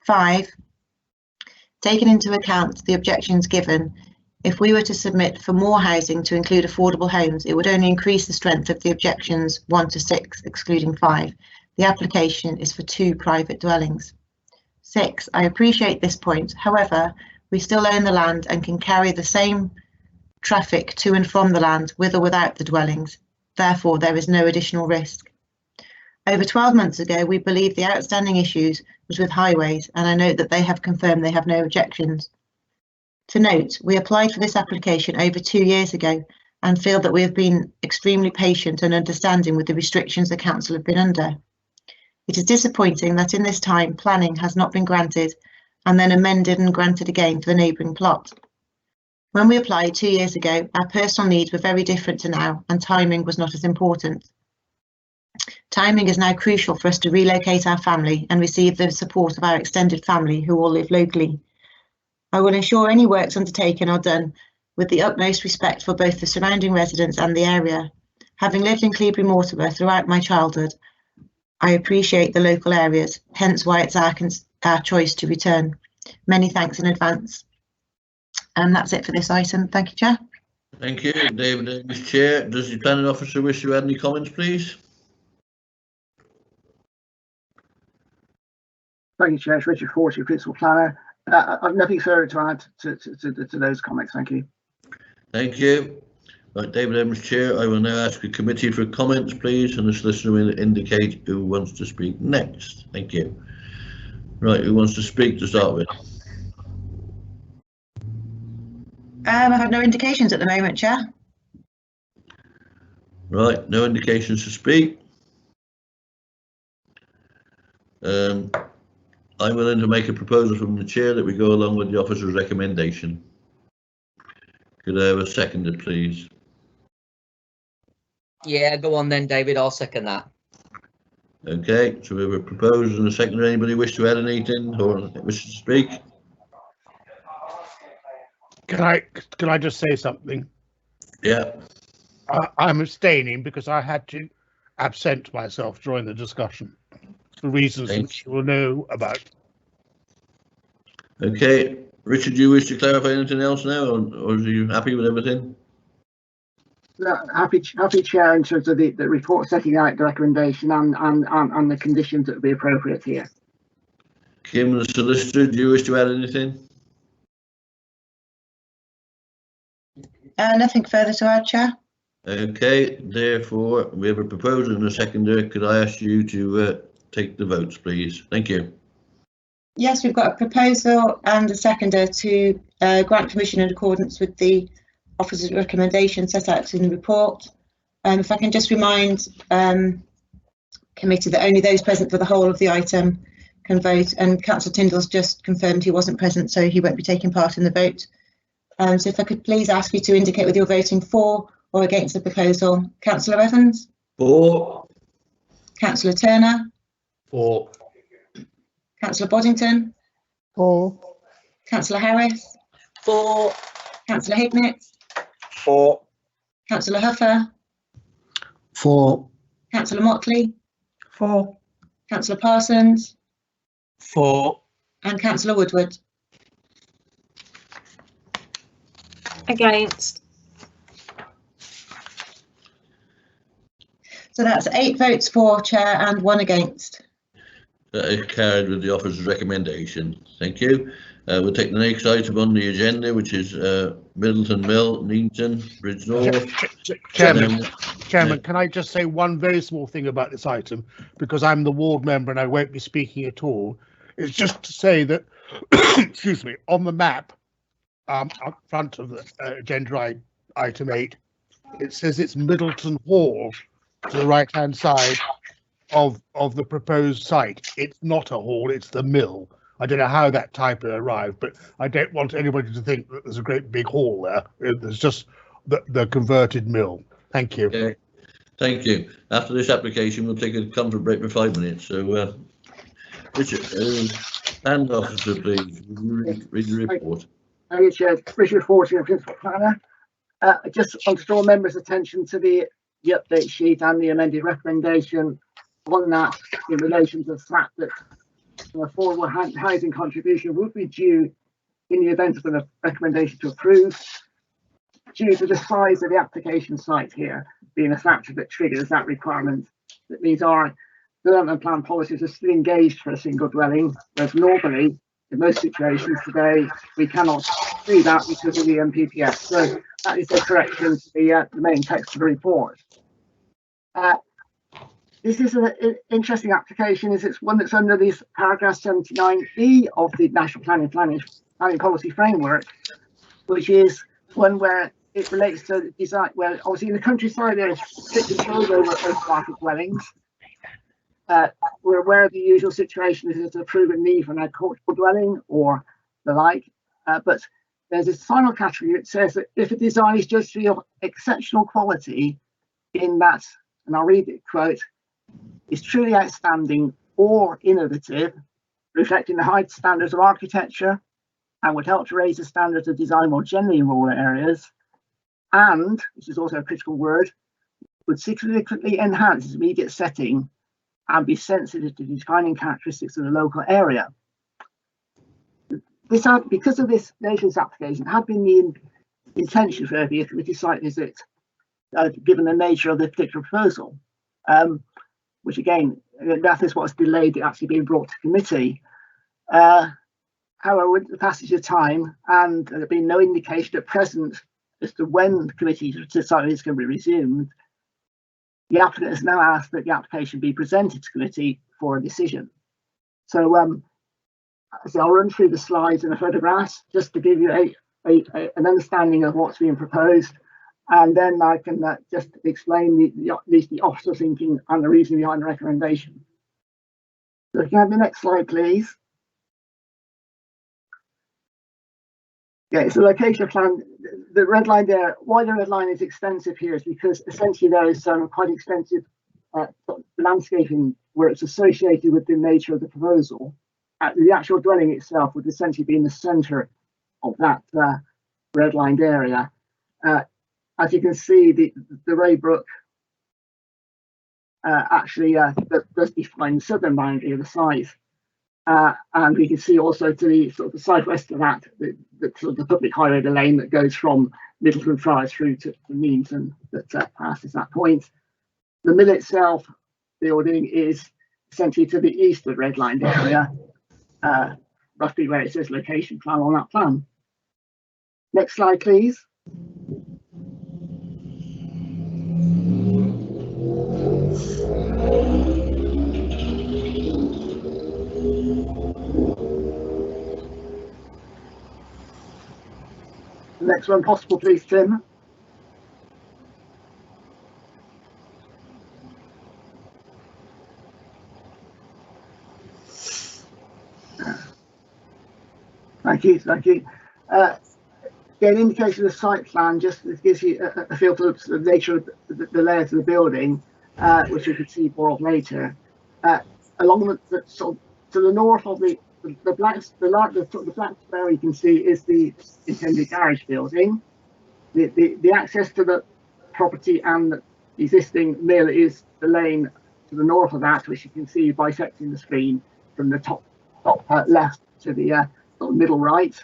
5. Taking into account the objections given, if we were to submit for more housing to include affordable homes, it would only increase the strength of the objections 1 to 6, excluding 5. The application is for 2 private dwellings. 6. I appreciate this point. However, we still own the land and can carry the same traffic to and from the land with or without the dwellings. Therefore, there is no additional risk. Over 12 months ago, we believe the outstanding issues was with highways, and I note that they have confirmed they have no objections. To note, we applied for this application over 2 years ago and feel that we have been extremely patient and understanding with the restrictions the council have been under. It is disappointing that in this time planning has not been granted and then amended and granted again for the neighbouring plot. When we applied 2 years ago, our personal needs were very different to now and timing was not as important. Timing is now crucial for us to relocate our family and receive the support of our extended family who all live locally. I will ensure any works undertaken are done with the utmost respect for both the surrounding residents and the area. Having lived in Cleobury Mortimer throughout my childhood, I appreciate the local areas, hence why it's our choice to return. Many thanks in advance. And that's it for this item. Thank you, Chair. Thank you, David Davis, Chair. Does the planning officer wish to add any comments, please? Thank you, Chair. It's Richard Fortune, Principal Planner. I've nothing further to add to those comments. Thank you. Thank you. Right, David Evans, Chair. I will now ask the committee for comments, please, and the solicitor will indicate who wants to speak next. Thank you. Right, who wants to speak to start with? I have no indications at the moment, Chair. Right, no indications to speak. I'm willing to make a proposal from the chair that we go along with the officer's recommendation. Could I have a seconder, please? Yeah, go on then, David. I'll second that. Okay, so we have a proposal and a seconder. Anybody wish to add anything or wish to speak? Can I just say something? Yeah. I'm abstaining because I had to absent myself during the discussion for reasons which you will know about. Okay, Richard, do you wish to clarify anything else now, or are you happy with everything? No, happy, Chair, in terms of the report setting out the recommendation and the conditions that would be appropriate here. Kim, the solicitor, do you wish to add anything? Nothing further to add, Chair. Okay, therefore, we have a proposal and a seconder. Could I ask you to take the votes, please? Thank you. Yes, we've got a proposal and a seconder to grant permission in accordance with the officer's recommendation set out in the report. If I can just remind committee that only those present for the whole of the item can vote, and Councillor Tyndall's just confirmed he wasn't present, so he won't be taking part in the vote. So if I could please ask you to indicate whether you're voting for or against the proposal. Councillor Evans? For. Councillor Turner? For. Councillor Boddington? For. Councillor Harris? For. Councillor Hignett? For. Councillor Huffer? For. Councillor Motley? For. Councillor Parsons? For. And Councillor Woodward? Against. So that's 8 votes for, Chair, and 1 against. That is carried with the officer's recommendation. Thank you. We'll take the next item on the agenda, which is Middleton Mill, Neaton, Bridge North. Chairman, can I just say one very small thing about this item, because I'm the ward member and I won't be speaking at all. It's just to say that, excuse me, on the map, up front of the agenda item 8, it says it's Middleton Hall to the right-hand side of the proposed site. It's not a hall, it's the mill. I don't know how that typo arrived, but I don't want anybody to think that there's a great big hall there. There's just the converted mill. Thank you. Okay. Thank you. After this application, we'll take a comfort break for 5 minutes. So, Richard, and officer, please read the report. Thank you, Chair. Richard Fortin, Principal Planner. I just want to draw members' attention to the update sheet and the amended recommendation on that in relation to the fact that an affordable housing contribution would be due in the event of a recommendation to approve, due to the size of the application site here being a factor that triggers that requirement. That means our development plan policies are still engaged for a single dwelling, whereas normally, in most situations today, we cannot do that because of the MPPS. So that is the correction to the main text of the report. This is an interesting application, as it's one that's under this paragraph 79E of the National Planning Policy Framework, which is one where it relates to design, where obviously in the countryside there is strict control over market dwellings. We're aware of the usual situation is a proven need for an agricultural dwelling or the like, but there's this final category that says that if a design is judged to be of exceptional quality in that, and I'll read it, quote, is truly outstanding or innovative, reflecting the high standards of architecture and would help to raise the standards of design more generally in rural areas, and, which is also a critical word, would significantly enhance its immediate setting and be sensitive to defining characteristics of the local area. This had, because of this nature of this application, had been the intention for a committee site visit, given the nature of the particular proposal. Which again, that is what's delayed it actually being brought to committee. However, with the passage of time and there had been no indication at present as to when the committee site is going to be resumed, the applicant has now asked that the application be presented to committee for a decision. So, I'll run through the slides and the photographs just to give you an understanding of what's being proposed. And then I can just explain at least the officer thinking and the reason behind the recommendation. So if you have the next slide, please. Yeah, it's the location plan. The red line there, why the red line is extensive here is because essentially there is some quite extensive landscaping where it's associated with the nature of the proposal. The actual dwelling itself would essentially be in the centre of that red lined area. As you can see, the Raybrook actually does define the southern boundary of the site, and we can see also to the sort of the southwest of that, the public highway, the lane that goes from Middleton Friars through to Meanton that passes that point. The mill itself building is essentially to the east of the red lined area, roughly where it says location plan on that plan. Next slide, please. Next one possible, please, Tim. Thank you, thank you. Yeah, an indication of the site plan just gives you a feel for the nature of the layout of the building, which we could see more of later. Along the sort of to the north of the black square you can see is the intended garage building. The access to the property and the existing mill is the lane to the north of that, which you can see bisecting the screen from the top left to the middle right.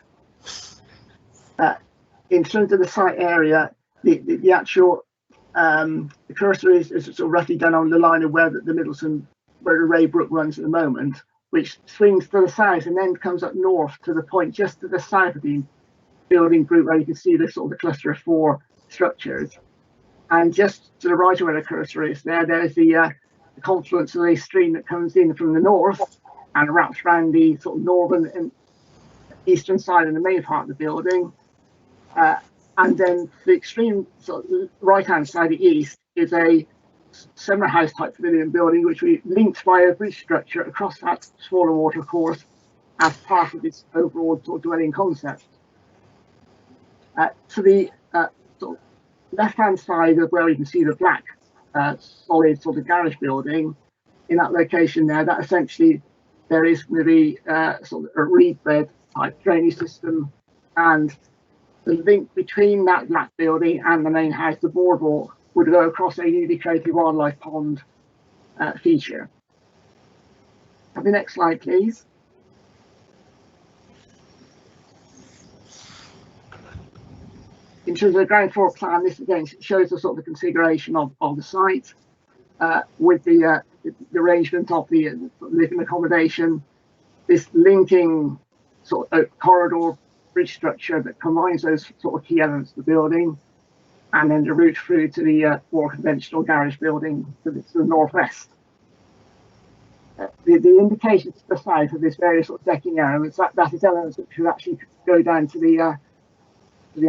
In terms of the site area, the actual the cursor is sort of roughly done on the line of where the Middleton, where the Raybrook runs at the moment. which swings to the south and then comes up north to the point just to the south of the building group where you can see the sort of the cluster of 4 structures. And just to the right of where the cursor is there's the confluence of a stream that comes in from the north and wraps around the sort of northern and eastern side of the main part of the building. And then the extreme sort of right-hand side, the east, is a summer house type pavilion building, which we linked by a bridge structure across that smaller watercourse as part of this overall sort of dwelling concept. To the sort of left-hand side of where we can see the black solid sort of garage building, in that location there, that essentially there is going to be sort of a reed bed type drainage system, and the link between that black building and the main house, the boardwalk, would go across a newly created wildlife pond feature. Have the next slide, please. In terms of the ground floor plan, this again shows the sort of the configuration of the site with the arrangement of the living accommodation, this linking sort of corridor bridge structure that combines those sort of key elements of the building, and then the route through to the more conventional garage building to the northwest. The indications to the south of this various sort of decking elements, that is elements that should actually go down to the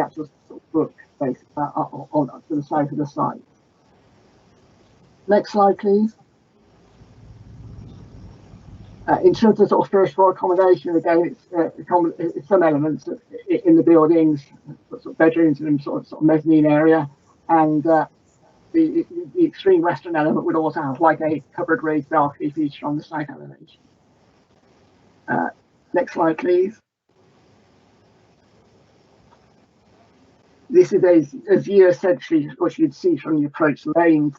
actual sort of brook base to the south of the site. Next slide, please. In terms of sort of first floor accommodation, again, it's some elements in the buildings, sort of bedrooms and sort of mezzanine area, and the extreme western element would also have like a covered raised balcony feature on the site elevation. Next slide, please. This is a view essentially what you'd see from the approach lane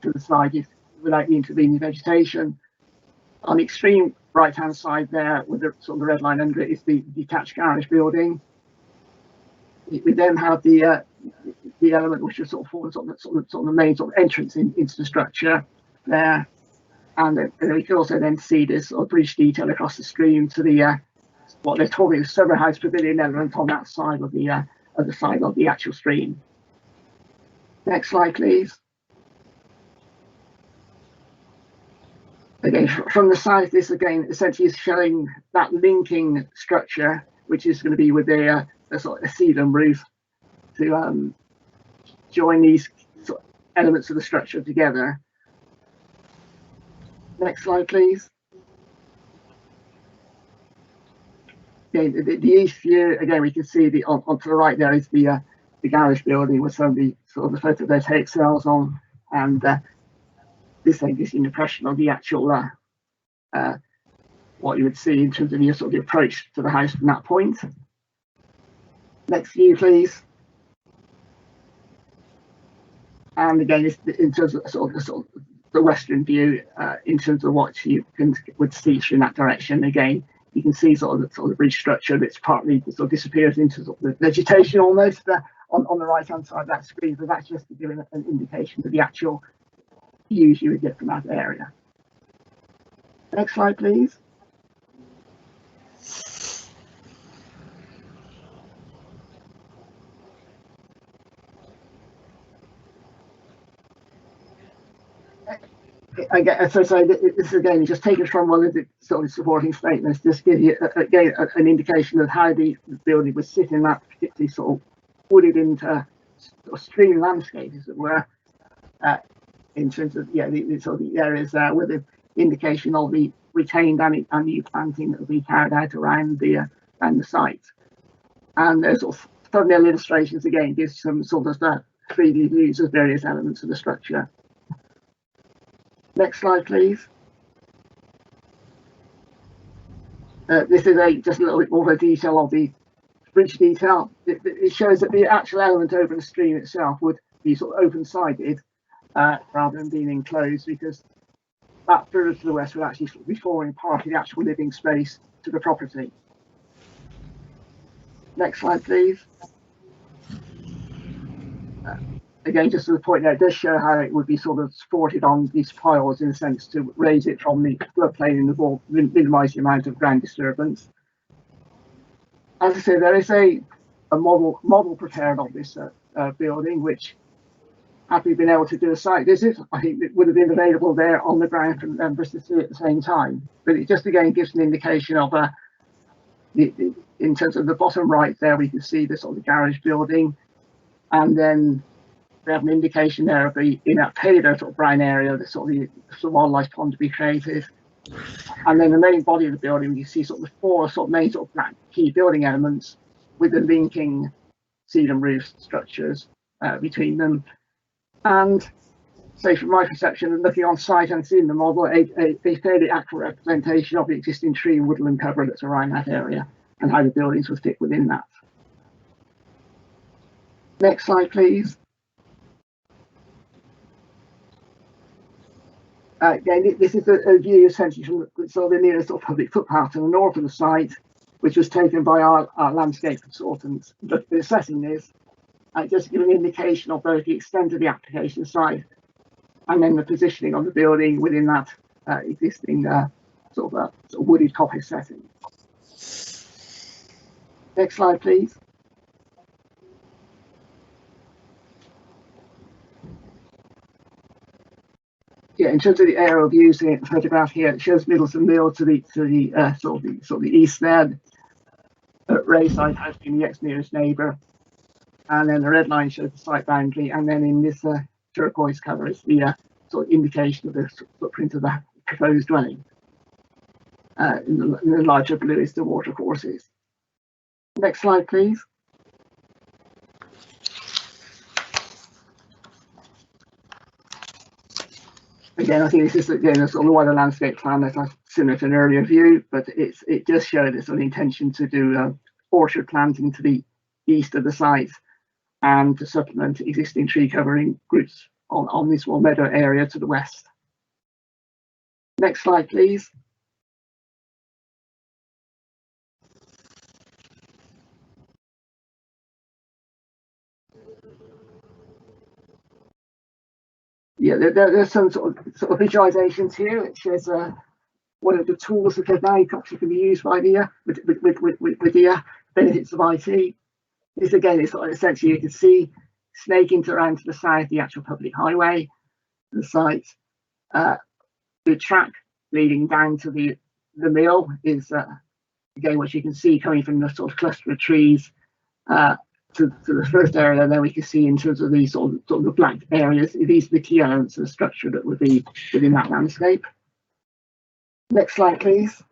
to the side without the intervening vegetation. On the extreme right-hand side there, with the sort of the red line under it, is the detached garage building. We then have the element which is sort of the main sort of entrance into the structure there, and then we can also then see this sort of bridge detail across the stream to the what they're calling the summer house pavilion element on that side of the other side of the actual stream. Next slide, please. Again, from the south, this again essentially is showing that linking structure, which is going to be with a sort of a cedar roof to join these sort of elements of the structure together. Next slide, please. Again, the east view, again, we can see on to the right there is the garage building with some of the sort of the photovoltaic cells on, and this then gives you an impression of the actual what you would see in terms of the sort of the approach to the house from that point. Next view, please. And again, in terms of the western view, in terms of what you would see through that direction, again, you can see sort of the bridge structure that's partly sort of disappears into sort of the vegetation almost on the right hand side of that screen, but that's just to give an indication of the actual views you would get from that area. Next slide, please. So this again is just taken from one of the sort of supporting statements, just give you again an indication of how the building was sit in that particularly sort of wooded into sort of stream landscape, as it were, in terms of the sort of the areas there with the indication of the retained and new planting that will be carried out around the site. And there's sort of thumbnail illustrations again gives some sort of 3D views of various elements of the structure. Next slide, please. This is just a little bit more of a detail of the bridge detail. It shows that the actual element over the stream itself would be sort of open-sided rather than being enclosed, because that further to the west would actually be forming part of the actual living space to the property. Next slide, please. again, just to the point there, it does show how it would be sort of supported on these piles in a sense to raise it from the floodplain in the wall, minimise the amount of ground disturbance. As I say, there is a model prepared of this building, which, had we been able to do a site visit, I think it would have been available there on the ground for members to see at the same time. But it just again gives an indication of in terms of the bottom right there, we can see the sort of garage building, and then we have an indication there of the in that paler sort of brown area, the sort of wildlife pond to be created. And then the main body of the building, you see sort of the four sort of main sort of black key building elements with the linking cedar roof structures between them. And so from my perception of looking on site and seeing the model, a fairly accurate representation of the existing tree and woodland cover that's around that area and how the buildings would fit within that. Next slide, please. Again, this is a view essentially from the nearest sort of public footpath to the north of the site, which was taken by our landscape consultants. But assessing this, just to give an indication of both the extent of the application site and then the positioning of the building within that existing sort of wooded coppice setting. Next slide, please. Yeah, in terms of the aerial views in the photograph here, it shows Middleton Mill to the sort of the east there. Rayside has been the next nearest neighbour, and then the red line shows the site boundary, and then in this turquoise colour is the sort of indication of the footprint of the proposed dwelling. In the larger blue is the watercourses. Next slide, please. Again, I think this is again a sort of wider landscape plan that's similar to an earlier view, but it just showed this sort of intention to do orchard planting to the east of the site and to supplement existing tree covering groups on this Wall Meadow area to the west. Next slide, please. Yeah, there's some sort of visualizations here. It shows one of the tools that now actually can be used by the with the benefits of IT. This again is sort of essentially you can see snaking around to the south the actual public highway, the site. The track leading down to the mill is again what you can see coming from the sort of cluster of trees to the first area. Then we can see in terms of these sort of the black areas, these are the key elements of the structure that would be within that landscape. Next slide, please.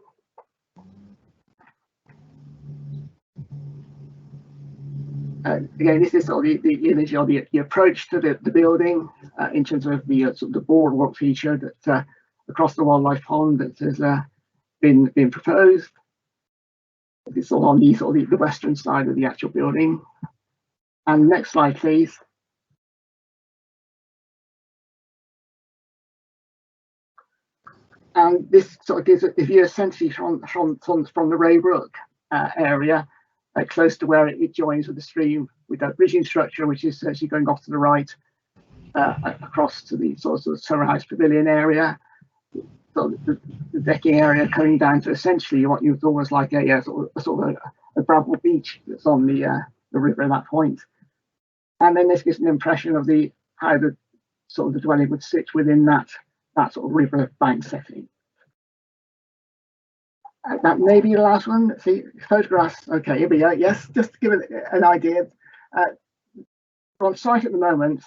Again, this is sort of the image of the approach to the building in terms of the sort of the boardwalk feature that across the wildlife pond that has been proposed. It's all on the western side of the actual building. And next slide, please. And this sort of gives a view essentially from the Raybrook area, close to where it joins with the stream, with that bridging structure, which is actually going off to the right, across to the sort of Summer House Pavilion area. So the decking area coming down to essentially what you almost like a sort of a gravel beach that's on the river at that point. And then this gives an impression of how the sort of the dwelling would sit within that sort of river bank setting. That may be the last one. See photographs. Okay, here we go. Yes, just to give an idea. On site at the moment,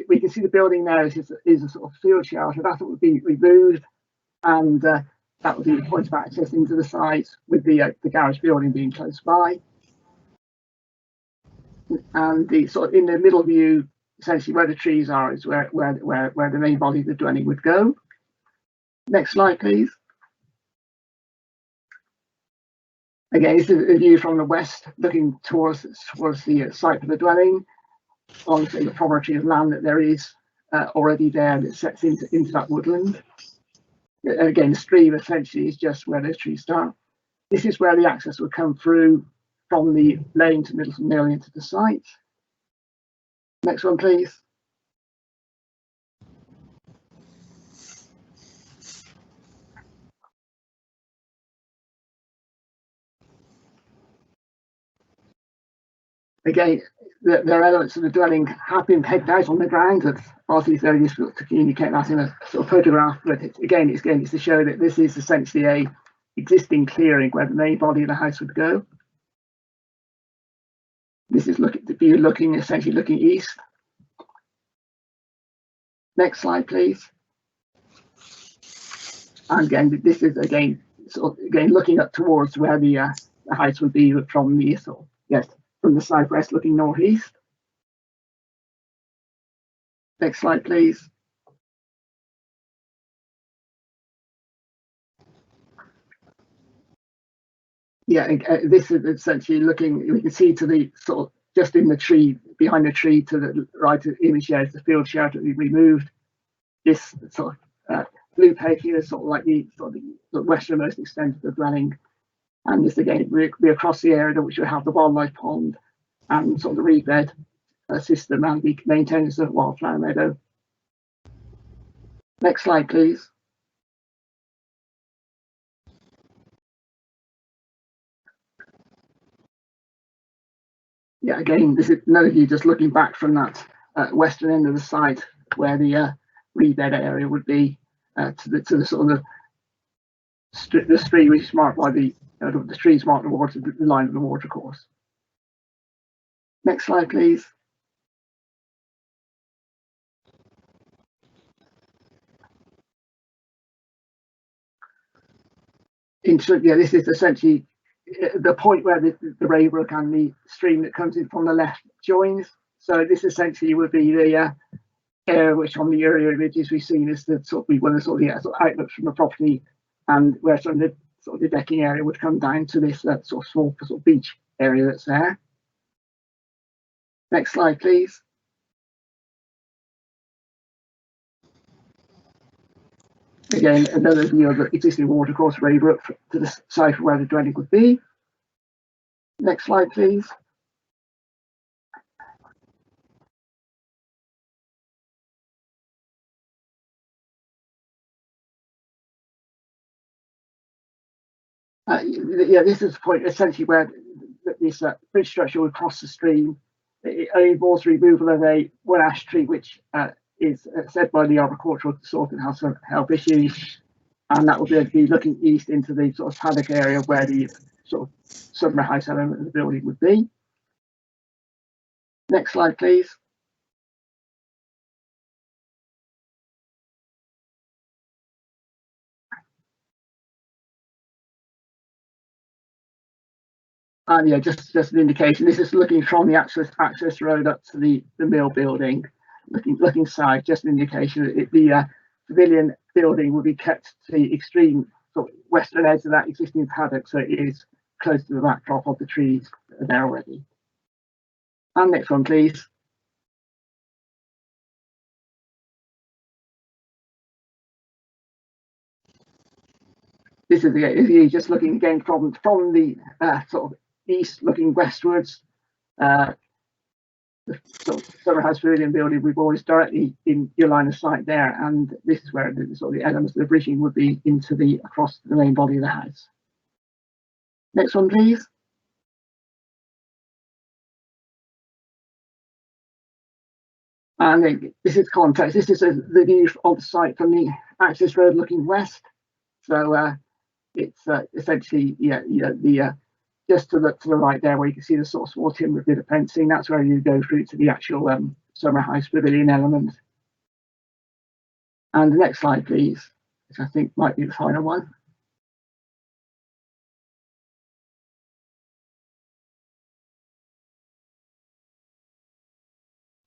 we can see the building now is a sort of field shelter. That would be removed, and that would be the point of access into the site, with the garage building being close by. And the sort of in the middle view, essentially where the trees are, is where the main body of the dwelling would go. Next slide, please. Again, this is a view from the west, looking towards the site of the dwelling, on the property of land that there is already there that sets into that woodland. Again, the stream essentially is just where those trees start. This is where the access would come through from the lane to Middleton Mill into the site. Next one, please. again, there are elements of the dwelling have been pegged out on the ground. That's obviously very useful to communicate that in a sort of photograph. But it's to show that this is essentially a existing clearing where the main body of the house would go. This is the view essentially looking east. Next slide, please. And again, this is looking up towards where the house would be from the from the southwest looking northeast. Next slide, please. Yeah, this is essentially looking. We can see to the sort of just in the tree, behind the tree to the right of the image here is the field shelter we removed. This sort of blue peg here is sort of like the westernmost extent of the dwelling. And this again, we're across the area which will have the wildlife pond and sort of the reed bed system and the maintenance of wildflower meadow. Next slide, please. Yeah, again, this is another view just looking back from that western end of the site where the reed bed area would be to the sort of the stream which is marked by the trees marked towards the line of the watercourse. Next slide, please. This is essentially the point where the Raybrook and the stream that comes in from the left joins. So this essentially would be the area which on the aerial images we've seen is the sort of one of the outlooks from the property, and where sort of the decking area would come down to this sort of small sort of beach area that's there. Next slide, please. Again, another view of the existing watercourse Raybrook to the south of where the dwelling would be. Next slide, please. This is the point essentially where this bridge structure would cross the stream. It involves the removal of a one ash tree, which is said by the arboricultural consultant has some health issues, and that will be looking east into the sort of paddock area where the sort of summer house element of the building would be. Next slide, please. And yeah, just an indication. This is looking from the access road up to the mill building, looking south. Just an indication that the pavilion building will be kept to the extreme sort of western edge of that existing paddock, so it is close to the backdrop of the trees that are there already. And next one, please. This is the just looking again from the sort of east looking westwards. The sort of Summer House Pavilion building we've always directly in your line of sight there, and this is where the sort of the elements of the bridging would be into the across the main body of the house. Next one, please. And this is context. This is the view of the site from the access road looking west. So it's essentially just to the right there where you can see the sort of small timber bit of fencing. That's where you go through to the actual Summer House Pavilion element. And the next slide, please, which I think might be the final one.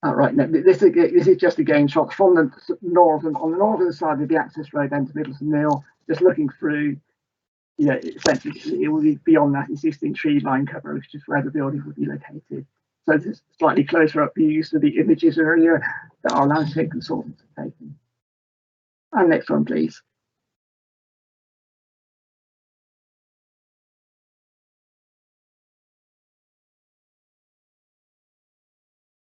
All right, now this is just again shot from the northern side of the access road into Middleton Mill, just looking through. Essentially it will be beyond that existing tree line cover, which is where the building would be located. So this is slightly closer up views to the images earlier that our landscape consultants have taken. And next one, please.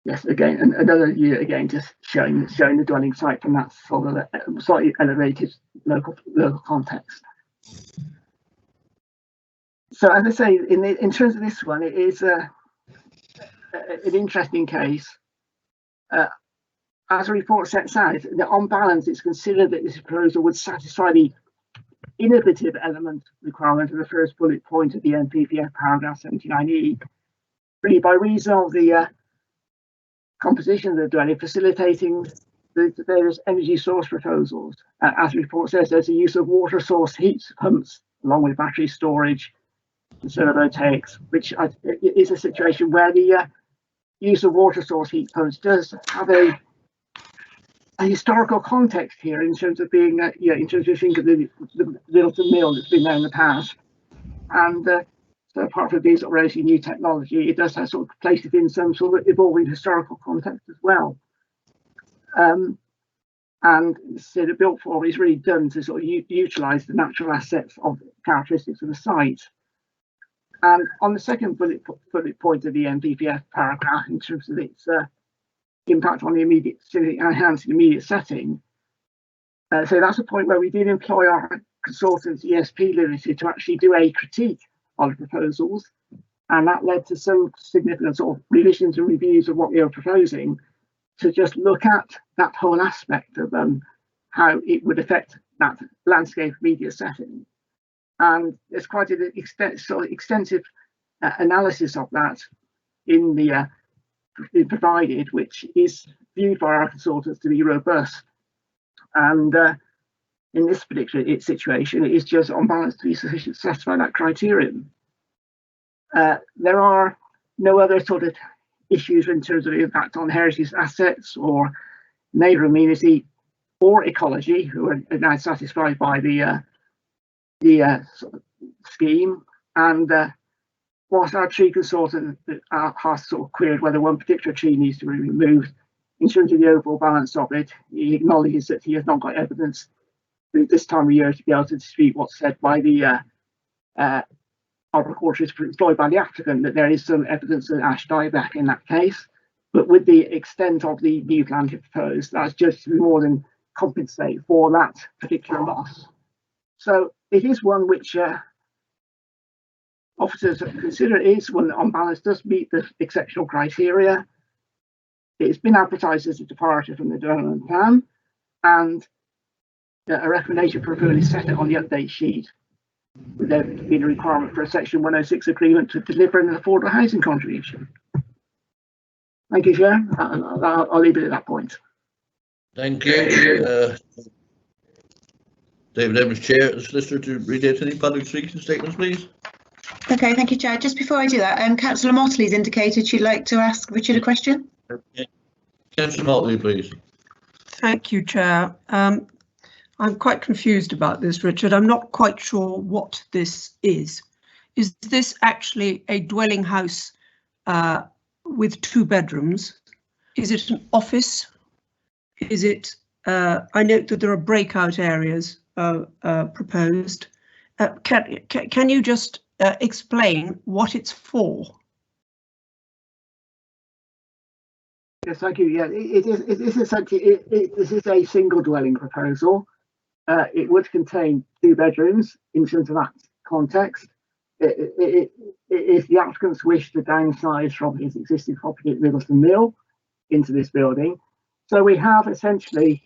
Yes, again, another view again, just showing the dwelling site from that sort of slightly elevated local context. So as I say, in terms of this one, it is an interesting case. As the report sets out, that on balance, it's considered that this proposal would satisfy the innovative element requirement of the first bullet point of the NPPF paragraph 79E, really by reason of the composition of the dwelling, facilitating the various energy source proposals. As the report says, there's a use of water source heat pumps along with battery storage and solar voltaics, which is a situation where the use of water source heat pumps does have a historical context here in terms of being, in terms of think of the Littleton Mill that's been there in the past. And so apart from being sort of relatively new technology, it does have sort of place it in some sort of evolving historical context as well. And so the built form is really done to sort of utilise the natural assets of characteristics of the site. And on the second bullet point of the NPPF paragraph, in terms of its impact on the immediate enhancing immediate setting, so that's a point where we did employ our consultants, ESP Limited, to actually do a critique of the proposals, and that led to some significant sort of revisions and reviews of what we were proposing, to just look at that whole aspect of how it would affect that landscape immediate setting. And there's quite an extensive analysis of that in the provided, which is viewed by our consultants to be robust. And in this particular situation, it is just on balance to be sufficient to satisfy that criterion. There are no other sort of issues in terms of impact on heritage assets or neighbour amenity or ecology, who are now satisfied by the sort of scheme. And whilst our tree consultant has sort of queried whether one particular tree needs to be removed, in terms of the overall balance of it, he acknowledges that he has not got evidence this time of year to be able to dispute what's said by the arboriculturist employed by the applicant, that there is some evidence of ash dieback in that case. But with the extent of the new plan proposed, that's just to more than compensate for that particular loss. So it is one which officers consider is one that on balance does meet the exceptional criteria. It's been advertised as a departure from the development plan, and a recommendation for approval is set out on the update sheet, with there being a requirement for a section 106 agreement to deliver an affordable housing contribution. Thank you, Chair. I'll leave it at that point. Thank you. David Evans, Chair, the solicitor, to read out any public speaking statements, please. Okay, thank you, Chair. Just before I do that, Councillor Motley's indicated she'd like to ask Richard a question. Okay. Councillor Motley, please. Thank you, Chair. I'm quite confused about this, Richard. I'm not quite sure what this is. Is this actually a dwelling house with 2 bedrooms? Is it an office? Is it? I note that there are breakout areas proposed. Can you just explain what it's for? Yes, thank you. Yeah, it is essentially this is a single dwelling proposal. It would contain 2 bedrooms in terms of that context. If the applicants wish to downsize from his existing property at Middleton Mill into this building, so we have essentially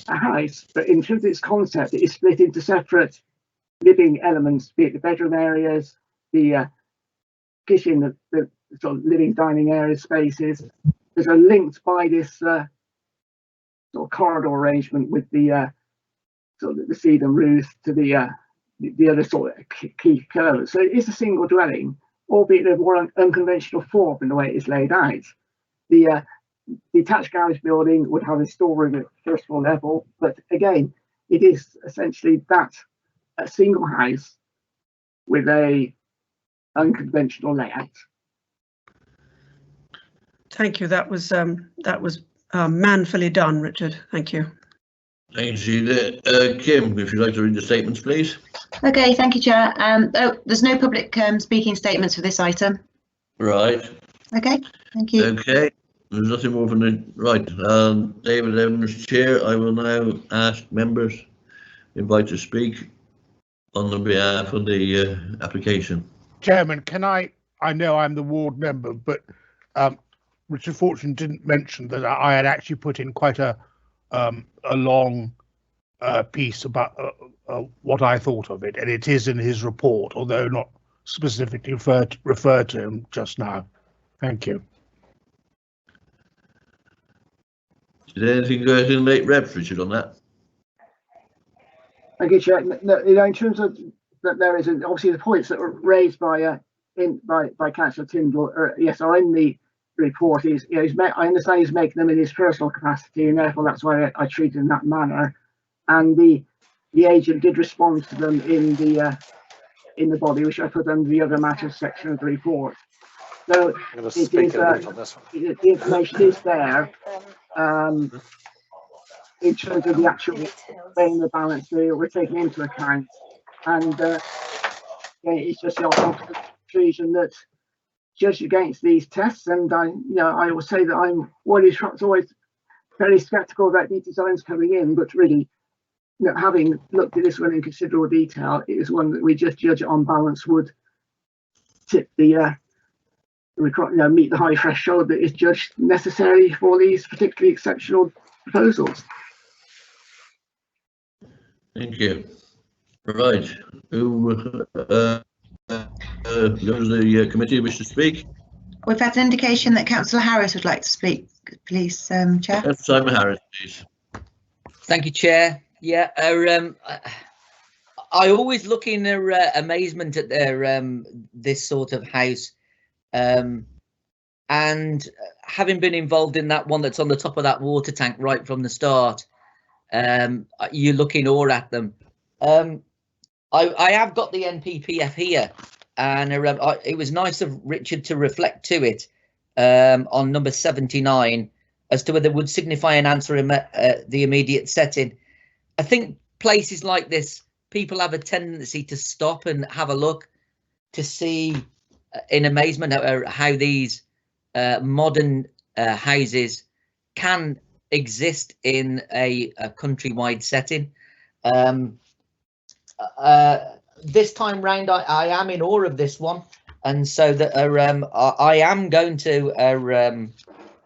a house, but in terms of its concept, it is split into separate living elements, be it the bedroom areas, the kitchen, the sort of living dining area spaces. That are linked by this sort of corridor arrangement with the sort of the cedar roof to the other sort of key curves. So it is a single dwelling, albeit of more unconventional form in the way it is laid out. The detached garage building would have a storeroom at first floor level, but again, it is essentially that a single house with a unconventional layout. Thank you. That was manfully done, Richard. Thank you. Thank you. Kim, if you'd like to read the statements, please. Okay, thank you, Chair. There's no public speaking statements for this item. Right. Okay, thank you. Okay, there's nothing more from the right. David Evans, Chair. I will now ask members invited to speak on the behalf of the application. Chairman, can I know I'm the ward member, but Richard Fortune didn't mention that I had actually put in quite a long piece about what I thought of it, and it is in his report, although not specifically referred to him just now. Thank you. Is there anything going to late Reps, Richard, on that? Thank you, Chair. No, in terms of that, there is obviously the points that were raised by Councillor Tyndall. Yes, are in the report. I understand he's making them in his personal capacity, and therefore that's why I treat it in that manner. And the agent did respond to them in the body, which I put under the other matters section of the report. So the information is there. In terms of the actual weighing the balance that we're taking into account, and it's just the conclusion that judged against these tests, and I will say that I'm always very sceptical about these designs coming in, but really, having looked at this one in considerable detail, it is one that we just judge it on balance would tip the meet the high threshold that is judged necessary for these particularly exceptional proposals. Thank you. Right. Who goes the committee wish to speak? We've had an indication that Councillor Harris would like to speak, please, Chair. Simon Harris, please. Thank you, Chair. Yeah, I always look in amazement at their this sort of house, and having been involved in that one that's on the top of that water tank right from the start, you look in awe at them. I have got the NPPF here, and it was nice of Richard to reflect to it on number 79 as to whether it would signify an answer in the immediate setting. I think places like this, people have a tendency to stop and have a look to see in amazement how these modern houses can exist in a countrywide setting. This time round, I am in awe of this one, and so that I am going to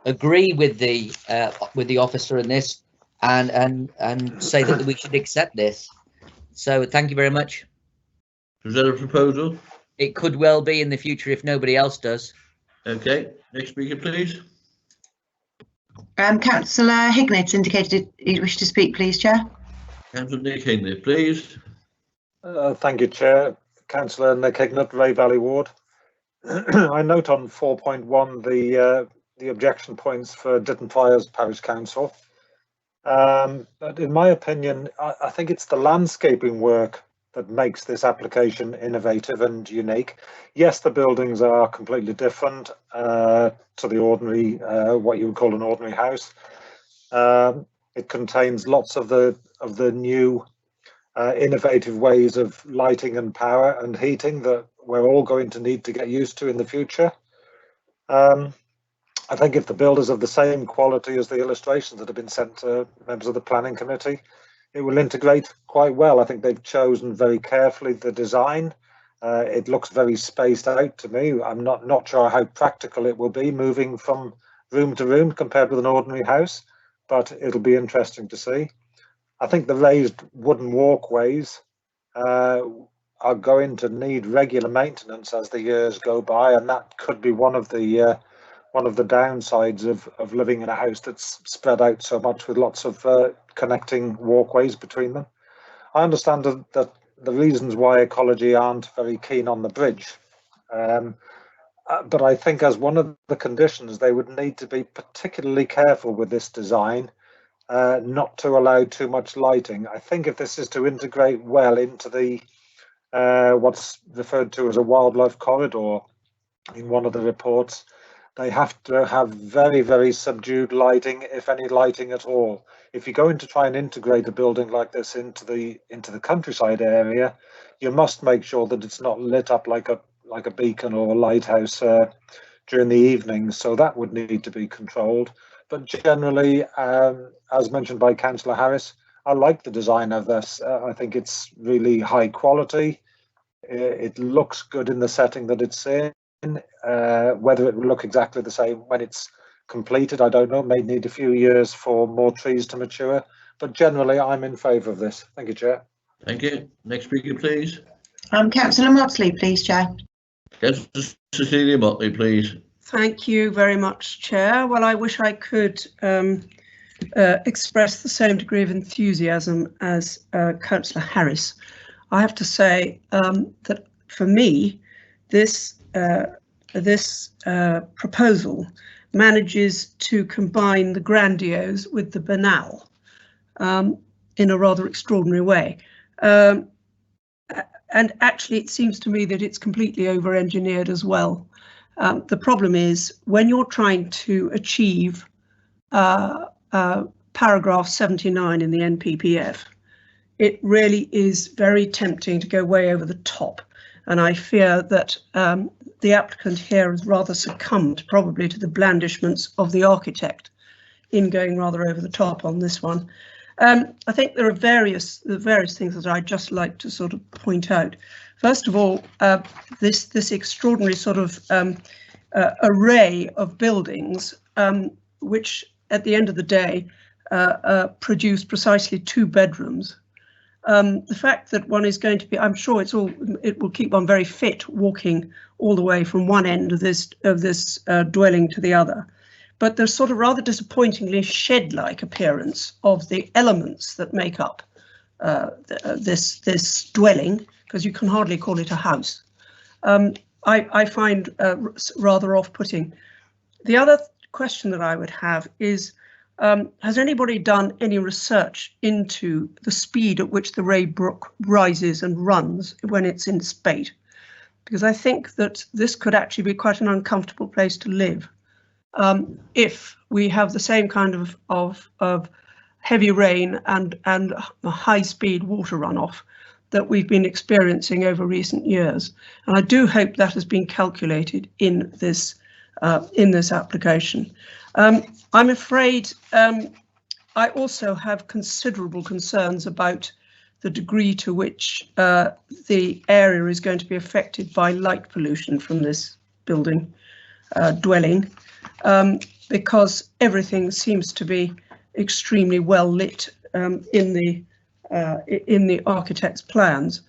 agree with the officer in this, and say that we should accept this. So thank you very much. Is that a proposal? It could well be in the future if nobody else does. Okay, next speaker, please. Councillor Hignett indicated he'd wish to speak, please, Chair. Councillor Nick Hignett, please. Thank you, Chair. Councillor Nick Hignett, Ray Valley Ward. I note on 4.1 the objection points for Ditton Friars Parish Council. But in my opinion, I think it's the landscaping work that makes this application innovative and unique. Yes, the buildings are completely different to the ordinary, what you would call an ordinary house. It contains lots of the new innovative ways of lighting and power and heating that we're all going to need to get used to in the future. I think if the builders of the same quality as the illustrations that have been sent to members of the planning committee, it will integrate quite well. I think they've chosen very carefully the design. It looks very spaced out to me. I'm not sure how practical it will be moving from room to room compared with an ordinary house, but it'll be interesting to see. I think the raised wooden walkways are going to need regular maintenance as the years go by, and that could be one of the downsides of living in a house that's spread out so much with lots of connecting walkways between them. I understand that the reasons why Ecology aren't very keen on the bridge, but I think as one of the conditions they would need to be particularly careful with this design, not to allow too much lighting. I think if this is to integrate well into the what's referred to as a wildlife corridor in one of the reports, they have to have very, very subdued lighting, if any lighting at all. If you're going to try and integrate a building like this into the countryside area, you must make sure that it's not lit up like a beacon or a lighthouse during the evenings. So that would need to be controlled. But generally, as mentioned by Councillor Harris, I like the design of this. I think it's really high quality. It looks good in the setting that it's in. Whether it will look exactly the same when it's completed, I don't know. It may need a few years for more trees to mature, but generally I'm in favour of this. Thank you, Chair. Thank you. Next speaker, please. Councillor Maudsley, please, Chair. Councillor Cecilia Motley, please. Thank you very much, Chair. Well, I wish I could express the same degree of enthusiasm as Councillor Harris. I have to say that for me, this proposal manages to combine the grandiose with the banal in a rather extraordinary way. And actually, it seems to me that it's completely over-engineered as well. The problem is when you're trying to achieve paragraph 79 in the NPPF, it really is very tempting to go way over the top. And I fear that the applicant here has rather succumbed probably to the blandishments of the architect in going rather over the top on this one. I think there are various things that I'd just like to sort of point out. First of all, this extraordinary sort of array of buildings, which at the end of the day produce precisely 2 bedrooms. The fact that one is going to be, I'm sure it will keep one very fit walking all the way from one end of this dwelling to the other. But there's sort of rather disappointingly shed-like appearance of the elements that make up this dwelling, because you can hardly call it a house. I find rather off-putting. The other question that I would have is, has anybody done any research into the speed at which the Ray Brook rises and runs when it's in spate? Because I think that this could actually be quite an uncomfortable place to live. If we have the same kind of heavy rain and a high-speed water runoff that we've been experiencing over recent years, and I do hope that has been calculated in this application. I'm afraid I also have considerable concerns about the degree to which the area is going to be affected by light pollution from this building dwelling. Because everything seems to be extremely well lit in the architect's plans.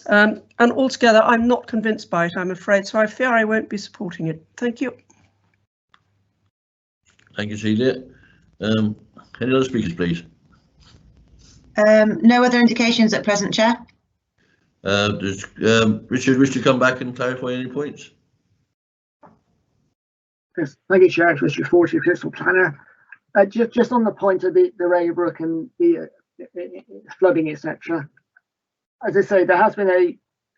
And altogether, I'm not convinced by it, I'm afraid, so I fear I won't be supporting it. Thank you. Thank you, Celia. Any other speakers, please? No other indications at present, Chair. Does Richard wish to come back and clarify any points? Yes, thank you, Chair. It's Richard Forty, Fiscal Planner. Just on the point of the Ray Brook and the flooding, etc. As I say, there has been a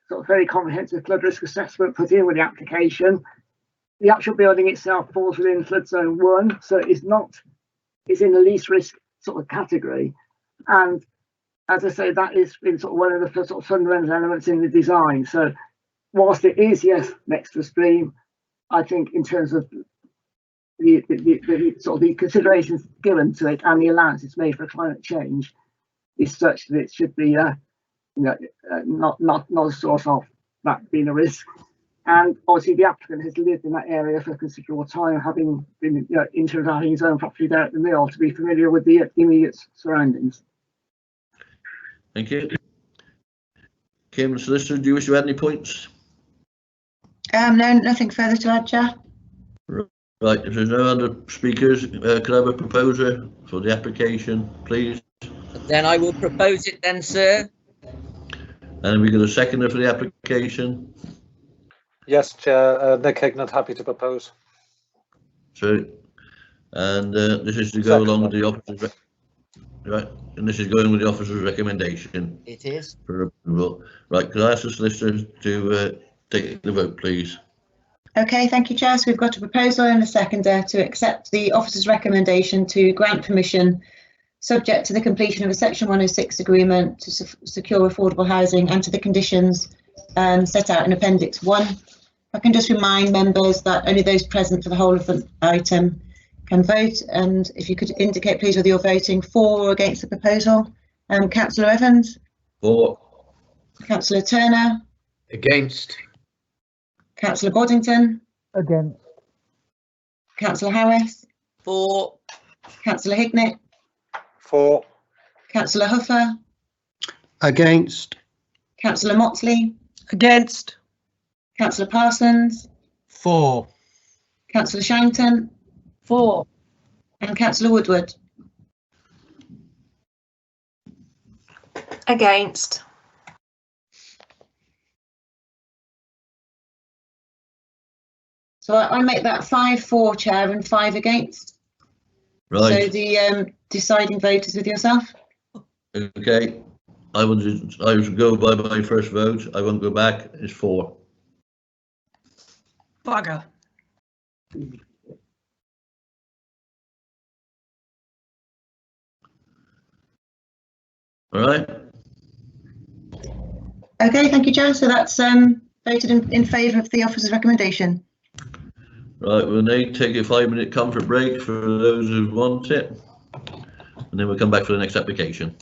sort of very comprehensive flood risk assessment put in with the application. The actual building itself falls within flood zone 1, so it's in the least risk sort of category. And as I say, that is in sort of one of the sort of fundamental elements in the design. So whilst it is, yes, next to a stream, I think in terms of the sort of the considerations given to it and the allowance it's made for climate change is such that it should be not a source of that being a risk. And obviously the applicant has lived in that area for a considerable time, having been into having his own property there at the mill, to be familiar with the immediate surroundings. Thank you. Kim, Solicitor, do you wish to add any points? No, nothing further to add, Chair. Right, if there's no other speakers, could I have a proposer for the application, please? Then I will propose it then, sir. And we got a seconder for the application? Yes, Chair. Nick Hignett, happy to propose. So, and this is to go along with the officer's right, and this is going with the officer's recommendation. It is. For approval. Right, could I ask the solicitor to take the vote, please? Okay, thank you, Chair. So we've got a proposal and a seconder to accept the officer's recommendation to grant permission subject to the completion of a Section 106 agreement to secure affordable housing and to the conditions set out in Appendix 1. I can just remind members that only those present for the whole of the item can vote, and if you could indicate please whether you're voting for or against the proposal. Councillor Evans? For. Councillor Turner? Against. Councillor Boddington, Against. Councillor Harris, For. Councillor Hignett, For. Councillor Huffer, Against. Councillor Motley, Against. Councillor Parsons, For. Councillor Shanton, For. and Councillor Woodward. Against. So I make that 5 for, Chair, and 5 against. So Right, the deciding vote is with yourself. okay. I will go by my first vote. I won't go back. It's 4. Bugger. All right. Okay, thank you, Chair. So that's voted in favour of the officer's recommendation. Right, we'll now take a 5-minute comfort break for those who want it. And then we'll come back for the next application.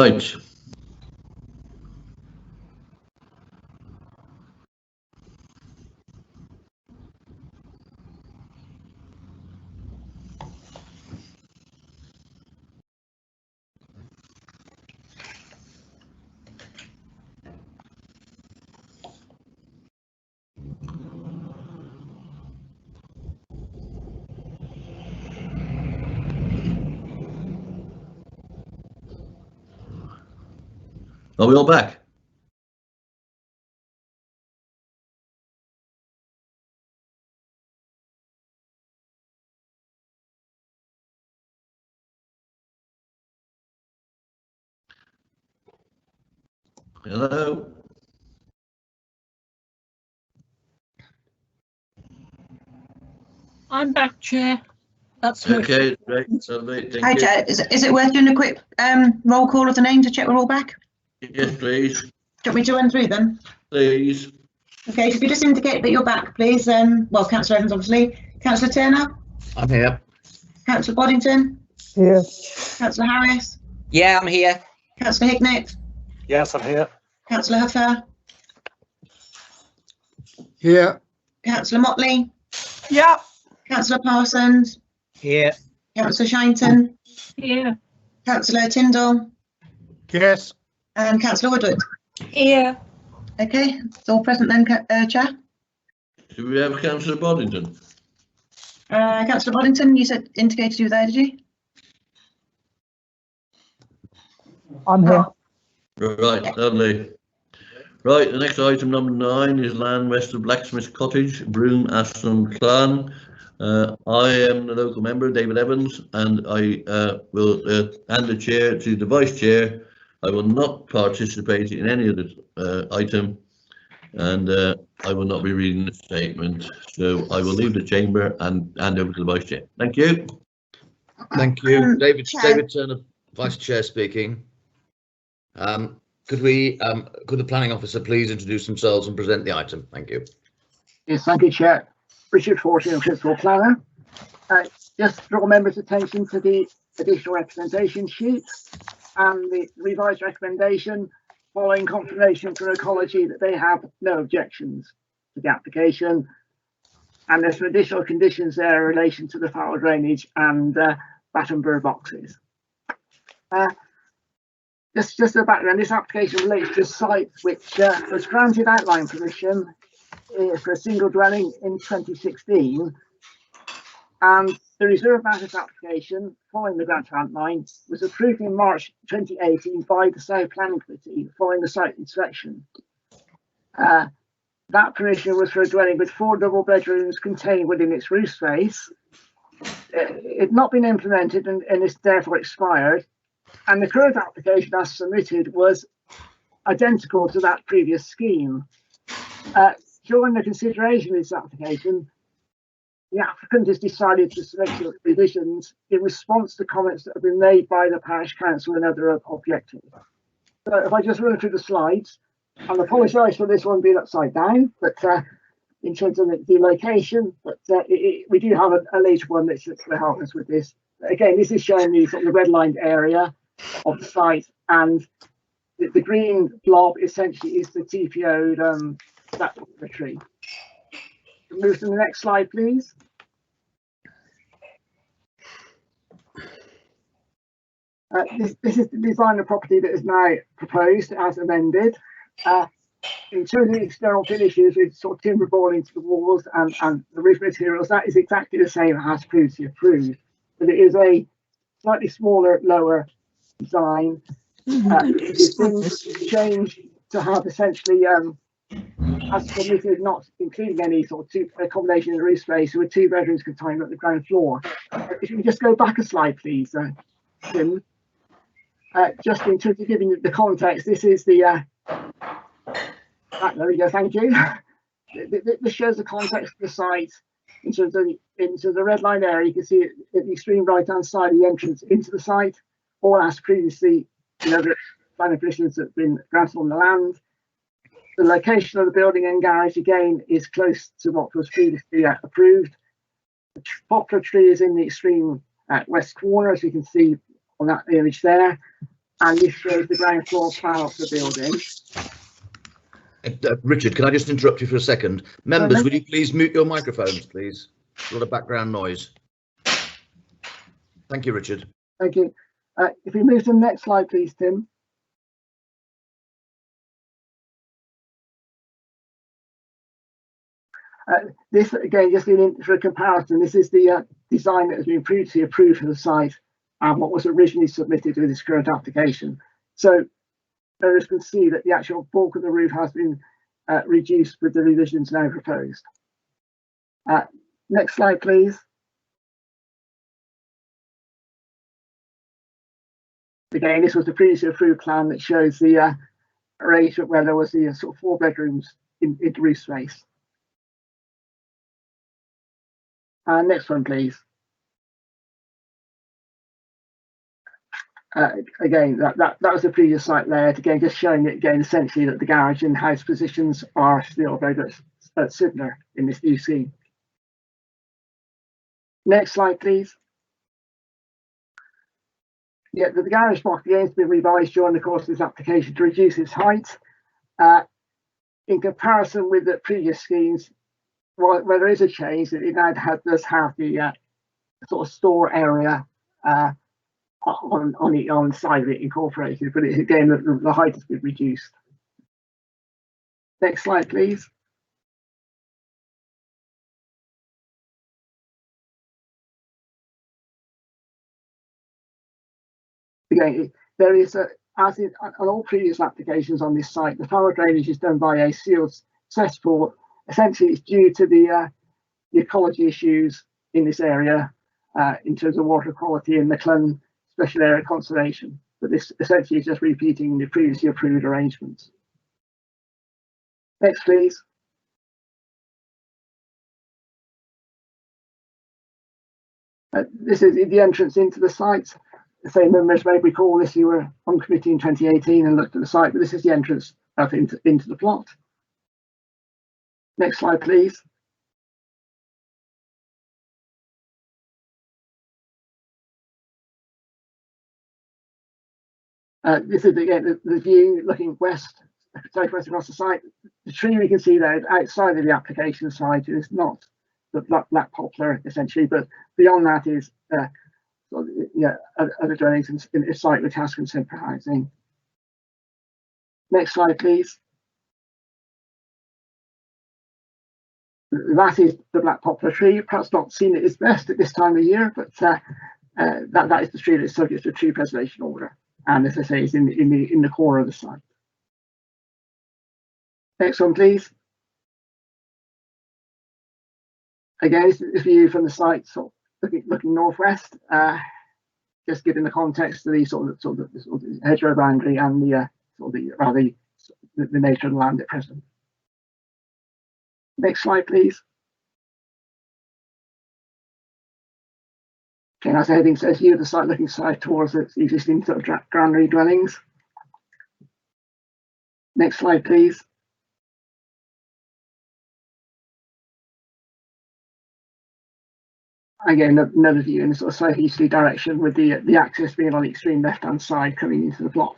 Right. Are we all back? Hello? I'm back, Chair. That's Okay, great. Lovely, thank Hi, you. Chair. Is it worth doing a quick roll call of the names to check we're all back? Yes, please. Do you want me to run through them? Please. Okay, so if you just indicate that you're back, please. Well, Councillor Evans, obviously. Councillor Turner? I'm here. Councillor Boddington? Here. Councillor Harris? Yeah, I'm here. Councillor Hicknett? Yes, I'm here. Councillor Huffer? Here. Councillor Motley? Yeah. Councillor Parsons? Here. Councillor Shinton? Here. Councillor Tyndall? Yes. And Councillor Woodward? Here. Okay, it's all present then, Chair. Do we have Councillor Boddington? Councillor Boddington, you said indicated you were there, did you? I'm here. Right, lovely. Right, the next item, number 9, is land west of Blacksmith Cottage, Broome, Aston Clan. I am the local member, David Evans, and I will hand the chair to the vice chair. I will not participate in any of the item, and I will not be reading the statement. So I will leave the chamber and hand over to the vice chair. Thank you. Thank you. David Chair. Turner, Vice Chair speaking. Could the planning officer please introduce themselves and present the item? Thank you. Yes, thank you, Chair. Richard Fortune, Principal Planner. Just draw members' attention to the additional representation sheet and the revised recommendation following confirmation from Ecology that they have no objections to the application. And there's some additional conditions there in relation to the foul drainage and Battenberg boxes. Just a background, this application relates to a site which was granted outline permission for a single dwelling in 2016, and the reserve matters application following the grant outline was approved in March 2018 by the South Planning Committee following the site inspection. That permission was for a dwelling with 4 double bedrooms contained within its roof space. It had not been implemented and is therefore expired, and the current application as submitted was identical to that previous scheme. During the consideration of this application, the applicant has decided to select revisions in response to comments that have been made by the parish council and other objectives. So if I just run through the slides, and apologise for this one being upside down, but in terms of the location, but we do have a later one that's going to help us with this. Again, this is showing the sort of the red-lined area of the site, and the green blob essentially is the TPO'd that tree. Move to the next slide, please. This is the design of property that is now proposed as amended. In terms of the external finishes, with sort of timber board into the walls and the roof materials, that is exactly the same as previously approved. But it is a slightly smaller, lower design. It's been changed to have essentially, as permitted, not including any sort of accommodation in the roof space, with 2 bedrooms contained at the ground floor. If you can just go back a slide, please, Tim. Just in terms of giving the context, this is the there we go, thank you. This shows the context of the site in terms of the red line area. You can see it at the extreme right hand side of the entrance into the site, or as previously, the planning permissions that have been granted on the land. The location of the building and garage again is close to what was previously approved. The poplar tree is in the extreme west corner, as you can see on that image there. and this shows the ground floor plan of the building. Richard, can I just interrupt you for a second? Members, will you please mute your microphones, please? A lot of background noise. Thank you, Richard. Thank you. If we move to the next slide, please, Tim. This, again, just for a comparison, this is the design that has been previously approved for the site and what was originally submitted with this current application. So members can see that the actual bulk of the roof has been reduced with the revisions now proposed. Next slide, please. Again, this was the previously approved plan that shows the arrangement where there was the sort of 4 bedrooms in roof space. Next one, please. Again, that was the previous site layout. Again, just showing it again, essentially that the garage and house positions are still very similar in this new scene. Next slide, please. Yeah, the garage block again has been revised during the course of this application to reduce its height. In comparison with the previous schemes, where there is a change, it now does have the sort of store area on the side of it incorporated, but again, the height has been reduced. Next slide, please. Again, there is, as in on all previous applications on this site, the thorough drainage is done by a sealed cesspool. Essentially, it's due to the ecology issues in this area in terms of water quality and the Clun Special Area Conservation. But this essentially is just repeating the previously approved arrangements. Next, please. This is the entrance into the site. The same members may recall this, you were on committee in 2018 and looked at the site, but this is the entrance up into the plot. Next slide, please. This is again the view looking southwest across the site. The tree we can see there outside of the application site is not the black poplar essentially, but beyond that is other dwellings in a site which has consent for housing. Next slide, please. That is the black poplar tree. Perhaps not seen at its best at this time of year, but that is the tree that is subject to a tree preservation order, and as I say, is in the core of the site. Next one, please. Again, this is a view from the site, sort of looking northwest. Just giving the context to the sort of hedgerow boundary and the nature of the land at present. Next slide, please. Okay, as the heading says, here the site looking south towards the existing sort of granary dwellings. Next slide, please. Again, another view in the sort of southeasterly direction with the access being on the extreme left-hand side coming into the plot.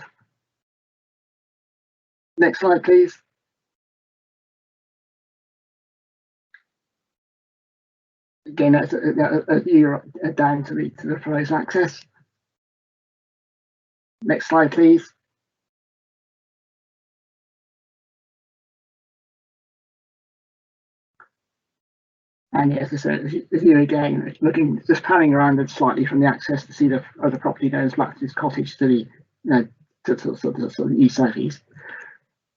Next slide, please. Again, that's a view down to the proposed access. Next slide, please. And yes, as I said, the view again, looking just panning around it slightly from the access to see the other property known as Blacksmith's Cottage to the sort of east southeast.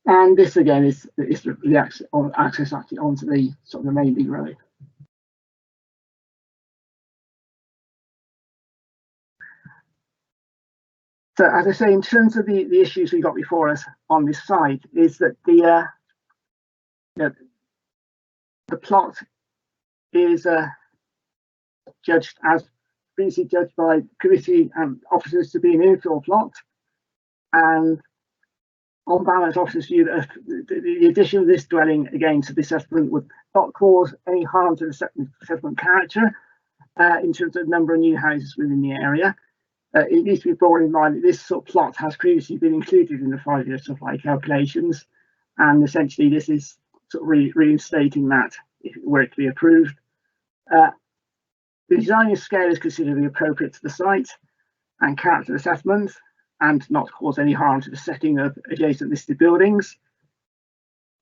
And this again is the access actually onto the sort of the main big road. So as I say, in terms of the issues we got before us on this site, is that the plot is judged as previously judged by committee and officers to be an infill plot, and on balance, officers view that the addition of this dwelling again to the settlement would not cause any harm to the settlement character in terms of number of new houses within the area. it needs to be borne in mind that this sort of plot has previously been included in the 5-year supply calculations, and essentially this is sort of reinstating that if it were to be approved. The design and scale is considered to be appropriate to the site and character assessment, and not cause any harm to the setting of adjacent listed buildings.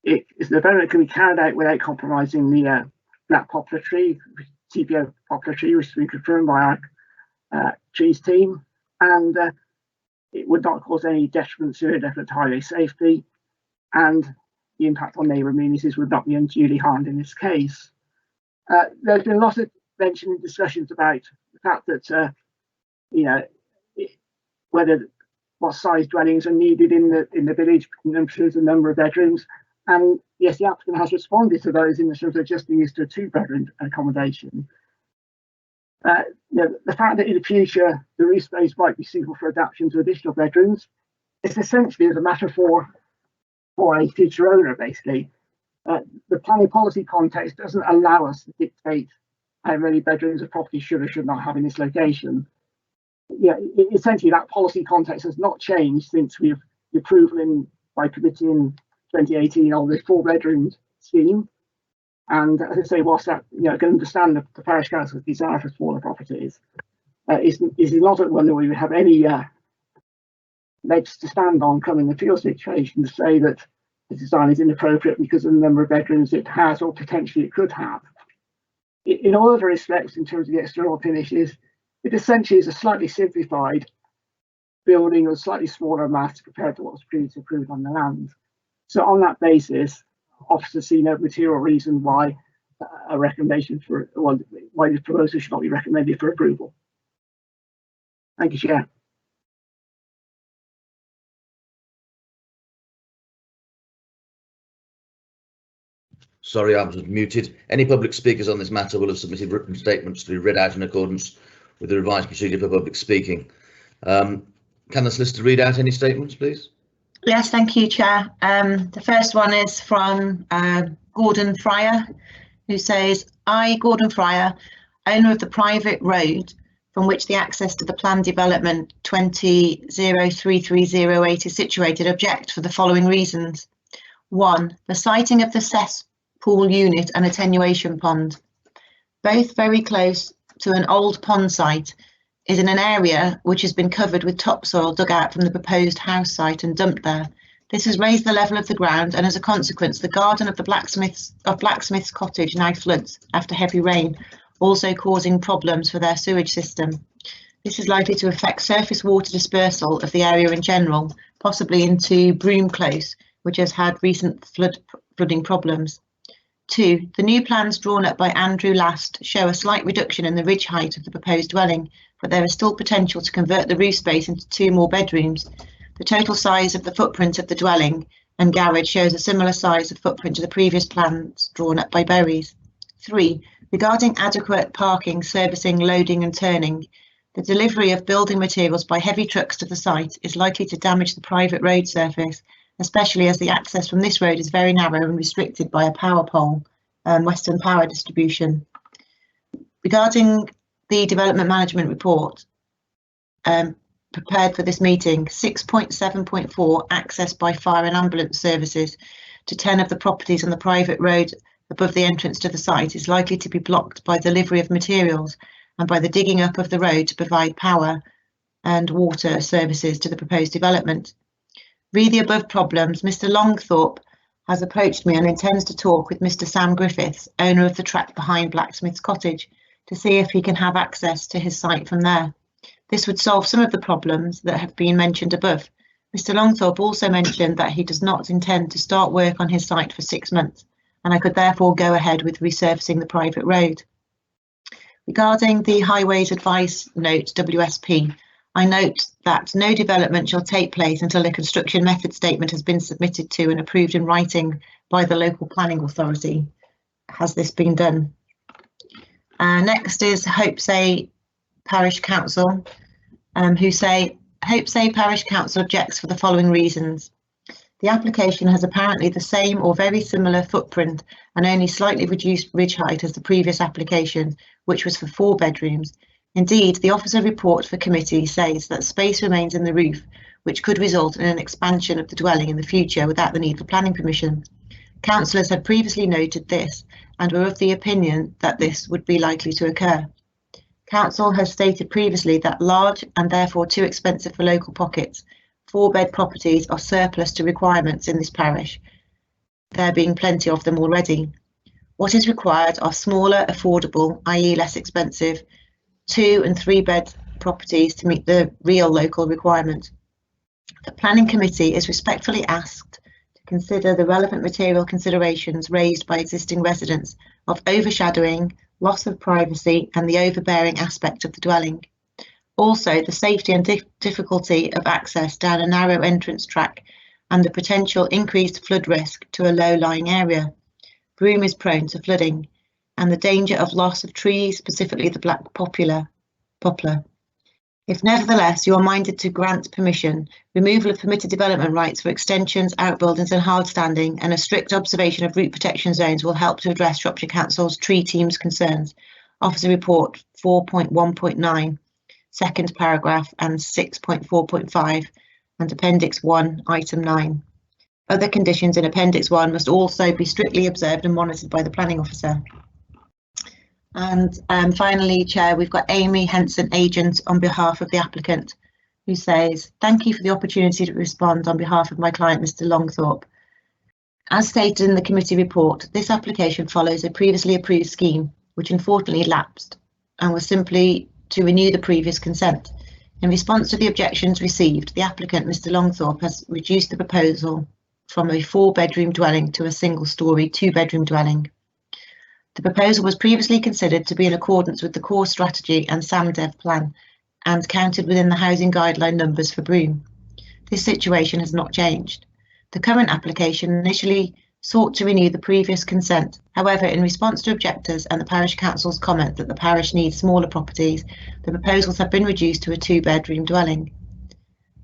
The development can be carried out without compromising the black poplar tree, TPO poplar tree, which has been confirmed by our trees team, and it would not cause any detriment to indefinite highway safety, and the impact on neighbour amenities would not be unduly harmed in this case. There's been a lot of mention and discussions about the fact that what size dwellings are needed in the village in terms of the number of bedrooms, and yes, the applicant has responded to those in the terms of adjusting this to a 2-bedroom accommodation. The fact that in the future the roof space might be suitable for adaptation to additional bedrooms, it's essentially as a matter for a future owner, basically. The planning policy context doesn't allow us to dictate how many bedrooms a property should or should not have in this location. Essentially that policy context has not changed since the approval by committee in 2018 of the 4-bedroom scheme. And as I say, whilst that I can understand the parish council's desire for smaller properties, is not at one that we would have any legs to stand on come in the field situation to say that the design is inappropriate because of the number of bedrooms it has or potentially it could have. In all other respects, in terms of the external finishes, it essentially is a slightly simplified building of slightly smaller mass compared to what was previously approved on the land. So on that basis, officers see no material reason why a recommendation why this proposal should not be recommended for approval. Thank you, Chair. Sorry, I was muted. Any public speakers on this matter will have submitted written statements to be read out in accordance with the revised procedure for public speaking. Can the solicitor read out any statements, please? Yes, thank you, Chair. The first one is from Gordon Fryer, who says, I, Gordon Fryer, owner of the private road from which the access to the planned development 20-03308 is situated, object for the following reasons. 1. The siting of the cesspool unit and attenuation pond, both very close to an old pond site, is in an area which has been covered with topsoil dug out from the proposed house site and dumped there. This has raised the level of the ground, and as a consequence, the garden of the Blacksmith's cottage now floods after heavy rain, also causing problems for their sewage system. This is likely to affect surface water dispersal of the area in general, possibly into Broom Close, which has had recent flooding problems. 2. The new plans drawn up by Andrew Last show a slight reduction in the ridge height of the proposed dwelling, but there is still potential to convert the roof space into 2 more bedrooms. The total size of the footprint of the dwelling and garage shows a similar size of footprint to the previous plans drawn up by Berries. 3. Regarding adequate parking, servicing, loading and turning, the delivery of building materials by heavy trucks to the site is likely to damage the private road surface, especially as the access from this road is very narrow and restricted by a power pole, Western Power Distribution. Regarding the development management report prepared for this meeting, 6.7.4 access by fire and ambulance services to 10 of the properties on the private road above the entrance to the site is likely to be blocked by delivery of materials and by the digging up of the road to provide power and water services to the proposed development. Re the above problems, Mr. Longthorpe has approached me and intends to talk with Mr. Sam Griffiths, owner of the tract behind Blacksmith's cottage, to see if he can have access to his site from there. This would solve some of the problems that have been mentioned above. Mr. Longthorpe also mentioned that he does not intend to start work on his site for 6 months, and I could therefore go ahead with resurfacing the private road. Regarding the Highways Advice Note WSP, I note that no development shall take place until a construction method statement has been submitted to and approved in writing by the local planning authority. Has this been done? Next is Hopesay Parish Council, who say Hopesay Parish Council objects for the following reasons. The application has apparently the same or very similar footprint and only slightly reduced ridge height as the previous application, which was for 4 bedrooms. Indeed, the officer report for committee says that space remains in the roof, which could result in an expansion of the dwelling in the future without the need for planning permission. Councillors had previously noted this and were of the opinion that this would be likely to occur. Council has stated previously that large and therefore too expensive for local pockets, 4-bed properties are surplus to requirements in this parish, there being plenty of them already. What is required are smaller, affordable, i.e. less expensive, 2- and 3-bed properties to meet the real local requirement. The Planning Committee is respectfully asked to consider the relevant material considerations raised by existing residents of overshadowing, loss of privacy and the overbearing aspect of the dwelling. Also, the safety and difficulty of access down a narrow entrance track and the potential increased flood risk to a low-lying area. Broome is prone to flooding and the danger of loss of trees, specifically the black poplar. If nevertheless you are minded to grant permission, removal of permitted development rights for extensions, outbuildings and hard standing and a strict observation of root protection zones will help to address Shropshire Council's tree team's concerns. Officer Report 4.1.9, second paragraph and 6.4.5 and Appendix 1, Item 9. Other conditions in Appendix 1 must also be strictly observed and monitored by the planning officer. And finally, Chair, we've got Amy Henson, agent on behalf of the applicant, who says, thank you for the opportunity to respond on behalf of my client, Mr. Longthorpe. As stated in the committee report, this application follows a previously approved scheme, which unfortunately lapsed and was simply to renew the previous consent. In response to the objections received, the applicant, Mr. Longthorpe, has reduced the proposal from a 4-bedroom dwelling to a single-storey 2-bedroom dwelling. The proposal was previously considered to be in accordance with the core strategy and SAMDEV plan and counted within the housing guideline numbers for Broome. This situation has not changed. The current application initially sought to renew the previous consent. However, in response to objectors and the parish council's comment that the parish needs smaller properties, the proposals have been reduced to a 2-bedroom dwelling.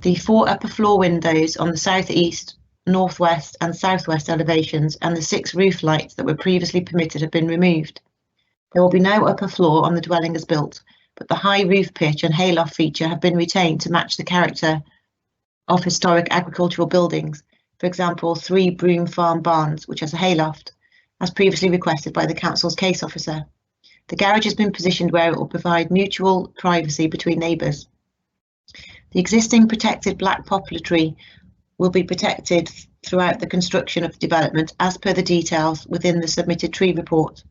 The 4 upper floor windows on the southeast, northwest and southwest elevations and the 6 roof lights that were previously permitted have been removed. There will be no upper floor on the dwelling as built, but the high roof pitch and hayloft feature have been retained to match the character of historic agricultural buildings, for example 3 Broome Farm barns, which has a hayloft, as previously requested by the council's case officer. The garage has been positioned where it will provide mutual privacy between neighbours. The existing protected black poplar tree will be protected throughout the construction of the development as per the details within the submitted tree report.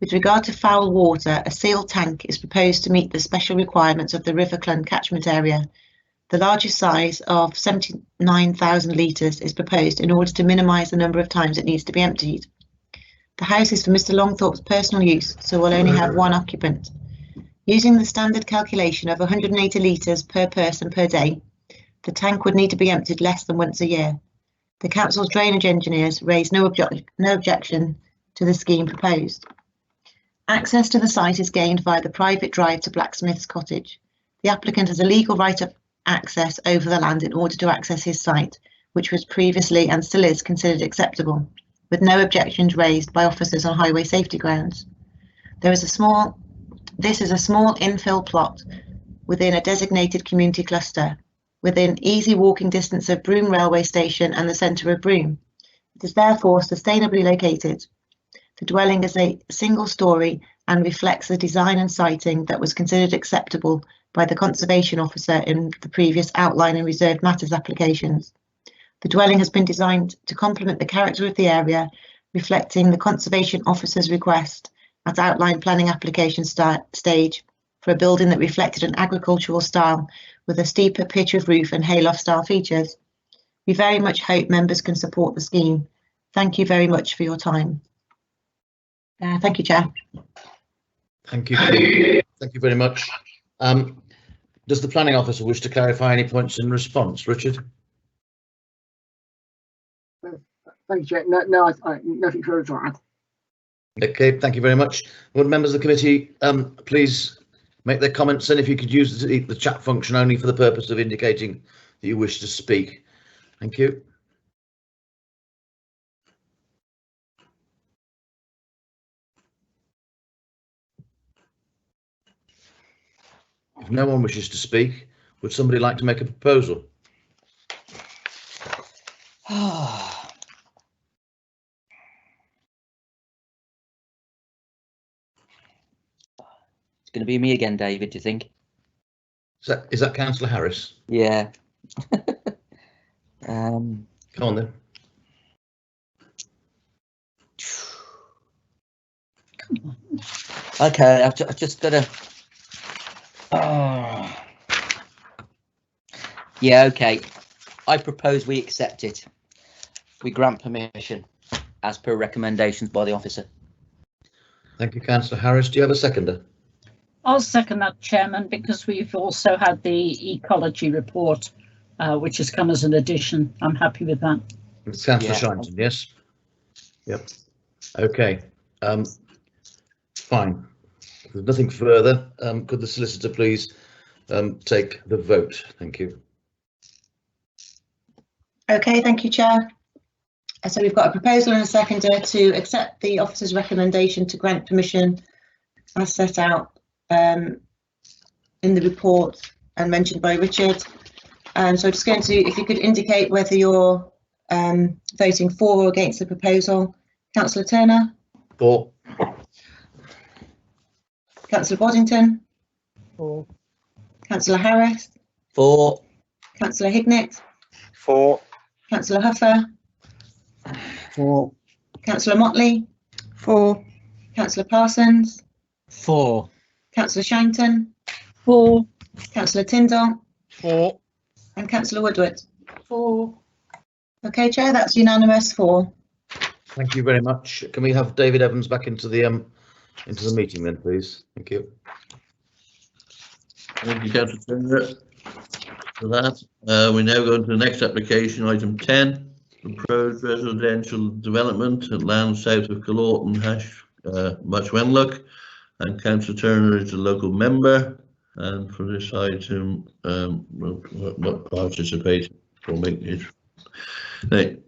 With regard to foul water, a sealed tank is proposed to meet the special requirements of the River Clun catchment area. The largest size of 79,000 litres is proposed in order to minimise the number of times it needs to be emptied. The house is for Mr. Longthorpe's personal use, so will only have 1 occupant. Using the standard calculation of 180 litres per person per day, the tank would need to be emptied less than once a year. The council's drainage engineers raised no objection to the scheme proposed. Access to the site is gained via the private drive to Blacksmith's Cottage. The applicant has a legal right of access over the land in order to access his site, which was previously and still is considered acceptable, with no objections raised by officers on highway safety grounds. This is a small infill plot within a designated community cluster, within easy walking distance of Broome railway station and the centre of Broome. It is therefore sustainably located. The dwelling is a single storey and reflects the design and siting that was considered acceptable by the Conservation Officer in the previous outline and reserved matters applications. The dwelling has been designed to complement the character of the area, reflecting the Conservation Officer's request at outline planning application stage for a building that reflected an agricultural style with a steeper pitch of roof and hayloft style features. We very much hope members can support the scheme. Thank you very much for your time. Thank you, Chair. Thank you. Thank you very much. Does the planning officer wish to clarify any points in response? Richard? Thank you, Chair. No, nothing further to add. Okay, thank you very much. Would members of the committee please make their comments, and if you could use the chat function only for the purpose of indicating that you wish to speak. Thank you. If no one wishes to speak, would somebody like to make a proposal? It's going to be me again, David, do you think? Is that Councillor Harris? Yeah. Come on then. Okay, I've just got to. Yeah, okay. I propose we accept it. We grant permission as per recommendations by the officer. Thank you, Councillor Harris. Do you have a seconder? I'll second that, Chairman, because we've also had the ecology report, which has come as an addition. I'm happy with that. It's Councillor Shinton, yes? Yep. Okay. Fine. If there's nothing further, could the solicitor please take the vote? Thank you. Okay, thank you, Chair. So we've got a proposal and a seconder to accept the officer's recommendation to grant permission as set out in the report and mentioned by Richard. So I'm just going to, if you could indicate whether you're voting for or against the proposal. Councillor Turner? For. Councillor Boddington? For. Councillor Harris? For. Councillor Hignett? For. Councillor Huffer? For. Councillor Motley? For. Councillor Parsons? For. Councillor Shinton? For. Councillor Tyndall? For. And Councillor Woodward? For. Okay, Chair, that's unanimous. For. Thank you very much. Can we have David Evans back into the meeting then, please? Thank you. Thank you, Councillor Turner, for that. We now go into the next application, item 10, proposed residential development at land south of Culloden, Much Wenlock, and Councillor Turner is the local member, and for this item will participate or make it. Right.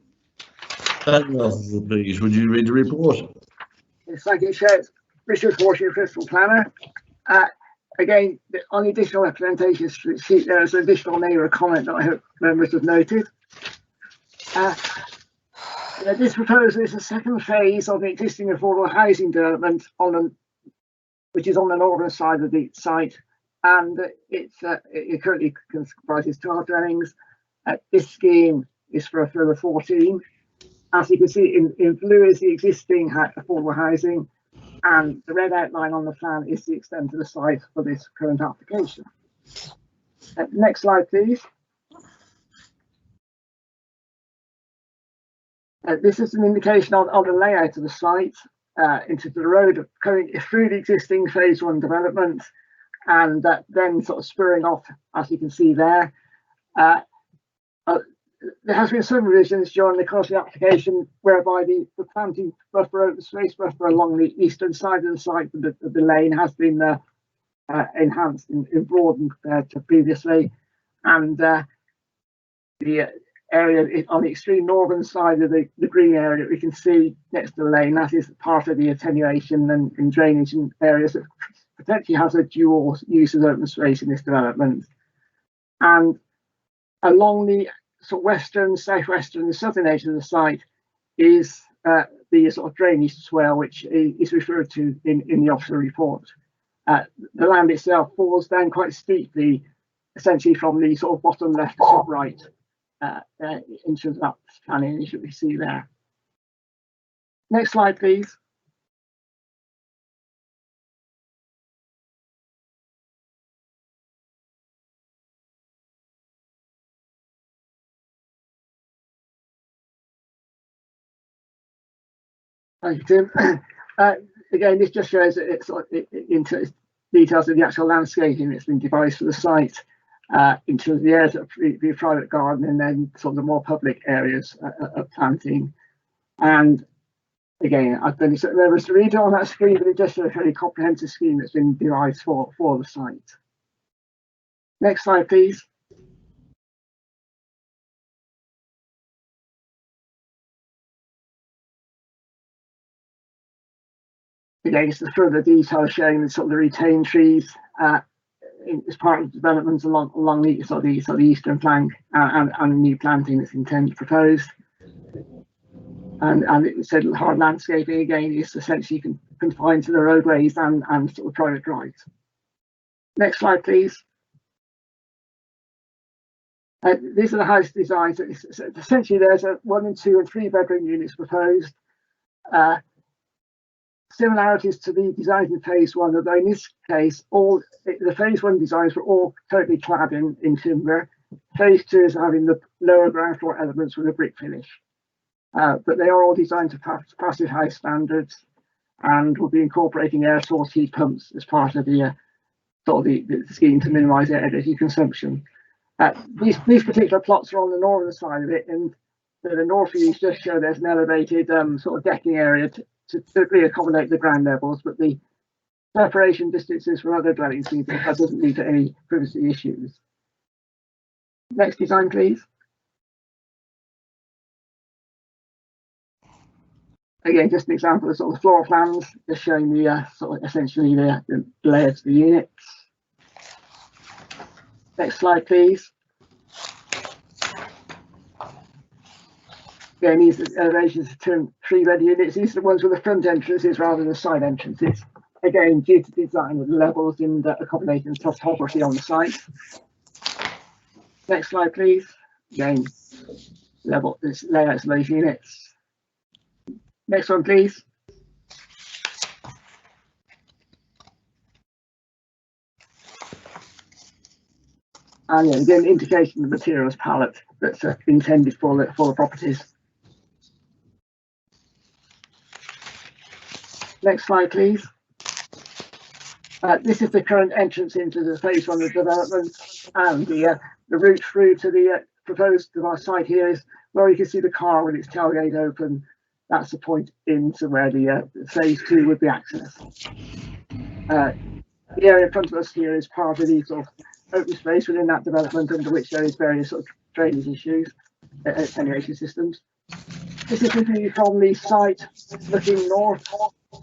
Officer, please, would you read the report? Yes, thank you, Chair. Richard Horsham, Principal Planner. Again, on the additional representation sheet, there is an additional neighbour comment that I hope members have noted. This proposal is the second phase of the existing affordable housing development which is on the northern side of the site, and it currently comprises 12 dwellings. This scheme is for a further 14. As you can see, in blue is the existing affordable housing, and the red outline on the plan is the extent of the site for this current application. Next slide, please. This is an indication on the layout of the site into the road currently through the existing phase 1 development, and then sort of spurring off, as you can see there. There has been some revisions during the course of the application whereby the planting buffer, open space buffer along the eastern side of the site of the lane has been enhanced and broadened compared to previously, and the area on the extreme northern side of the green area we can see next to the lane, that is part of the attenuation and drainage in areas that potentially has a dual use of open space in this development. And along the sort of western, southwestern, and southern edge of the site is the sort of drainage swell, which is referred to in the officer report. The land itself falls down quite steeply, essentially from the sort of bottom left to top right in terms of that planning that we see there. Next slide, please. Thank you, Tim. Again, this just shows that it's into details of the actual landscaping that's been devised for the site, in terms of the areas that be a private garden and then sort of the more public areas of planting. And again, I've done members to read on that screen, but it's just a very comprehensive scheme that's been devised for the site. Next slide, please. Again, just the further detail showing the sort of the retained trees as part of developments along the sort of the eastern flank and new planting that's intended proposed. And it said hard landscaping again is essentially confined to the roadways and sort of private drives. Next slide, please. These are the house designs. Essentially, there's a 1 and 2 and 3 bedroom units proposed. Similarities to the designs in phase 1, although in this case, the phase 1 designs were all totally clad in timber. Phase 2 is having the lower ground floor elements with a brick finish. But they are all designed to passive house standards and will be incorporating air source heat pumps as part of the scheme to minimise energy consumption. These particular plots are on the northern side of it, and the north views just show there's an elevated sort of decking area to really accommodate the ground levels, but the separation distances from other dwellings means that doesn't lead to any privacy issues. Next design, please. Again, just an example of sort of floor plans, just showing the sort of essentially the layers of the units. Next slide, please. Again, these are elevations of 2 and 3 bed units. These are the ones with the front entrances rather than the side entrances. Again, due to design of the levels and accommodating the topography on the site. Next slide, please. Again, layouts of those units. Next one, please. And yeah, again, indication of the materials palette that's intended for the properties. Next slide, please. This is the current entrance into the phase 1 of development, and the route through to the proposed device site here is where you can see the car with its tailgate open. That's the point into where the phase 2 would be accessed. The area in front of us here is part of the sort of open space within that development, under which there is various sort of drainage issues, attenuation systems. This is looking from the site looking north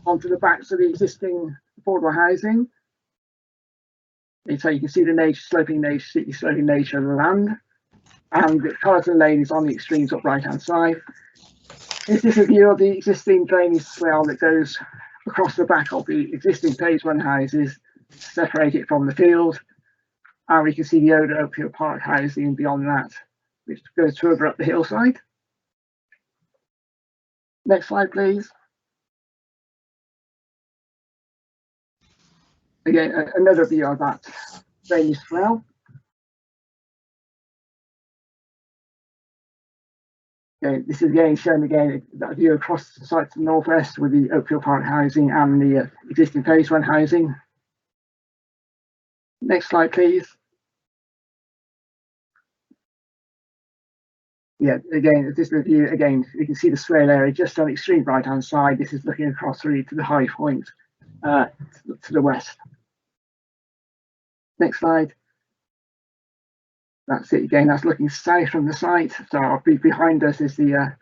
onto the backs of the existing affordable housing. And so you can see the sloping nature of the land, and the Carlton Lane is on the extreme top right hand side. This is a view of the existing drainage swell that goes across the back of the existing phase 1 houses, separated from the field. And we can see the Oakfield Park housing beyond that, which goes further up the hillside. Next slide, please. Again, another view of that drainage swell. Okay, this is again showing that view across the site to the northwest with the Oakfield Park housing and the existing phase 1 housing. Next slide, please. Yeah, again, this is the view. Again, you can see the swale area just on the extreme right hand side. This is looking across really to the high point to the west. Next slide. That's it again. That's looking south from the site. So behind us is the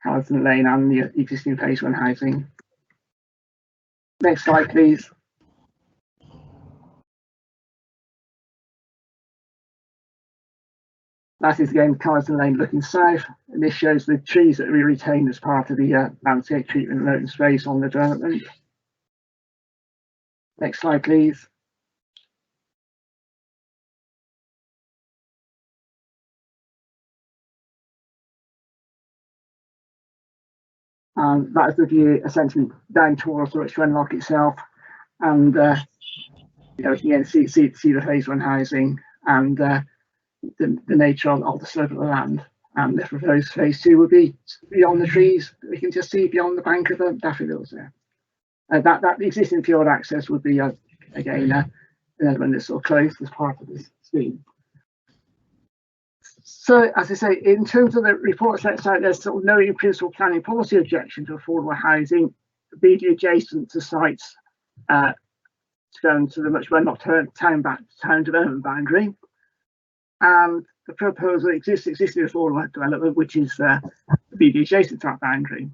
Carlton Lane and the existing phase 1 housing. Next slide, please. That is again Carlton Lane looking south, and this shows the trees that we retained as part of the landscape treatment and open space on the development. Next slide, please. And that is the view essentially down towards the Rich Wenlock itself, and you know, you can see the phase 1 housing and the nature of the slope of the land. And the proposed phase 2 would be beyond the trees. We can just see beyond the bank of the daffodils there. That existing field access would be again an element that's sort of closed as part of this scheme. So, as I say, in terms of the report sets out, there's sort of no in-principle planning policy objection to affordable housing immediately adjacent to sites going to the much Wenlock town development boundary. And the proposal existing affordable development, which is immediately adjacent to that boundary.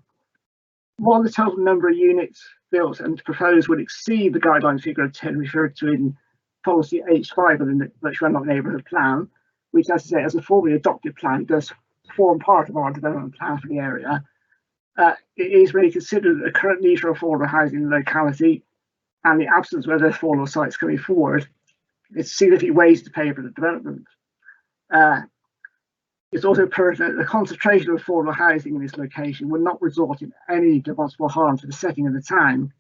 While the total number of units built and proposed would exceed the guideline figure of 10 referred to in policy H5 of the Much Wenlock Neighbourhood Plan, which, as I say, as a formally adopted plan, does form part of our development plan for the area. It is really considered that the current need for affordable housing in the locality and the absence of other affordable sites coming forward is significant ways to pay for the development. It's also pertinent that the concentration of affordable housing in this location will not result in any demonstrable harm to the setting of the town,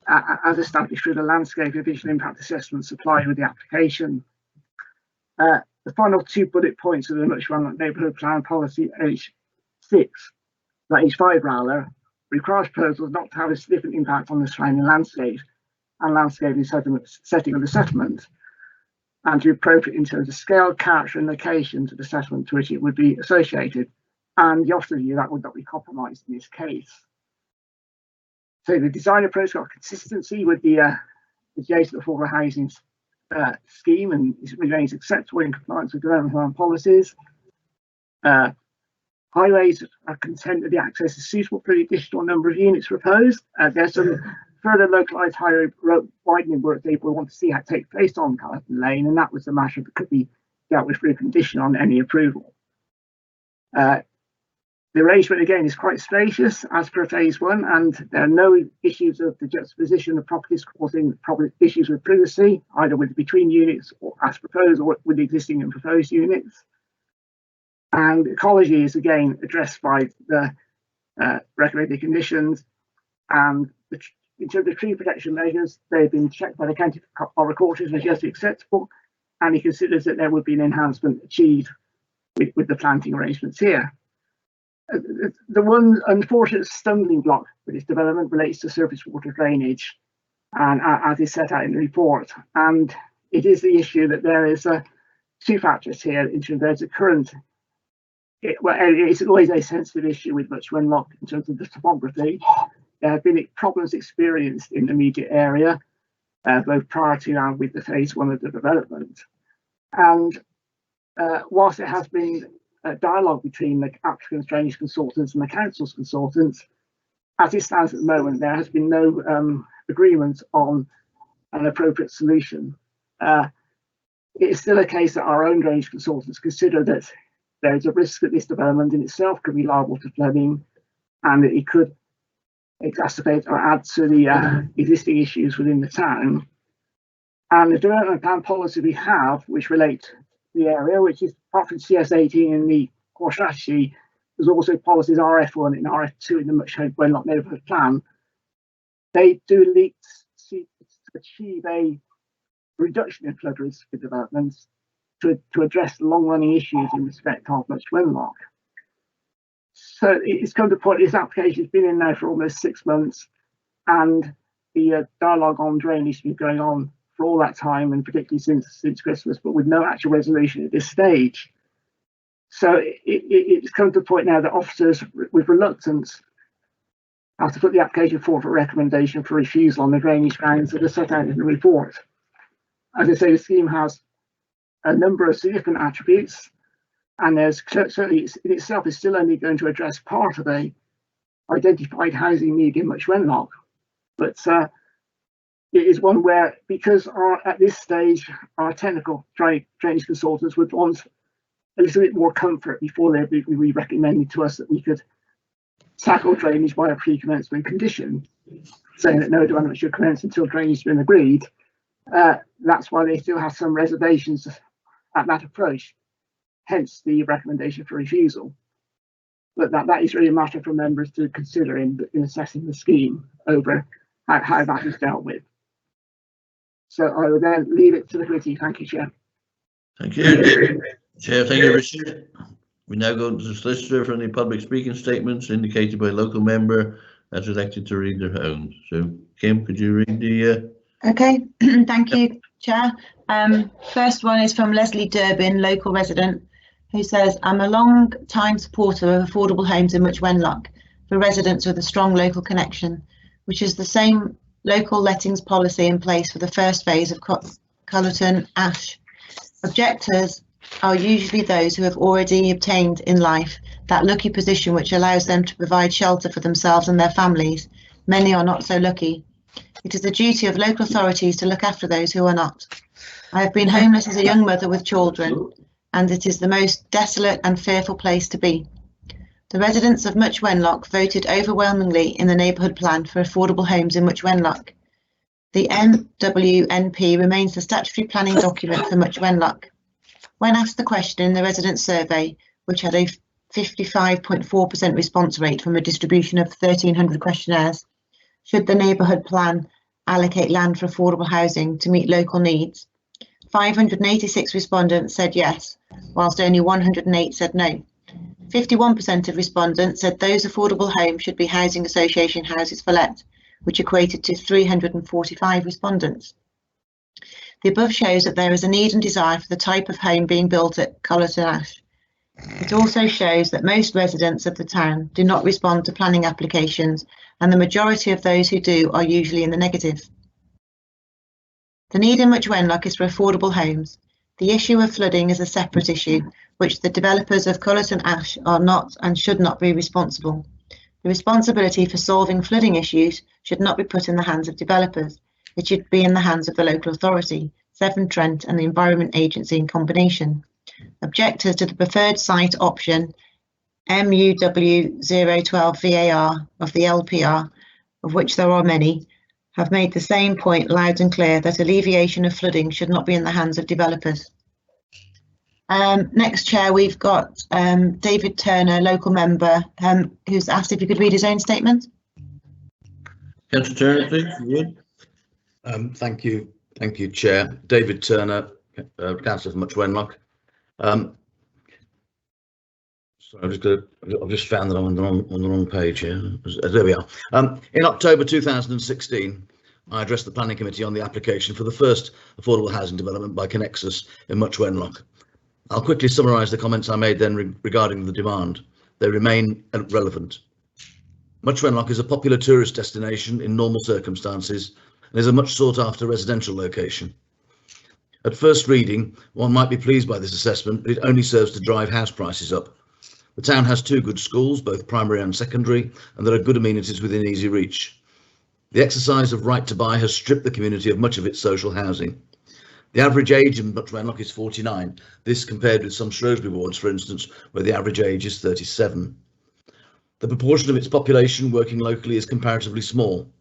as established through the landscape and visual impact assessment supplied with the application. The final 2 bullet points of the Much Wenlock Neighbourhood Plan policy H6, H5 rather, requires proposals not to have a significant impact on the surrounding landscape and landscaping setting of the settlement, and to be appropriate in terms of scale, character and location to the settlement to which it would be associated, and the officer's view that would not be compromised in this case. So the design approach got consistency with the adjacent affordable housing scheme, and it remains acceptable in compliance with development plan policies. Highways are content that the access is suitable for the additional number of units proposed. There's some further localised highway road widening work they will want to see take place on Carlton Lane, and that was a matter that could be dealt with through condition on any approval. The arrangement again is quite spacious as per phase 1, and there are no issues of the juxtaposition of properties causing issues with privacy, either with between units or as proposed or with the existing and proposed units. And ecology is again addressed by the recommended conditions, and in terms of tree protection measures, they've been checked by the county recorders as just acceptable, and he considers that there would be an enhancement achieved with the planting arrangements here. The one unfortunate stumbling block with this development relates to surface water drainage, and as is set out in the report, and it is the issue that there is 2 factors here. In terms of the current, it's always a sensitive issue with Much Wenlock in terms of the topography. There have been problems experienced in the immediate area, both prior to and with the phase 1 of the development. And whilst there has been a dialogue between the applicant's drainage consultants and the council's consultants, as it stands at the moment, there has been no agreement on an appropriate solution. It is still a case that our own drainage consultants consider that there is a risk that this development in itself could be liable to flooding, and that it could exacerbate or add to the existing issues within the town. And the development plan policy we have, which relate to the area, which is apart from CS18 in the core strategy, there's also policies RF1 and RF2 in the Much Wenlock Neighbourhood Plan. They do seek to achieve a reduction in flood risk for developments to address long-running issues in respect of Much Wenlock. So it's come to the point this application has been in now for almost 6 months, and the dialogue on drainage has been going on for all that time, and particularly since Christmas, but with no actual resolution at this stage. So it's come to the point now that officers, with reluctance, have to put the application forward for a recommendation for refusal on the drainage grounds that are set out in the report. As I say, the scheme has a number of significant attributes, and there's certainly in itself is still only going to address part of a identified housing need in Much Wenlock, but it is one where, because at this stage our technical drainage consultants would want a little bit more comfort before they be recommended to us that we could tackle drainage by a pre-commencement condition, saying that no development should commence until drainage has been agreed. That's why they still have some reservations at that approach, hence the recommendation for refusal. But that is really a matter for members to consider in assessing the scheme over how that is dealt with. So I will then leave it to the committee. Thank you, Chair. Thank you. Chair, thank you, Richard. We now go to the solicitor for any public speaking statements indicated by a local member as elected to read their own. So, Kim, could you read the... Okay, thank you, Chair. First one is from Leslie Durbin, local resident, who says, I'm a long time supporter of affordable homes in Much Wenlock for residents with a strong local connection, which is the same local lettings policy in place for the first phase of Cullerton Ash. Objectors are usually those who have already obtained in life that lucky position which allows them to provide shelter for themselves and their families. Many are not so lucky. It is the duty of local authorities to look after those who are not. I have been homeless as a young mother with children, and it is the most desolate and fearful place to be. The residents of Much Wenlock voted overwhelmingly in the neighbourhood plan for affordable homes in Much Wenlock. The MWNP remains the statutory planning document for Much Wenlock. When asked the question in the resident survey, which had a 55.4% response rate from a distribution of 1,300 questionnaires, should the neighbourhood plan allocate land for affordable housing to meet local needs, 586 respondents said yes, whilst only 108 said no. 51% of respondents said those affordable homes should be housing association houses for let, which equated to 345 respondents. The above shows that there is a need and desire for the type of home being built at Collerton Ash. It also shows that most residents of the town do not respond to planning applications, and the majority of those who do are usually in the negative. The need in Much Wenlock is for affordable homes. The issue of flooding is a separate issue, which the developers of Collerton Ash are not and should not be responsible. The responsibility for solving flooding issues should not be put in the hands of developers. It should be in the hands of the local authority, Severn Trent and the Environment Agency in combination. Objectors to the preferred site option MUW012 VAR of the LPR, of which there are many, have made the same point loud and clear, that alleviation of flooding should not be in the hands of developers. Next, Chair, we've got David Turner, local member, who's asked if he could read his own statement. Councillor Turner, please. Thank you, Chair. David Turner, councillor for Much Wenlock. Sorry, I've just found that I'm on the wrong page here. There we are. In October 2016, I addressed the Planning Committee on the application for the first affordable housing development by Connexus in Much Wenlock. I'll quickly summarise the comments I made then regarding the demand. They remain relevant. Much Wenlock is a popular tourist destination in normal circumstances and is a much sought after residential location. At first reading, one might be pleased by this assessment, but it only serves to drive house prices up. The town has two good schools, both primary and secondary, and there are good amenities within easy reach. The exercise of right to buy has stripped the community of much of its social housing. The average age in Much Wenlock is 49, this compared with some Shrewsbury wards, for instance, where the average age is 37. The proportion of its population working locally is comparatively small.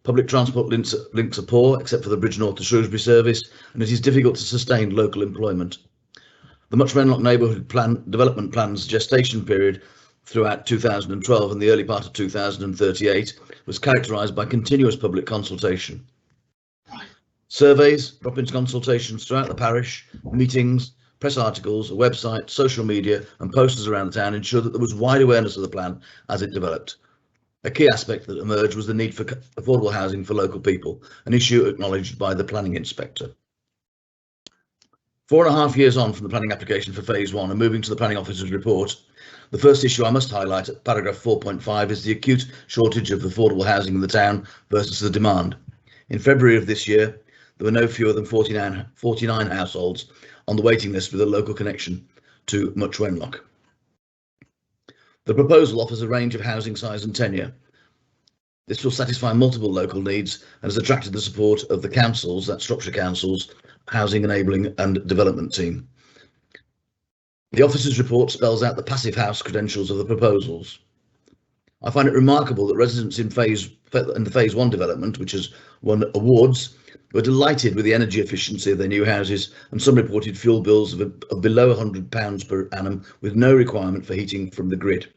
Public transport links are poor, except for the Bridge North to Shrewsbury service, and it is difficult to sustain local employment. The Much Wenlock Neighbourhood Development Plan's gestation period throughout 2012 and the early part of 2038 was characterised by continuous public consultation. Surveys, drop-in consultations throughout the parish, meetings, press articles, a website, social media and posters around the town ensured that there was wide awareness of the plan as it developed. A key aspect that emerged was the need for affordable housing for local people, an issue acknowledged by the planning inspector. 4.5 years on from the planning application for phase 1 and moving to the planning officer's report, the first issue I must highlight at paragraph 4.5 is the acute shortage of affordable housing in the town versus the demand. In February of this year, there were no fewer than 49 households on the waiting list with a local connection to Much Wenlock. The proposal offers a range of housing size and tenure. This will satisfy multiple local needs and has attracted the support of the councils, that's Shropshire Council's Housing Enabling and Development Team. The officer's report spells out the passive house credentials of the proposals. I find it remarkable that residents in the phase 1 development, which has won awards, were delighted with the energy efficiency of their new houses, and some reported fuel bills of below £100 per annum with no requirement for heating from the grid.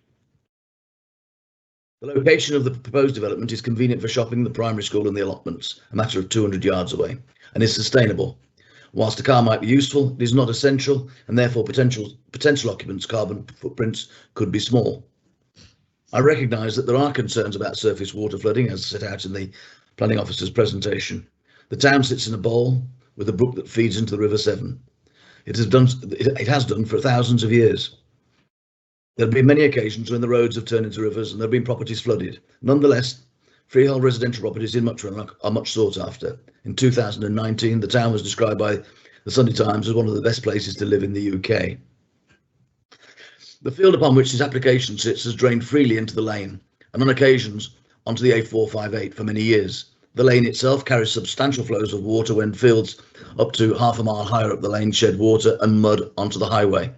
The location of the proposed development is convenient for shopping, the primary school and the allotments, a matter of 200 yards away, and is sustainable. Whilst a car might be useful, it is not essential, and therefore potential occupants' carbon footprints could be small. I recognise that there are concerns about surface water flooding, as set out in the planning officer's presentation. The town sits in a bowl with a brook that feeds into the River Severn. It has done for thousands of years. There have been many occasions when the roads have turned into rivers and there have been properties flooded. Nonetheless, freehold residential properties in Much Wenlock are much sought after. In 2019, the town was described by the Sunday Times as one of the best places to live in the UK. The field upon which this application sits has drained freely into the lane and on occasions onto the A458 for many years. The lane itself carries substantial flows of water when fields up to half a mile higher up the lane shed water and mud onto the highway.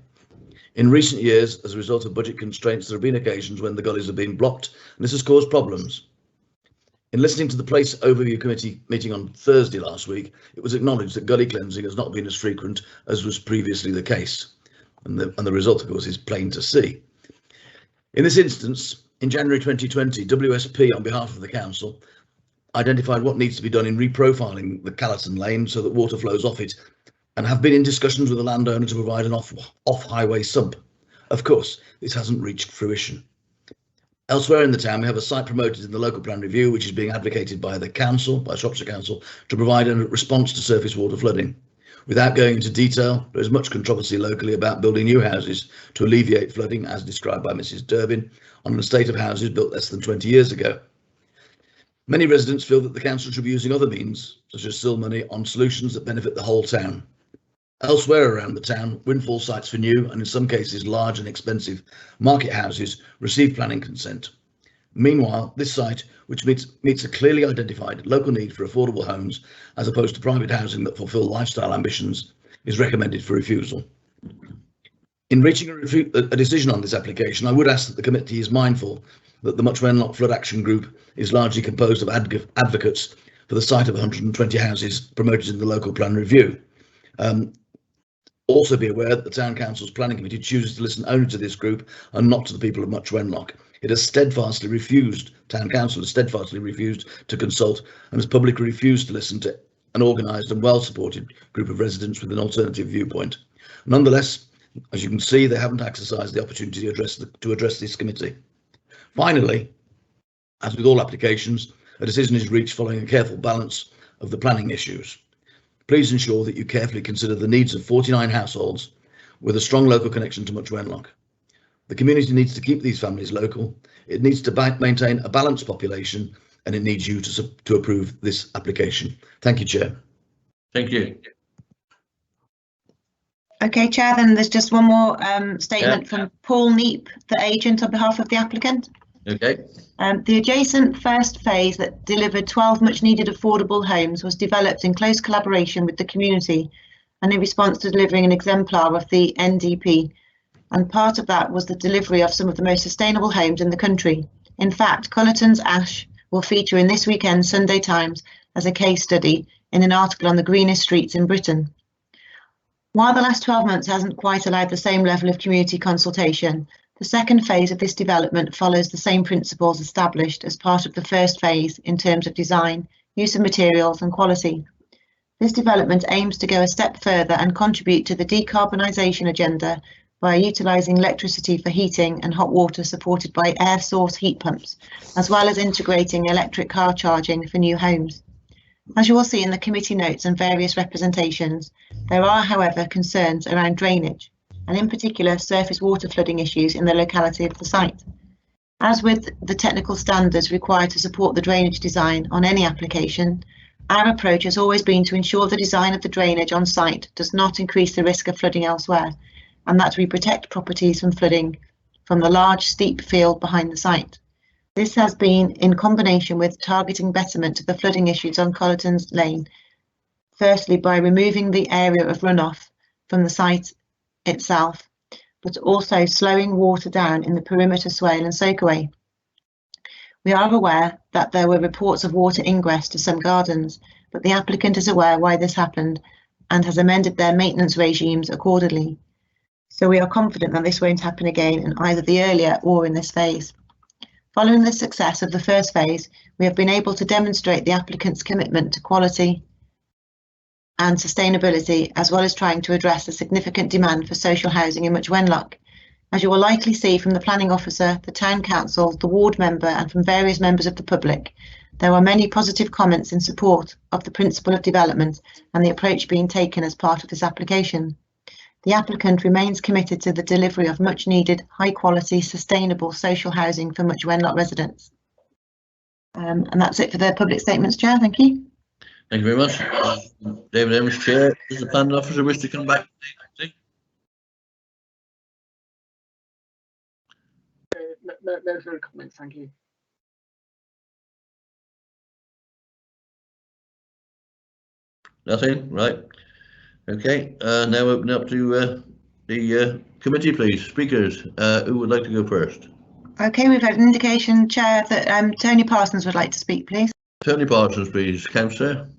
In recent years, as a result of budget constraints, there have been occasions when the gullies have been blocked, and this has caused problems. In listening to the Place Overview Committee meeting on Thursday last week, it was acknowledged that gully cleansing has not been as frequent as was previously the case. And the result, of course, is plain to see. In this instance, in January 2020, WSP, on behalf of the council, identified what needs to be done in reprofiling the Callerton Lane so that water flows off it, and have been in discussions with the landowner to provide an off-highway sump. Of course, this hasn't reached fruition. Elsewhere in the town, we have a site promoted in the local plan review, which is being advocated by the council, by Shropshire Council, to provide a response to surface water flooding. Without going into detail, there is much controversy locally about building new houses to alleviate flooding, as described by Mrs. Durbin, on an estate of houses built less than 20 years ago. Many residents feel that the council should be using other means, such as SIL money, on solutions that benefit the whole town. Elsewhere around the town, windfall sites for new, and in some cases large and expensive, market houses receive planning consent. Meanwhile, this site, which meets a clearly identified local need for affordable homes, as opposed to private housing that fulfil lifestyle ambitions, is recommended for refusal. In reaching a decision on this application, I would ask that the committee is mindful that the Much Wenlock Flood Action Group is largely composed of advocates for the site of 120 houses promoted in the local plan review. Also be aware that the Town Council's Planning Committee chooses to listen only to this group and not to the people of Much Wenlock. It has steadfastly refused, Town Council has steadfastly refused to consult and has publicly refused to listen to an organised and well-supported group of residents with an alternative viewpoint. Nonetheless, as you can see, they haven't exercised the opportunity to address this committee. Finally, as with all applications, a decision is reached following a careful balance of the planning issues. Please ensure that you carefully consider the needs of 49 households with a strong local connection to Much Wenlock. The community needs to keep these families local, it needs to maintain a balanced population, and it needs you to approve this application. Thank you, Chair. Thank you. Okay, Chair, then there's just one more statement from Paul Neep, the agent on behalf of the applicant. Okay. The adjacent first phase that delivered 12 much needed affordable homes was developed in close collaboration with the community and in response to delivering an exemplar of the NDP. And part of that was the delivery of some of the most sustainable homes in the country. In fact, Cullerton's Ash will feature in this weekend's Sunday Times as a case study in an article on the greenest streets in Britain. While the last 12 months hasn't quite allowed the same level of community consultation, the second phase of this development follows the same principles established as part of the first phase in terms of design, use of materials and quality. This development aims to go a step further and contribute to the decarbonisation agenda by utilising electricity for heating and hot water supported by air source heat pumps, as well as integrating electric car charging for new homes. As you will see in the committee notes and various representations, there are, however, concerns around drainage, and in particular surface water flooding issues in the locality of the site. As with the technical standards required to support the drainage design on any application, our approach has always been to ensure the design of the drainage on site does not increase the risk of flooding elsewhere, and that we protect properties from flooding from the large steep field behind the site. This has been in combination with targeting betterment to the flooding issues on Cullerton's Lane, firstly by removing the area of runoff from the site itself, but also slowing water down in the perimeter swale and soakaway. We are aware that there were reports of water ingress to some gardens, but the applicant is aware why this happened and has amended their maintenance regimes accordingly. So we are confident that this won't happen again in either the earlier or in this phase. Following the success of the first phase, we have been able to demonstrate the applicant's commitment to quality and sustainability, as well as trying to address the significant demand for social housing in Much Wenlock. As you will likely see from the planning officer, the town council, the ward member and from various members of the public, there are many positive comments in support of the principle of development and the approach being taken as part of this application. The applicant remains committed to the delivery of much needed, high quality, sustainable social housing for Much Wenlock residents. And that's it for the public statements, Chair. Thank you. Thank you very much. David Evans, Chair. Does the planning officer wish to come back? No further comments, thank you. Nothing, right? Okay, now open up to the committee, please. Speakers, who would like to go first? Okay, we've had an indication, Chair, that Tony Parsons would like to speak, please. Tony Parsons, please. Councillor.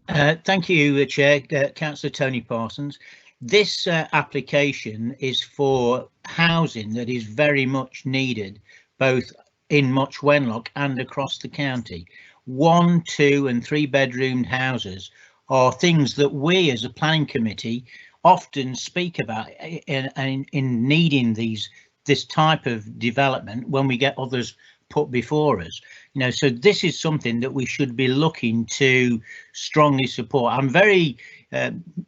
Thank you, Chair. Councillor Tony Parsons. This application is for housing that is very much needed, both in Much Wenlock and across the county. 1, 2 and 3 bedroomed houses are things that we as a planning committee often speak about in needing this type of development when we get others put before us. You know, so this is something that we should be looking to strongly support. I'm very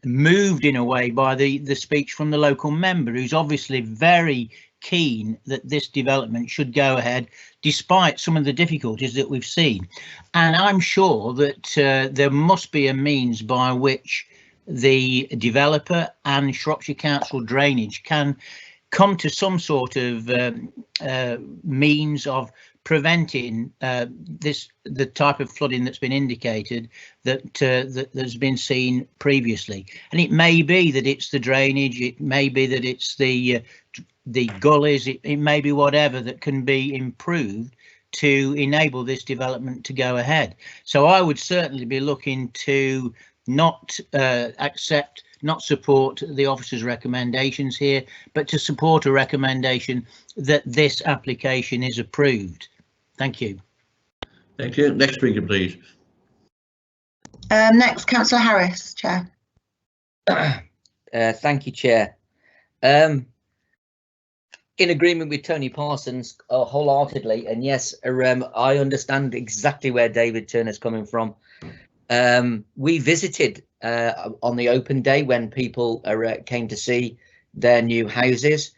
moved in a way by the speech from the local member, who's obviously very keen that this development should go ahead despite some of the difficulties that we've seen. And I'm sure that there must be a means by which the developer and Shropshire Council Drainage can come to some sort of means of preventing the type of flooding that's been indicated that's been seen previously. And it may be that it's the drainage, it may be that it's the gullies, it may be whatever that can be improved to enable this development to go ahead. So I would certainly be looking to not support the officer's recommendations here, but to support a recommendation that this application is approved. Thank you. Thank you. Next speaker, please. Next, Councillor Harris, Chair. Thank you, Chair. In agreement with Tony Parsons wholeheartedly, and yes, I understand exactly where David Turner's coming from. We visited on the open day when people came to see their new houses.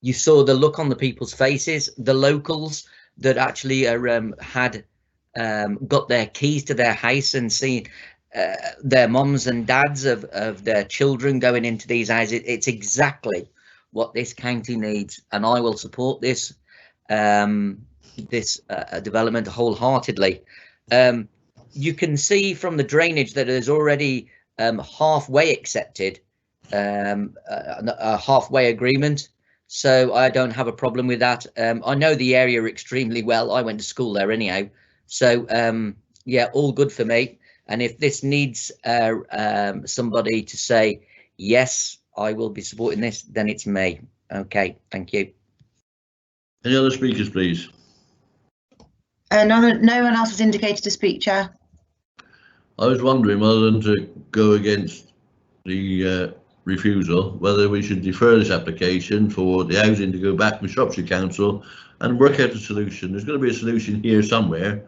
You saw the look on the people's faces, the locals that actually had got their keys to their house and seen their mums and dads of their children going into these houses. It's exactly what this county needs, and I will support this development wholeheartedly. You can see from the drainage that it is already halfway accepted, a halfway agreement. So I don't have a problem with that. I know the area extremely well. I went to school there anyhow. So yeah, all good for me. And if this needs somebody to say, yes, I will be supporting this, then it's me. Okay, thank you. Any other speakers, please? No one else was indicated to speak, Chair. I was wondering, rather than to go against the refusal, whether we should defer this application for the housing to go back with Shropshire Council and work out a solution. There's going to be a solution here somewhere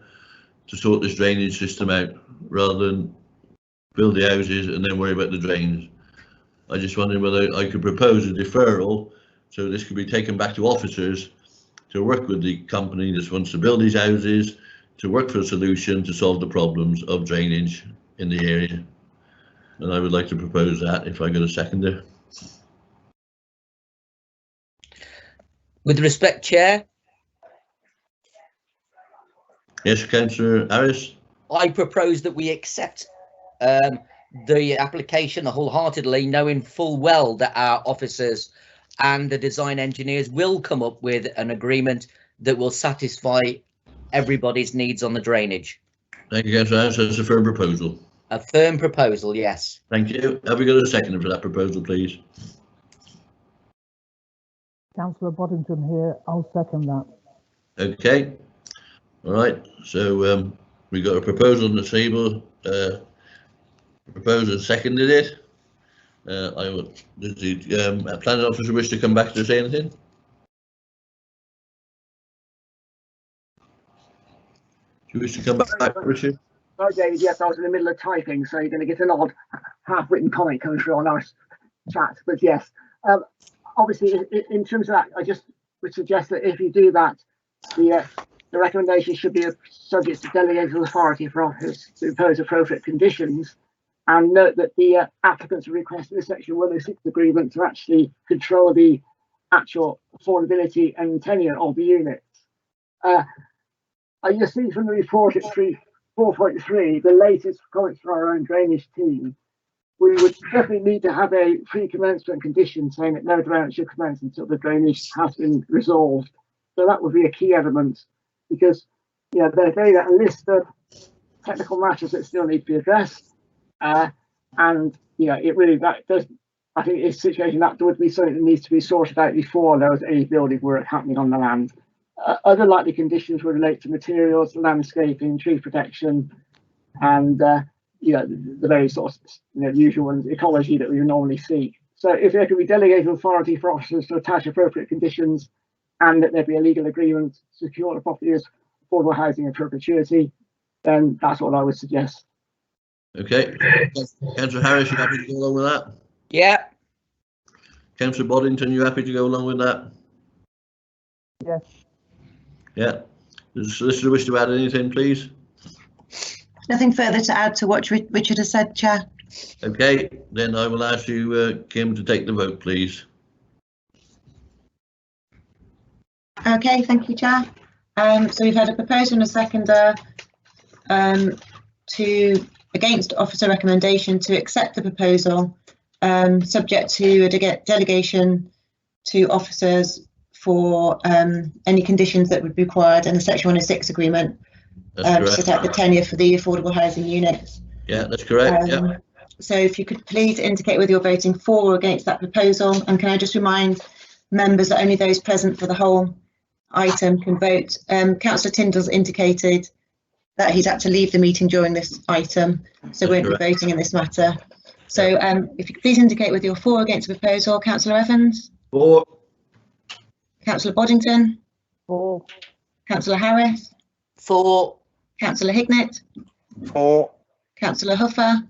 to sort this drainage system out, rather than build the houses and then worry about the drains. I just wondered whether I could propose a deferral so this could be taken back to officers to work with the company that wants to build these houses, to work for a solution to solve the problems of drainage in the area. And I would like to propose that, if I got a seconder. With respect, Chair. Yes, Councillor Harris. I propose that we accept the application wholeheartedly, knowing full well that our officers and the design engineers will come up with an agreement that will satisfy everybody's needs on the drainage. Thank you, Councillor Harris. That's a firm proposal. A firm proposal, yes. Thank you. Have we got a seconder for that proposal, please? Councillor Boddington here. I'll second that. Okay. All right. So we got a proposal on the table. Proposer seconded it. Does the planning officer wish to come back to say anything? Do you wish to come back, Richard? Sorry, David. Yes, I was in the middle of typing, so you're going to get an odd half-written comment coming through on our chat. But yes, obviously, in terms of that, I just would suggest that if you do that, the recommendation should be subject to delegated authority for officers to impose appropriate conditions. And note that the applicants are requesting the Section 106 agreement to actually control the actual affordability and tenure of the units. I just see from the report at 4.3, the latest comments from our own drainage team, we would definitely need to have a pre-commencement condition saying that no development should commence until the drainage has been resolved. So that would be a key element, because there's a list of technical matters that still need to be addressed, and it really I think it's a situation that would be something that needs to be sorted out before there was any building work happening on the land. Other likely conditions would relate to materials, landscaping, tree protection, and the very sort of usual ones, ecology that we would normally see. So if there could be delegated authority for officers to attach appropriate conditions, and that there be a legal agreement to secure the property as affordable housing in perpetuity, then that's what I would suggest. Okay. Councillor Harris, you happy to go along with that? Yeah. Councillor Boddington, you happy to go along with that? Yes. Yeah. Does the solicitor wish to add anything, please? Nothing further to add to what Richard has said, Chair. Okay, then I will ask you, Kim, to take the vote, please. Okay, thank you, Chair. So we've had a proposal and a seconder against officer recommendation to accept the proposal, subject to a delegation to officers for any conditions that would be required in the Section 106 agreement to set out the tenure for the affordable housing units. Yeah, that's correct. Yeah. So if you could please indicate whether you're voting for or against that proposal, and can I just remind members that only those present for the whole item can vote. Councillor Tyndall's indicated that he's had to leave the meeting during this item, so won't be voting in this matter. So if you could please indicate whether you're for or against the proposal. Councillor Evans? For. Councillor Boddington? For. Councillor Harris? For. Councillor Hignett? For. Councillor Huffer?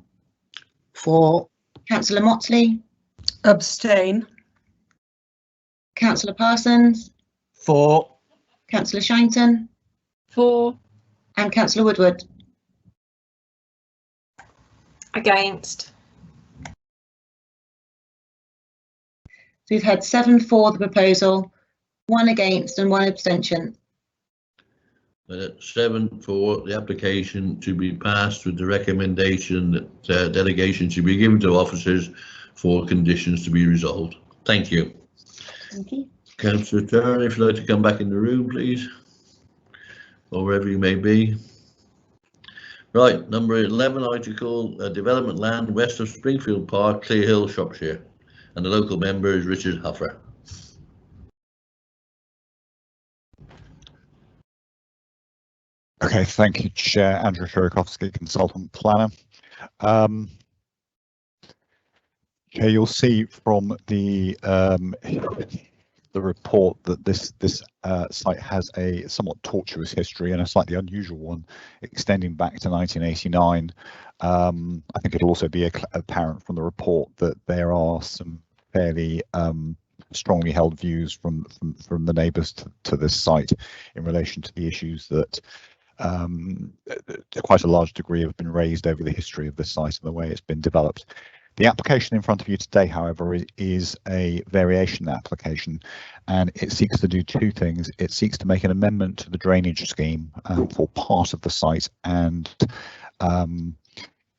For. Councillor Motley? Abstain. Councillor Parsons? For. Councillor Shinton? For. And Councillor Woodward? Against. So we've had 7 for the proposal, 1 against and 1 abstention. 7 for the application to be passed with the recommendation that delegation should be given to officers for conditions to be resolved. Thank you. Thank you. Councillor Turner, if you'd like to come back in the room, please, or wherever you may be. Right, number 11 article, development land west of Springfield Park, Clear Hill, Shropshire, and the local member is Richard Huffer. Okay, thank you, Chair. Andrew Sherikowski, consultant planner. Chair, you'll see from the report that this site has a somewhat tortuous history and a slightly unusual one, extending back to 1989. I think it'll also be apparent from the report that there are some fairly strongly held views from the neighbours to this site in relation to the issues that quite a large degree have been raised over the history of this site and the way it's been developed. The application in front of you today, however, is a variation application, and it seeks to do 2 things. It seeks to make an amendment to the drainage scheme for part of the site, and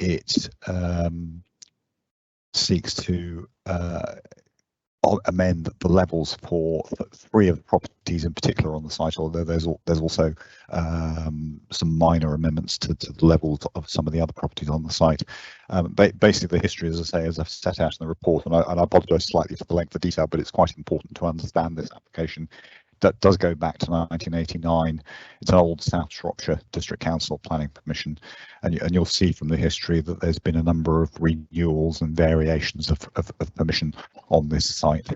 it seeks to amend the levels for 3 of the properties in particular on the site, although there's also some minor amendments to the levels of some of the other properties on the site. Basically, the history, as I say, as I've set out in the report, and I apologise slightly for the length of detail, but it's quite important to understand this application. That does go back to 1989. It's an old South Shropshire District Council planning permission, and you'll see from the history that there's been a number of renewals and variations of permission on this site,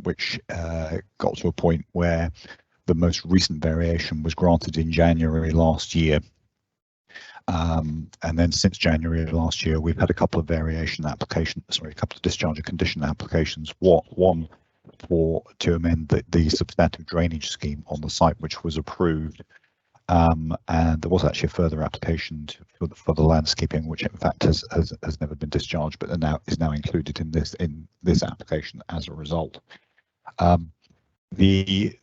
which got to a point where the most recent variation was granted in January last year. And then since January last year, we've had a couple of variation applications, sorry, a couple of discharge of condition applications. One to amend the substantive drainage scheme on the site, which was approved, and there was actually a further application for the landscaping, which in fact has never been discharged, but is now included in this application as a result. The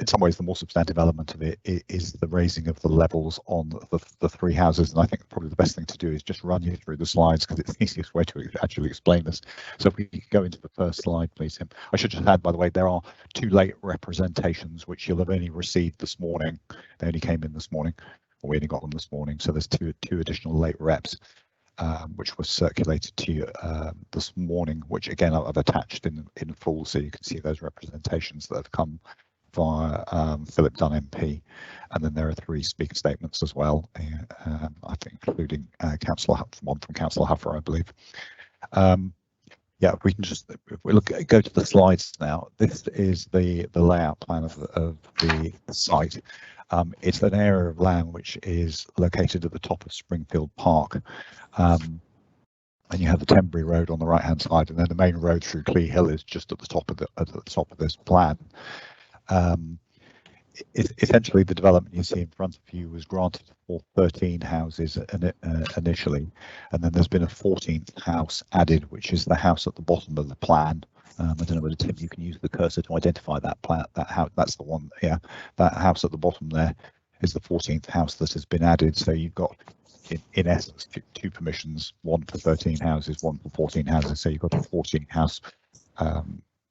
in some ways, the more substantive element of it is the raising of the levels on the three houses. And I think probably the best thing to do is just run you through the slides because it's the easiest way to actually explain this. So if we could go into the first slide, please, Tim. I should just add, by the way, there are 2 late representations which you'll have only received this morning. They only came in this morning, or we only got them this morning. So there's two additional late reps. Which was circulated to you this morning, which again I've attached in full, so you can see those representations that have come via Philip Dunn MP, and then there are 3 speaker statements as well, I think including one from Councillor Huffer, I believe. Yeah, if we can just go to the slides now. This is the layout plan of the site. It's an area of land which is located at the top of Springfield Park, and you have the Tenbury Road on the right hand side, and then the main road through Clee Hill is just at the top of this plan. Essentially, the development you see in front of you was granted for 13 houses initially, and then there's been a 14th house added, which is the house at the bottom of the plan. I don't know whether, Tim, you can use the cursor to identify that plan. That house, that's the one. Yeah, that house at the bottom there is the 14th house that has been added. So you've got, in essence, 2 permissions, one for 13 houses, one for 14 houses. So you've got a 14 house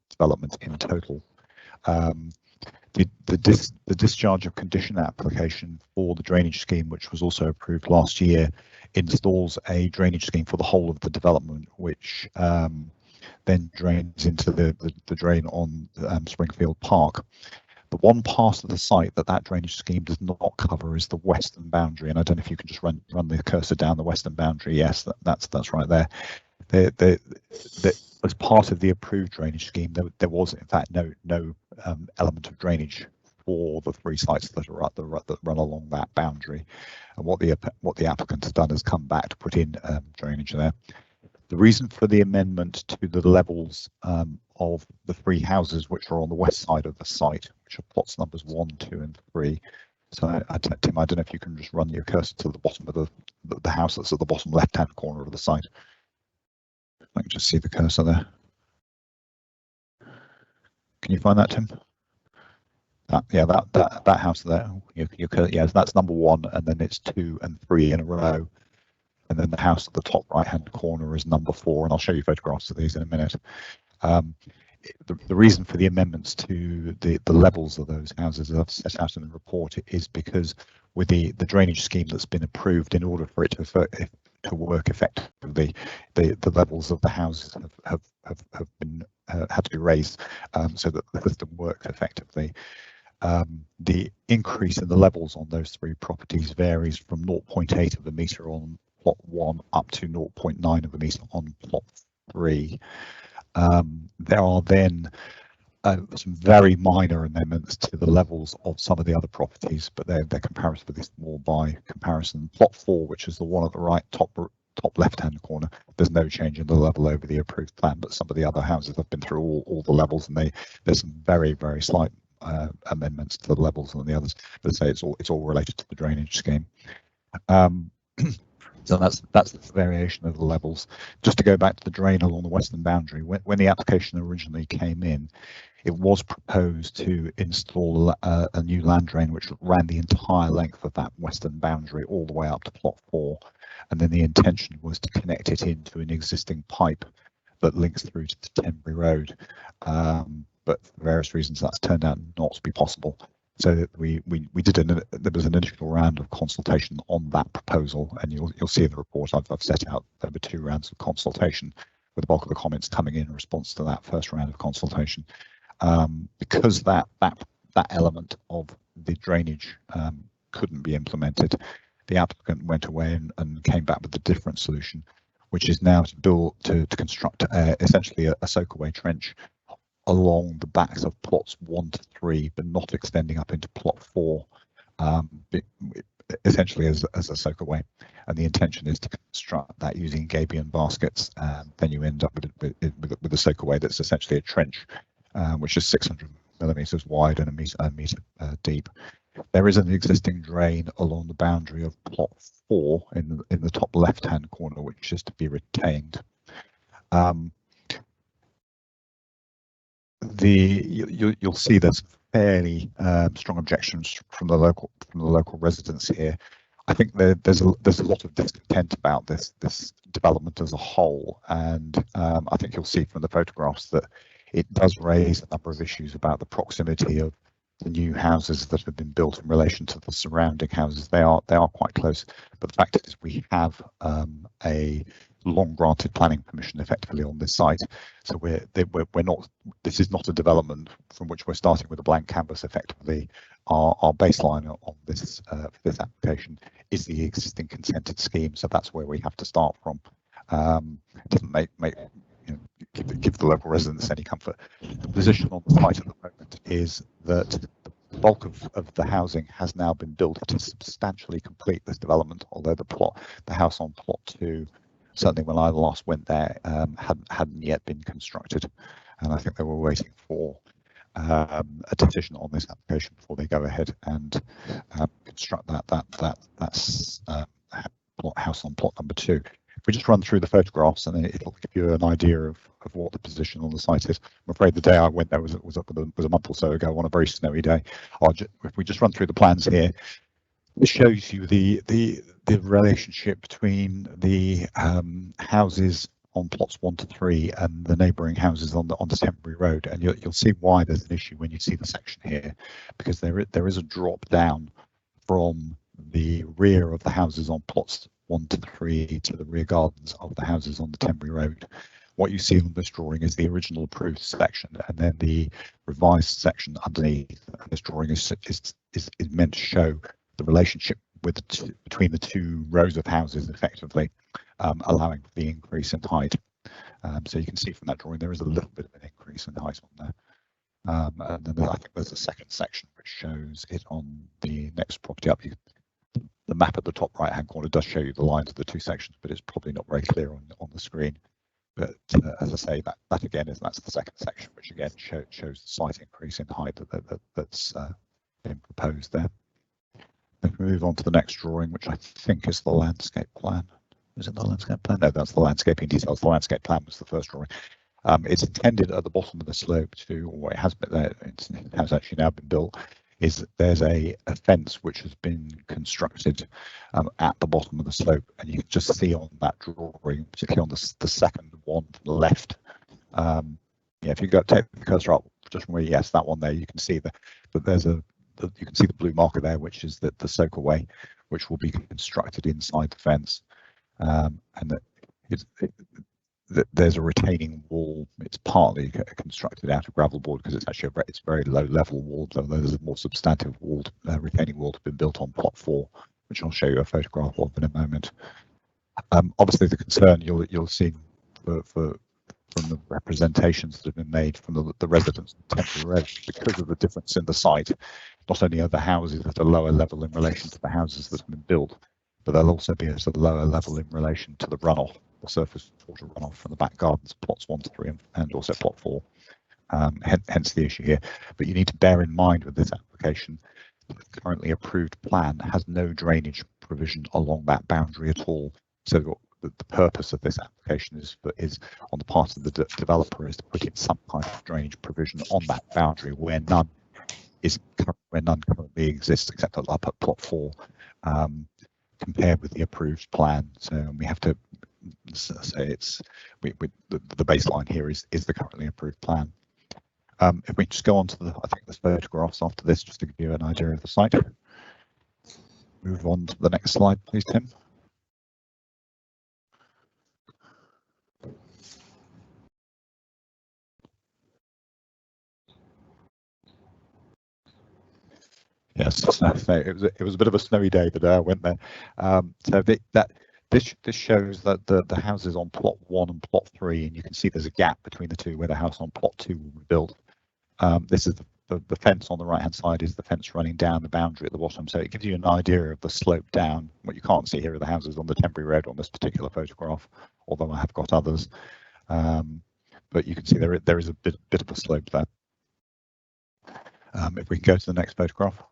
development in total. The discharge of condition application for the drainage scheme, which was also approved last year, installs a drainage scheme for the whole of the development, which then drains into the drain on Springfield Park. The one part of the site that drainage scheme does not cover is the western boundary, and I don't know if you can just run the cursor down the western boundary. Yes, that's right there. As part of the approved drainage scheme, there was in fact no element of drainage for the 3 sites that run along that boundary, and what the applicant has done is come back to put in drainage there. The reason for the amendment to the levels of the 3 houses which are on the west side of the site, which are plots numbers 1, 2 and 3. So Tim, I don't know if you can just run your cursor to the bottom of the house that's at the bottom left hand corner of the site. I can just see the cursor there. Can you find that, Tim? Yeah, that house there. Yeah, that's number 1, and then it's 2 and 3 in a row. And then the house at the top right hand corner is number 4, and I'll show you photographs of these in a minute. The reason for the amendments to the levels of those houses, as I've set out in the report, is because with the drainage scheme that's been approved, in order for it to work effectively, the levels of the houses have been had to be raised so that the system works effectively. The increase in the levels on those 3 properties varies from 0.8 of a metre on plot 1 up to 0.9 of a metre on plot 3. There are then some very minor amendments to the levels of some of the other properties, but they're comparatively small by comparison. Plot 4, which is the one at the right top left hand corner, there's no change in the level over the approved plan, but some of the other houses have been through all the levels, and there's some very slight amendments to the levels on the others. But say it's all related to the drainage scheme. So that's the variation of the levels. Just to go back to the drain along the western boundary, when the application originally came in, it was proposed to install a new land drain which ran the entire length of that western boundary all the way up to plot 4, and then the intention was to connect it into an existing pipe that links through to the Tenbury Road, but for various reasons that's turned out not to be possible. So we did there was an initial round of consultation on that proposal, and you'll see in the report I've set out there were 2 rounds of consultation, with the bulk of the comments coming in response to that first round of consultation. Because that element of the drainage couldn't be implemented, the applicant went away and came back with a different solution, which is now to construct essentially a soakaway trench along the backs of plots 1 to 3, but not extending up into plot 4, essentially as a soakaway. And the intention is to construct that using gabion baskets, and then you end up with a soakaway that's essentially a trench, which is 600 millimeters wide and a meter deep. There is an existing drain along the boundary of plot 4 in the top left-hand corner, which is to be retained. you'll see there's fairly strong objections from the local residents here. I think there's a lot of discontent about this development as a whole, and I think you'll see from the photographs that it does raise a number of issues about the proximity of the new houses that have been built in relation to the surrounding houses. They are quite close, but the fact is we have a long granted planning permission effectively on this site, so we're not, this is not a development from which we're starting with a blank canvas. Effectively our baseline on this for this application is the existing consented scheme, so that's where we have to start from. It doesn't make give the local residents any comfort. The position on the site at the moment is that the bulk of the housing has now been built to substantially complete this development, although the house on plot 2, certainly when I last went there, hadn't yet been constructed, and I think they were waiting for a decision on this application before they go ahead and construct that's house on plot number 2. If we just run through the photographs, and it'll give you an idea of what the position on the site is. I'm afraid the day I went there was a month or so ago on a very snowy day. If we just run through the plans here, this shows you the relationship between the houses on plots 1 to 3 and the neighbouring houses on the temporary road, and you'll see why there's an issue when you see the section here, because there is a drop down from the rear of the houses on plots 1 to 3 to the rear gardens of the houses on the Tenbury Road. What you see on this drawing is the original approved section, and then the revised section underneath. This drawing is meant to show the relationship between the 2 rows of houses, effectively allowing for the increase in height. So you can see from that drawing there is a little bit of an increase in height on there. And then I think there's a second section which shows it on the next property up. The map at the top right hand corner does show you the lines of the 2 sections, but it's probably not very clear on the screen. But as I say, that again that's the second section, which again shows the slight increase in height that's been proposed there. Then we move on to the next drawing, which I think is the landscape plan. Is it the landscape plan? No, that's the landscaping details. The landscape plan was the first drawing. It's intended at the bottom of the slope to, or it has been there, it has actually now been built, is that there's a fence which has been constructed at the bottom of the slope, and you can just see on that drawing, particularly on the second one to the left. Yeah, if you go take the cursor up just from where, yes, that one there, you can see that there's you can see the blue marker there, which is the soakaway, which will be constructed inside the fence, and there's a retaining wall. It's partly constructed out of gravel board because it's actually it's very low level wall, though there's a more substantive retaining wall to be built on plot 4, which I'll show you a photograph of in a moment. Obviously the concern you'll see from the representations that have been made from the residents of Temporary Road, because of the difference in the site, not only are the houses at a lower level in relation to the houses that have been built, but they'll also be at a lower level in relation to the runoff, the surface water runoff from the back gardens, plots 1 to 3 and also plot 4. Hence the issue here. But you need to bear in mind with this application, the currently approved plan has no drainage provision along that boundary at all. So the purpose of this application is on the part of the developer is to put in some kind of drainage provision on that boundary where none currently exists, except up at plot 4, compared with the approved plan. So we have to say the baseline here is the currently approved plan. If we just go on to I think there's photographs after this just to give you an idea of the site. Move on to the next slide, please, Tim. Yes, it was a bit of a snowy day, but I went there. So this shows that the houses on plot 1 and plot 3, and you can see there's a gap between the 2 where the house on plot 2 will be built. This is the fence on the right hand side is the fence running down the boundary at the bottom, so it gives you an idea of the slope down. What you can't see here are the houses on the Temporary Road on this particular photograph, although I have got others. But you can see there is a bit of a slope there. If we can go to the next photograph.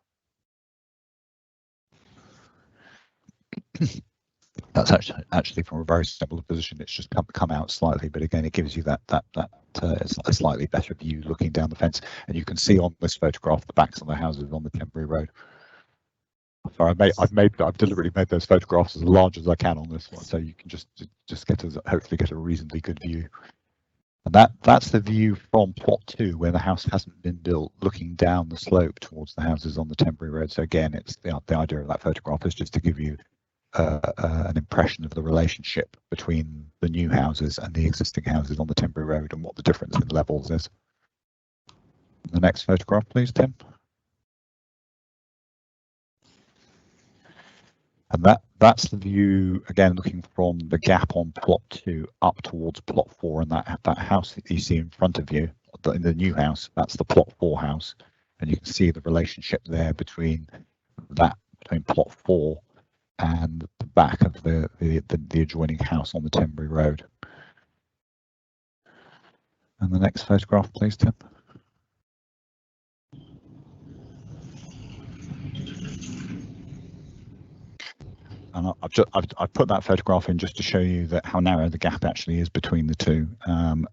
That's actually from a very similar position. It's just come out slightly, but again, it gives you that a slightly better view looking down the fence, and you can see on this photograph the backs of the houses on the Tembury Road. So I've deliberately made those photographs as large as I can on this one, so you can just hopefully get a reasonably good view. And that's the view from plot 2, where the house hasn't been built, looking down the slope towards the houses on the Tembury Road. So again, it's the idea of that photograph is just to give you an impression of the relationship between the new houses and the existing houses on the Tembury Road and what the difference in levels is. The next photograph, please, Tim. And that's the view, again, looking from the gap on plot 2 up towards plot 4, and that house that you see in front of you, in the new house, that's the plot 4 house, and you can see the relationship there between plot 4 and the back of the adjoining house on the Tembury Road. And the next photograph, please, Tim. And I've put that photograph in just to show you that how narrow the gap actually is between the two. I'm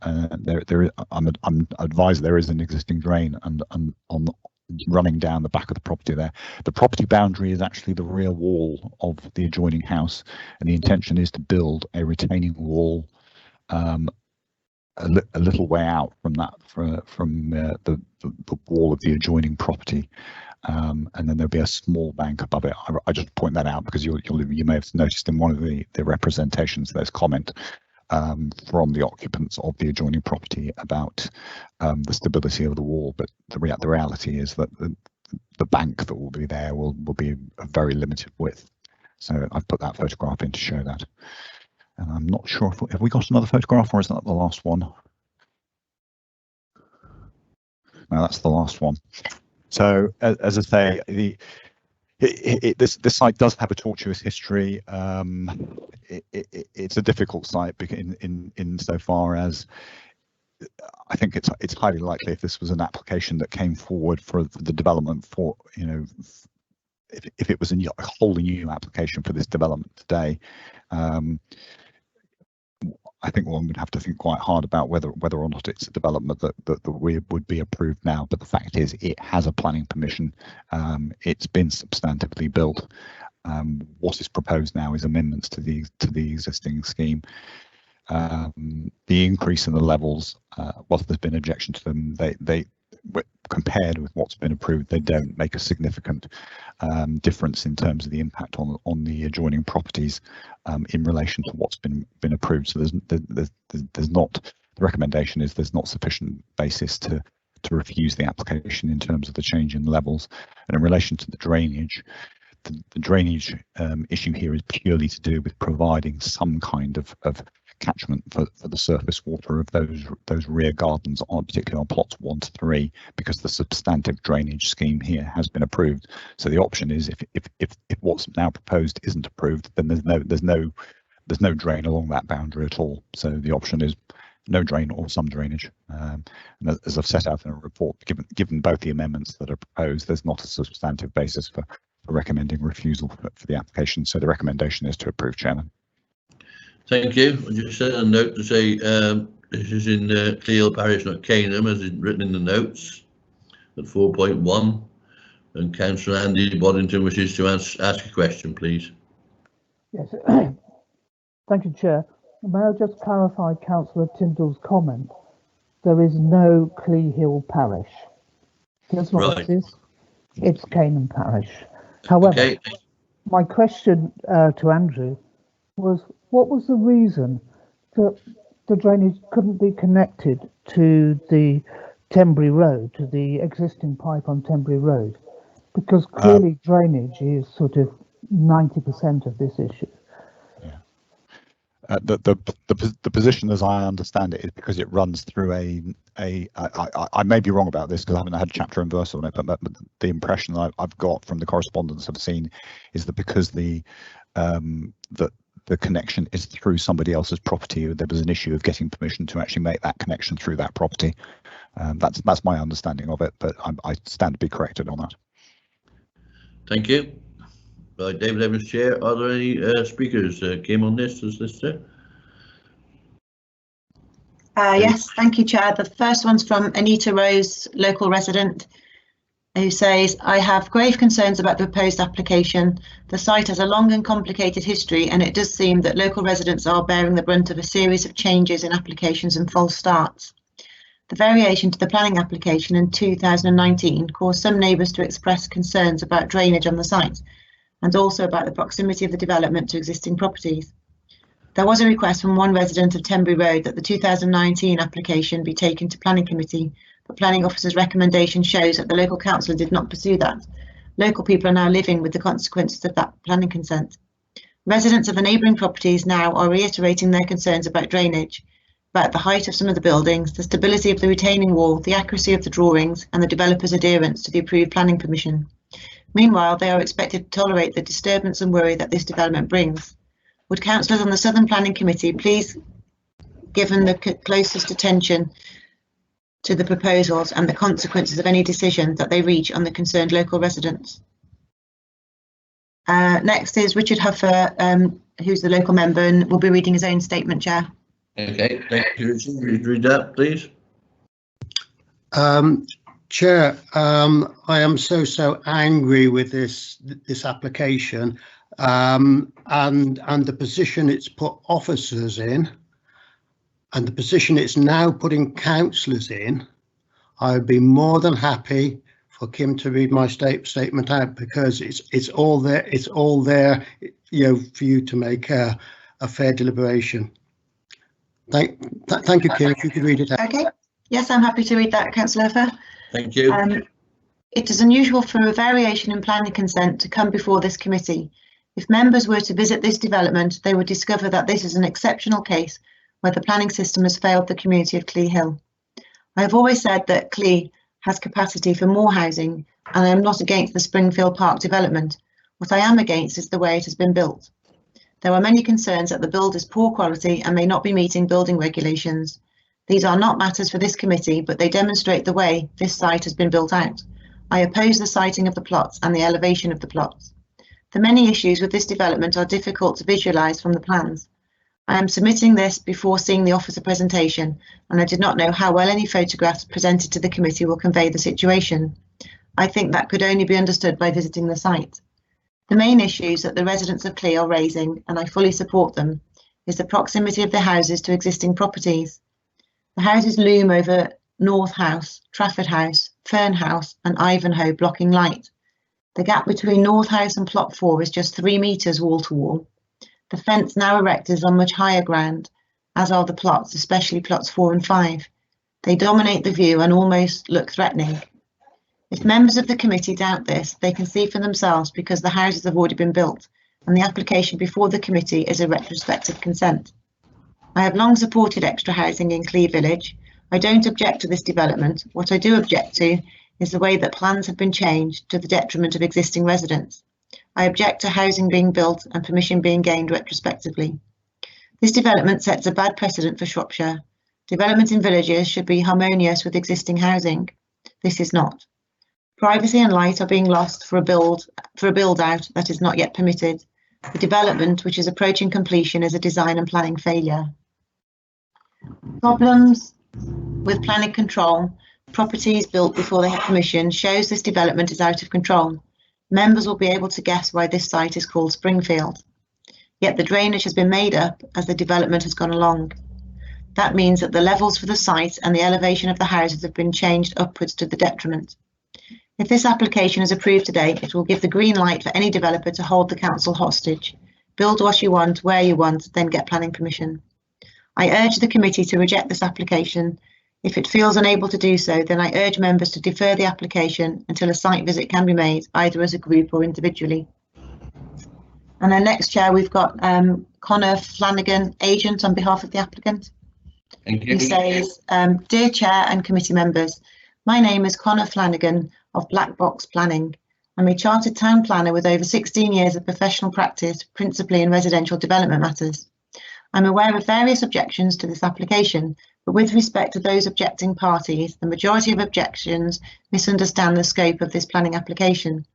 advised there is an existing drain and on running down the back of the property there. The property boundary is actually the rear wall of the adjoining house, and the intention is to build a retaining wall a little way out from that, from the wall of the adjoining property. And then there'll be a small bank above it. I just point that out because you may have noticed in one of the representations there's comment from the occupants of the adjoining property about the stability of the wall, but the reality is that the bank that will be there will be a very limited width. So I've put that photograph in to show that. And I'm not sure if have we got another photograph, or is that the last one? No, that's the last one. So as I say, this site does have a tortuous history. It's a difficult site in so far as I think it's highly likely if this was an application that came forward for the development for, you know, if it was a wholly new application for this development today, I think one would have to think quite hard about whether or not it's a development that we would be approved now. But the fact is, it has a planning permission. It's been substantively built. What is proposed now is amendments to the existing scheme. The increase in the levels, whilst there's been objection to them, they compared with what's been approved, they don't make a significant difference in terms of the impact on the adjoining properties in relation to what's been approved. So there's not, the recommendation is there's not sufficient basis to refuse the application in terms of the change in levels. And in relation to the drainage, the drainage issue here is purely to do with providing some kind of catchment for the surface water of those rear gardens, particularly on plots 1 to 3, because the substantive drainage scheme here has been approved. So the option is if what's now proposed isn't approved, then there's no drain along that boundary at all. So the option is no drain or some drainage. And as I've set out in a report, given both the amendments that are proposed, there's not a substantive basis for recommending refusal for the application. So the recommendation is to approve, Chairman. Thank you. I just set a note to say this is in Cleal Parish, not Caneham, as is written in the notes at 4.1. And Councillor Andy Boddington wishes to ask a question, please. Yes. Thank you, Chair. May I just clarify Councillor Tyndall's comment? There is no Clehill Parish. That's what it is. It's Caneham Parish. However, my question to Andrew was, what was the reason that the drainage couldn't be connected to the Tembury Road, to the existing pipe on Tembury Road? Because clearly drainage is sort of 90% of this issue. The position, as I understand it, is because it runs through I may be wrong about this because I haven't had chapter and verse on it, but the impression I've got from the correspondence I've seen is that because the connection is through somebody else's property, there was an issue of getting permission to actually make that connection through that property. That's my understanding of it, but I stand to be corrected on that. Thank you. by David Evans, Chair. Are there any speakers came on this as lister? Yes, thank you, Chair. The first one's from Anita Rose, local resident, who says, I have grave concerns about the proposed application. The site has a long and complicated history, and it does seem that local residents are bearing the brunt of a series of changes in applications and false starts. The variation to the planning application in 2019 caused some neighbours to express concerns about drainage on the site, and also about the proximity of the development to existing properties. There was a request from one resident of Tenbury Road that the 2019 application be taken to Planning Committee, but Planning Officer's recommendation shows that the local councillor did not pursue that. Local people are now living with the consequences of that planning consent. Residents of the neighbouring properties now are reiterating their concerns about drainage, about the height of some of the buildings, the stability of the retaining wall, the accuracy of the drawings, and the developer's adherence to the approved planning permission. Meanwhile, they are expected to tolerate the disturbance and worry that this development brings. Would councillors on the Southern Planning Committee please given the closest attention to the proposals and the consequences of any decision that they reach on the concerned local residents? Next is Richard Huffer, who's the local member and will be reading his own statement, Chair. Okay, thank you. Richard. Read that, please. Chair, I am so angry with this application and the position it's put officers in, and the position it's now putting councillors in. I would be more than happy for Kim to read my statement out, because it's all there. It's all there, you know, for you to make a fair deliberation. Thank you, Kim. If you could read it out. Okay. Yes, I'm happy to read that, Councillor Huffer. Thank you. It is unusual for a variation in planning consent to come before this committee. If members were to visit this development, they would discover that this is an exceptional case where the planning system has failed the community of Clee Hill. I have always said that Clee has capacity for more housing, and I am not against the Springfield Park development. What I am against is the way it has been built. There are many concerns that the build is poor quality and may not be meeting building regulations. These are not matters for this committee, but they demonstrate the way this site has been built out. I oppose the siting of the plots and the elevation of the plots. The many issues with this development are difficult to visualise from the plans. I am submitting this before seeing the officer presentation, and I did not know how well any photographs presented to the committee will convey the situation. I think that could only be understood by visiting the site. The main issues that the residents of Clee are raising, and I fully support them, is the proximity of the houses to existing properties. The houses loom over North House, Trafford House, Fern House and Ivanhoe, blocking light. The gap between North House and Plot 4 is just 3 metres wall to wall. The fence now erected is on much higher ground, as are the plots, especially plots 4 and 5. They dominate the view and almost look threatening. If members of the committee doubt this, they can see for themselves, because the houses have already been built and the application before the committee is a retrospective consent. I have long supported extra housing in Clee Village. I don't object to this development. What I do object to is the way that plans have been changed to the detriment of existing residents. I object to housing being built and permission being gained retrospectively. This development sets a bad precedent for Shropshire. Development in villages should be harmonious with existing housing. This is not. Privacy and light are being lost for a build out that is not yet permitted. The development, which is approaching completion, is a design and planning failure. Problems with planning control, properties built before they have permission, shows this development is out of control. Members will be able to guess why this site is called Springfield. Yet the drainage has been made up as the development has gone along. That means that the levels for the site and the elevation of the houses have been changed upwards to the detriment. If this application is approved today, it will give the green light for any developer to hold the council hostage. Build what you want, where you want, then get planning permission. I urge the committee to reject this application. If it feels unable to do so, then I urge members to defer the application until a site visit can be made, either as a group or individually. And then next, Chair, we've got Connor Flanagan, agent on behalf of the applicant. Thank you. He says, Dear Chair and committee members, my name is Connor Flanagan of Black Box Planning. I'm a chartered town planner with over 16 years of professional practice, principally in residential development matters. I'm aware of various objections to this application, but with respect to those objecting parties, the majority of objections misunderstand the scope of this planning application.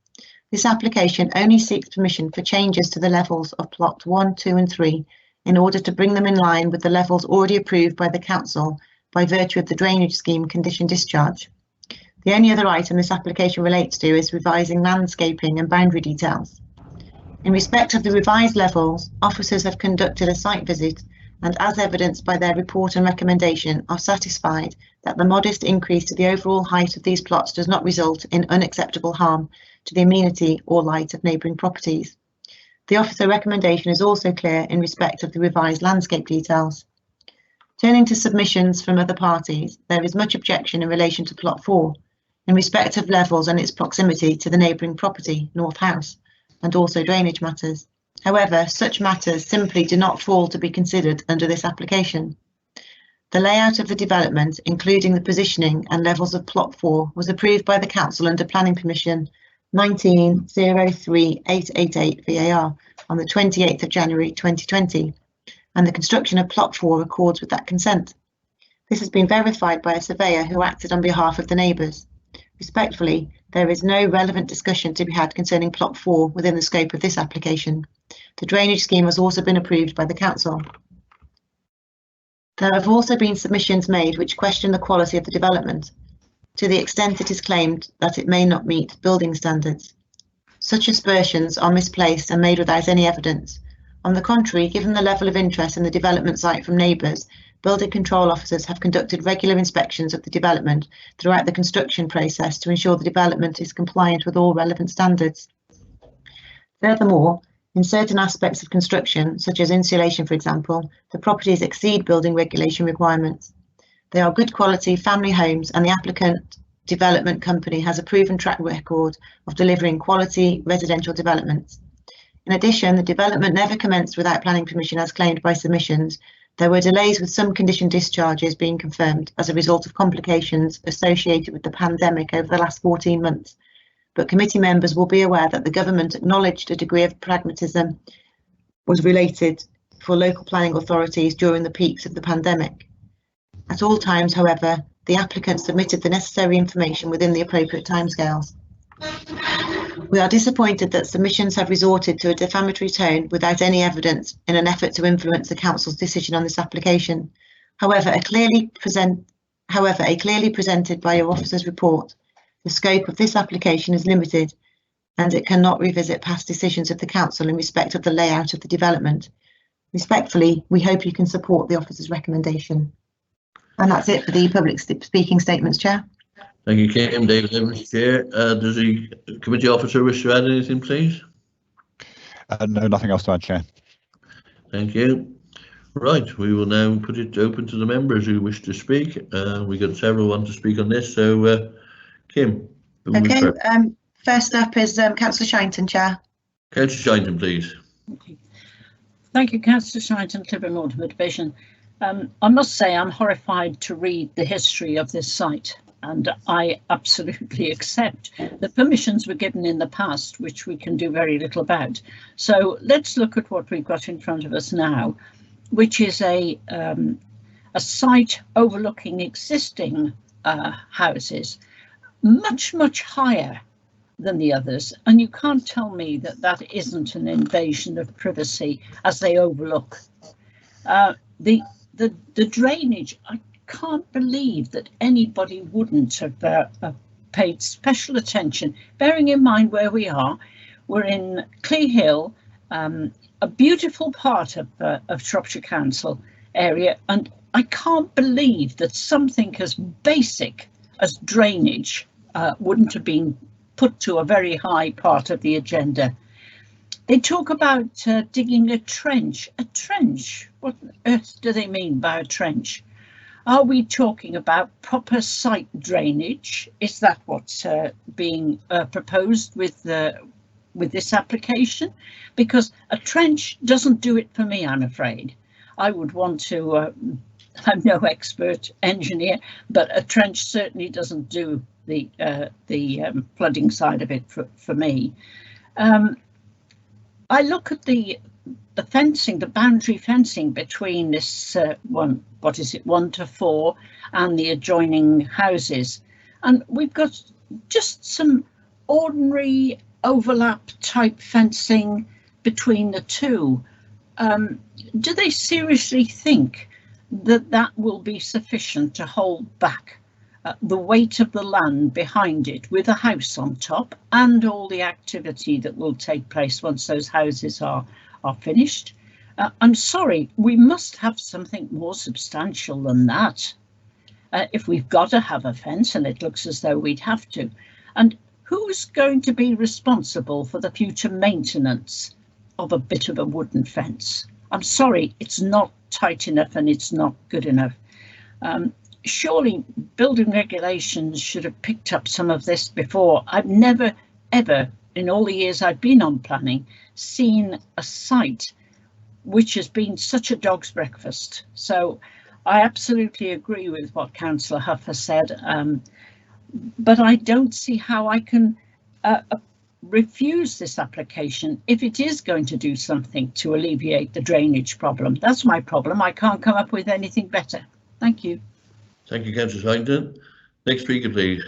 This application only seeks permission for changes to the levels of plot 1, 2 and 3 in order to bring them in line with the levels already approved by the council by virtue of the drainage scheme condition discharge. The only other item this application relates to is revising landscaping and boundary details. In respect of the revised levels, officers have conducted a site visit and, as evidenced by their report and recommendation, are satisfied that the modest increase to the overall height of these plots does not result in unacceptable harm to the amenity or light of neighbouring properties. The officer recommendation is also clear in respect of the revised landscape details. Turning to submissions from other parties, there is much objection in relation to plot 4 in respect of levels and its proximity to the neighbouring property, North House, and also drainage matters. However, such matters simply do not fall to be considered under this application. The layout of the development, including the positioning and levels of plot 4, was approved by the council under planning permission 19/03/888 VAR on the 28th of January 2020, and the construction of plot 4 accords with that consent. This has been verified by a surveyor who acted on behalf of the neighbours. Respectfully, there is no relevant discussion to be had concerning plot 4 within the scope of this application. The drainage scheme has also been approved by the council. There have also been submissions made which question the quality of the development, to the extent it is claimed that it may not meet building standards. Such aspersions are misplaced and made without any evidence. On the contrary, given the level of interest in the development site from neighbours, building control officers have conducted regular inspections of the development throughout the construction process to ensure the development is compliant with all relevant standards. Furthermore, in certain aspects of construction, such as insulation for example, the properties exceed building regulation requirements. They are good quality family homes and the applicant development company has a proven track record of delivering quality residential developments. In addition, the development never commenced without planning permission as claimed by submissions. There were delays with some condition discharges being confirmed as a result of complications associated with the pandemic over the last 14 months. But committee members will be aware that the government acknowledged a degree of pragmatism was related for local planning authorities during the peaks of the pandemic. At all times, however, the applicant submitted the necessary information within the appropriate timescales. We are disappointed that submissions have resorted to a defamatory tone without any evidence in an effort to influence the council's decision on this application. However, a clearly presented by your officer's report, the scope of this application is limited and it cannot revisit past decisions of the council in respect of the layout of the development. Respectfully, we hope you can support the officer's recommendation. And that's it for the public speaking statements, Chair. Thank you, Kim. David Evans, Chair. Does the committee officer wish to add anything, please? No, nothing else to add, Chair. Thank you. Right, we will now put it open to the members who wish to speak. We've got several want to speak on this, so Kim. Okay, first up is Councillor Shinton, Chair. Councillor Shinton, please. Thank you, Councillor Shinton, Clipper Mortimer Division. I must say I'm horrified to read the history of this site, and I absolutely accept the permissions were given in the past, which we can do very little about. So let's look at what we've got in front of us now, which is a site overlooking existing houses, much higher than the others, and you can't tell me that that isn't an invasion of privacy as they overlook. The drainage, I can't believe that anybody wouldn't have paid special attention, bearing in mind where we are. We're in Clee Hill, a beautiful part of Shropshire Council area, and I can't believe that something as basic as drainage wouldn't have been put to a very high part of the agenda. They talk about digging a trench. A trench? What on earth do they mean by a trench? Are we talking about proper site drainage? Is that what's being proposed with this application? Because a trench doesn't do it for me, I'm afraid. I would want to, I'm no expert engineer, but a trench certainly doesn't do the flooding side of it for me. I look at the fencing, the boundary fencing between this 1 to 4 and the adjoining houses, and we've got just some ordinary overlap type fencing between the two. Do they seriously think that that will be sufficient to hold back the weight of the land behind it, with a house on top and all the activity that will take place once those houses are finished? I'm sorry, we must have something more substantial than that. If we've got to have a fence, and it looks as though we'd have to. And who's going to be responsible for the future maintenance of a bit of a wooden fence? I'm sorry, it's not tight enough and it's not good enough. Surely building regulations should have picked up some of this before. I've never, ever, in all the years I've been on planning, seen a site which has been such a dog's breakfast. So I absolutely agree with what Councillor Huff has said, but I don't see how I can refuse this application if it is going to do something to alleviate the drainage problem. That's my problem. I can't come up with anything better. Thank you. Thank you, Councillor Shynton. Next speaker, please.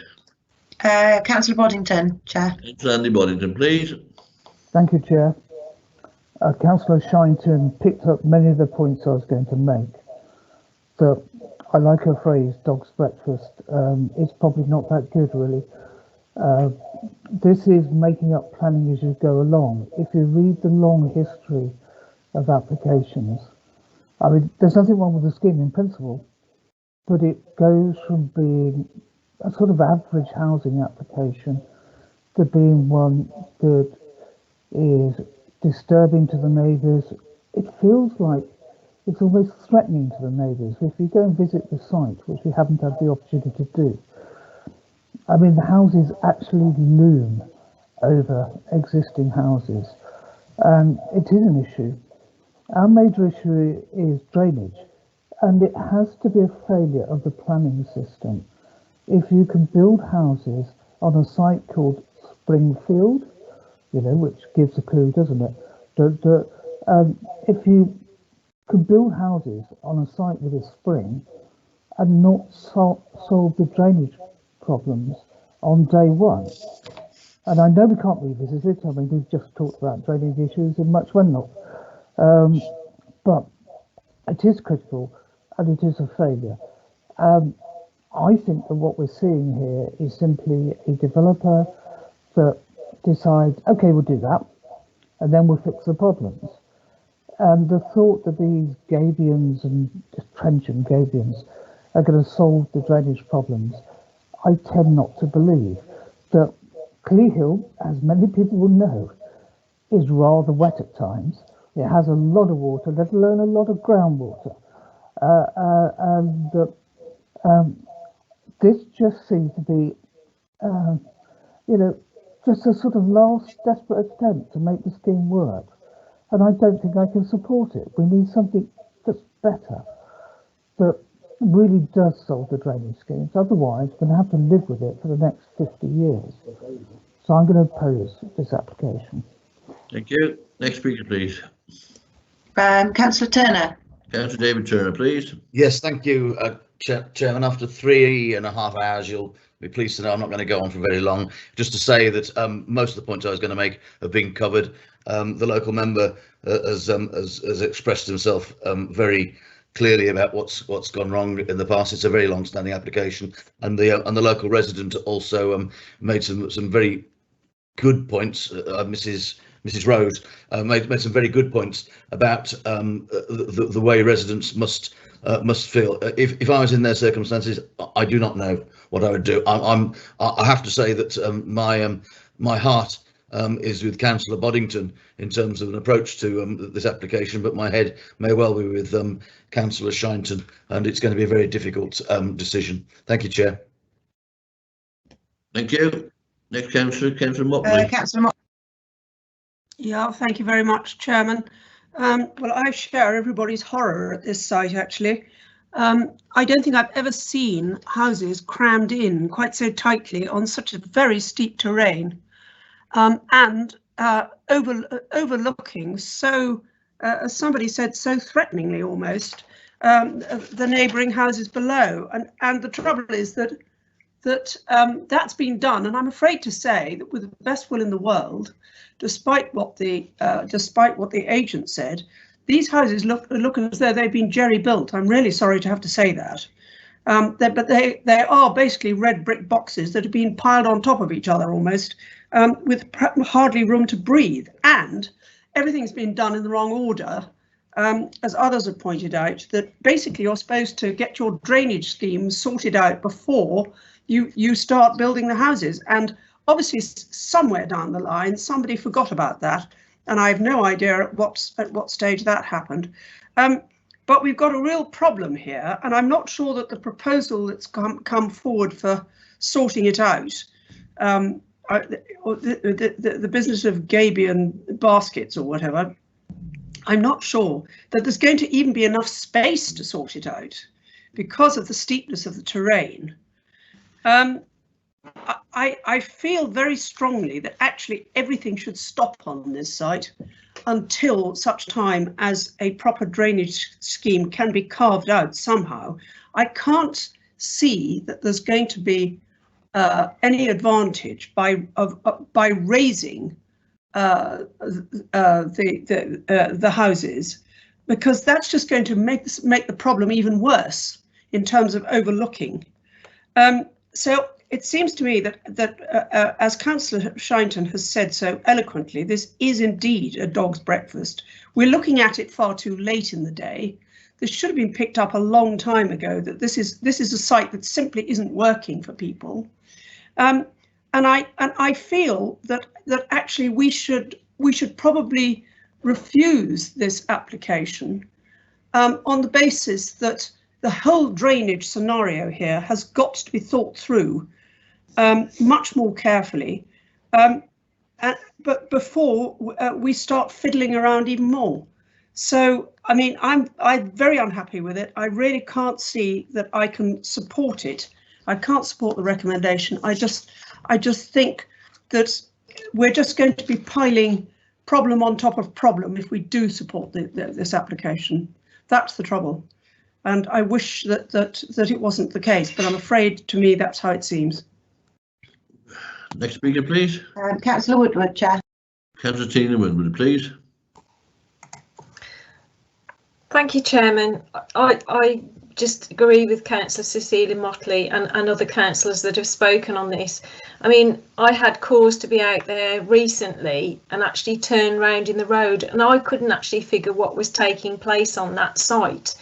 Councillor Boddington, Chair. Councillor Andy Boddington, please. Thank you, Chair. Councillor Shynton picked up many of the points I was going to make. So I like her phrase, dog's breakfast. It's probably not that good, really. This is making up planning as you go along. If you read the long history of applications, I mean, there's nothing wrong with the scheme in principle, but it goes from being a sort of average housing application to being one that is disturbing to the neighbours. It feels like it's almost threatening to the neighbours. If you go and visit the site, which we haven't had the opportunity to do, I mean, the houses actually loom over existing houses, and it is an issue. Our major issue is drainage, and it has to be a failure of the planning system. If you can build houses on a site called Springfield, you know, which gives a clue, doesn't it? If you can build houses on a site with a spring and not solve the drainage problems on day one. And I know we can't revisit it. I mean, we've just talked about drainage issues in Much Wenlock. But it is critical and it is a failure. I think that what we're seeing here is simply a developer that decides, okay, we'll do that, and then we'll fix the problems. And the thought that these gabions and trenchant gabions are going to solve the drainage problems, I tend not to believe. That Cleehill, as many people will know, is rather wet at times. It has a lot of water, let alone a lot of groundwater. This just seems to be, you know, just a sort of last desperate attempt to make the scheme work. And I don't think I can support it. We need something that's better, that really does solve the drainage schemes. Otherwise, we're going to have to live with it for the next 50 years. So I'm going to oppose this application. Thank you. Next speaker, please. Councillor Turner. Councillor David Turner, please. Yes, thank you, Chairman. After 3.5 hours, you'll be pleased to know I'm not going to go on for very long. Just to say that most of the points I was going to make have been covered. The local member has expressed himself very clearly about what's gone wrong in the past. It's a very long-standing application, and the local resident also made some very good points. Mrs. Rose made some very good points about the way residents must feel. If I was in their circumstances, I do not know what I would do. I have to say that my heart is with Councillor Boddington in terms of an approach to this application, but my head may well be with Councillor Shynton, and it's going to be a very difficult decision. Thank you, Chair. Thank you. Next, Councillor Motley. Councillor Motley. Yeah, thank you very much, Chairman. Well, I share everybody's horror at this site, actually. I don't think I've ever seen houses crammed in quite so tightly on such a very steep terrain, and overlooking so, as somebody said, so threateningly almost, the neighbouring houses below. And the trouble is that that that's been done, and I'm afraid to say that with the best will in the world, despite what the agent said, these houses look as though they've been jerry built. I'm really sorry to have to say that. But they are basically red brick boxes that have been piled on top of each other almost, with hardly room to breathe, and everything's been done in the wrong order. As others have pointed out, that basically you're supposed to get your drainage scheme sorted out before you start building the houses, and obviously somewhere down the line somebody forgot about that, and I have no idea at what stage that happened. But we've got a real problem here, and I'm not sure that the proposal that's come forward for sorting it out, the business of Gabion baskets or whatever, I'm not sure that there's going to even be enough space to sort it out because of the steepness of the terrain. I feel very strongly that actually everything should stop on this site until such time as a proper drainage scheme can be carved out somehow. I can't see that there's going to be any advantage by raising the houses, because that's just going to make the problem even worse in terms of overlooking. So it seems to me that as Councillor Shinton has said so eloquently, this is indeed a dog's breakfast. We're looking at it far too late in the day. This should have been picked up a long time ago, that this is a site that simply isn't working for people. And I feel that actually we should probably refuse this application on the basis that the whole drainage scenario here has got to be thought through much more carefully, but before we start fiddling around even more. So, I mean, I'm very unhappy with it. I really can't see that I can support it. I can't support the recommendation. I just think that we're just going to be piling problem on top of problem if we do support this application. That's the trouble. And I wish that it wasn't the case, but I'm afraid to me that's how it seems. Next speaker, please. Councillor Woodward, Chair. Councillor Tina Woodward, please. Thank you, Chairman. I just agree with Councillor Cecilia Motley and other councillors that have spoken on this. I mean, I had cause to be out there recently and actually turn round in the road, and I couldn't actually figure what was taking place on that site.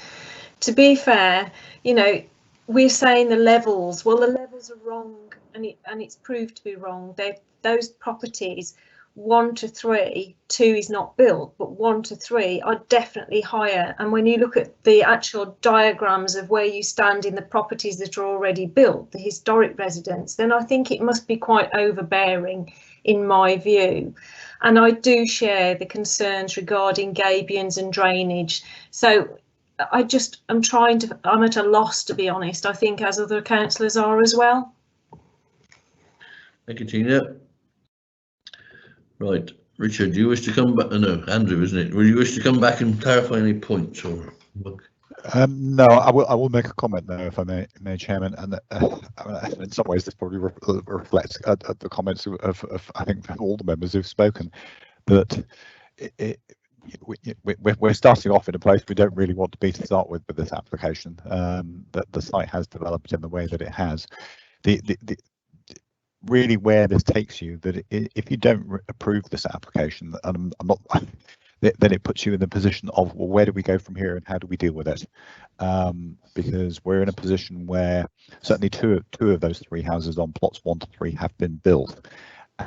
To be fair, you know, we're saying the levels. Well, the levels are wrong, and it's proved to be wrong. Those properties 1 to 3, 2 is not built, but 1 to 3 are definitely higher. And when you look at the actual diagrams of where you stand in the properties that are already built, the historic residents, then I think it must be quite overbearing in my view. And I do share the concerns regarding gabions and drainage. So I'm at a loss, to be honest, I think, as other councillors are as well. Thank you, Tina. Right, Richard, do you wish to come back? No, Andrew, isn't it? Will you wish to come back and clarify any points? Or no, I will make a comment though, if I may, Chairman. And in some ways, this probably reflects the comments of I think all the members who've spoken. That we're starting off in a place we don't really want to be to start with this application. That the site has developed in the way that it has. Really where this takes you, that if you don't approve this application, and I'm not, then it puts you in the position of, well, where do we go from here and how do we deal with it? Because we're in a position where certainly two of those 3 houses on plots 1 to 3 have been built,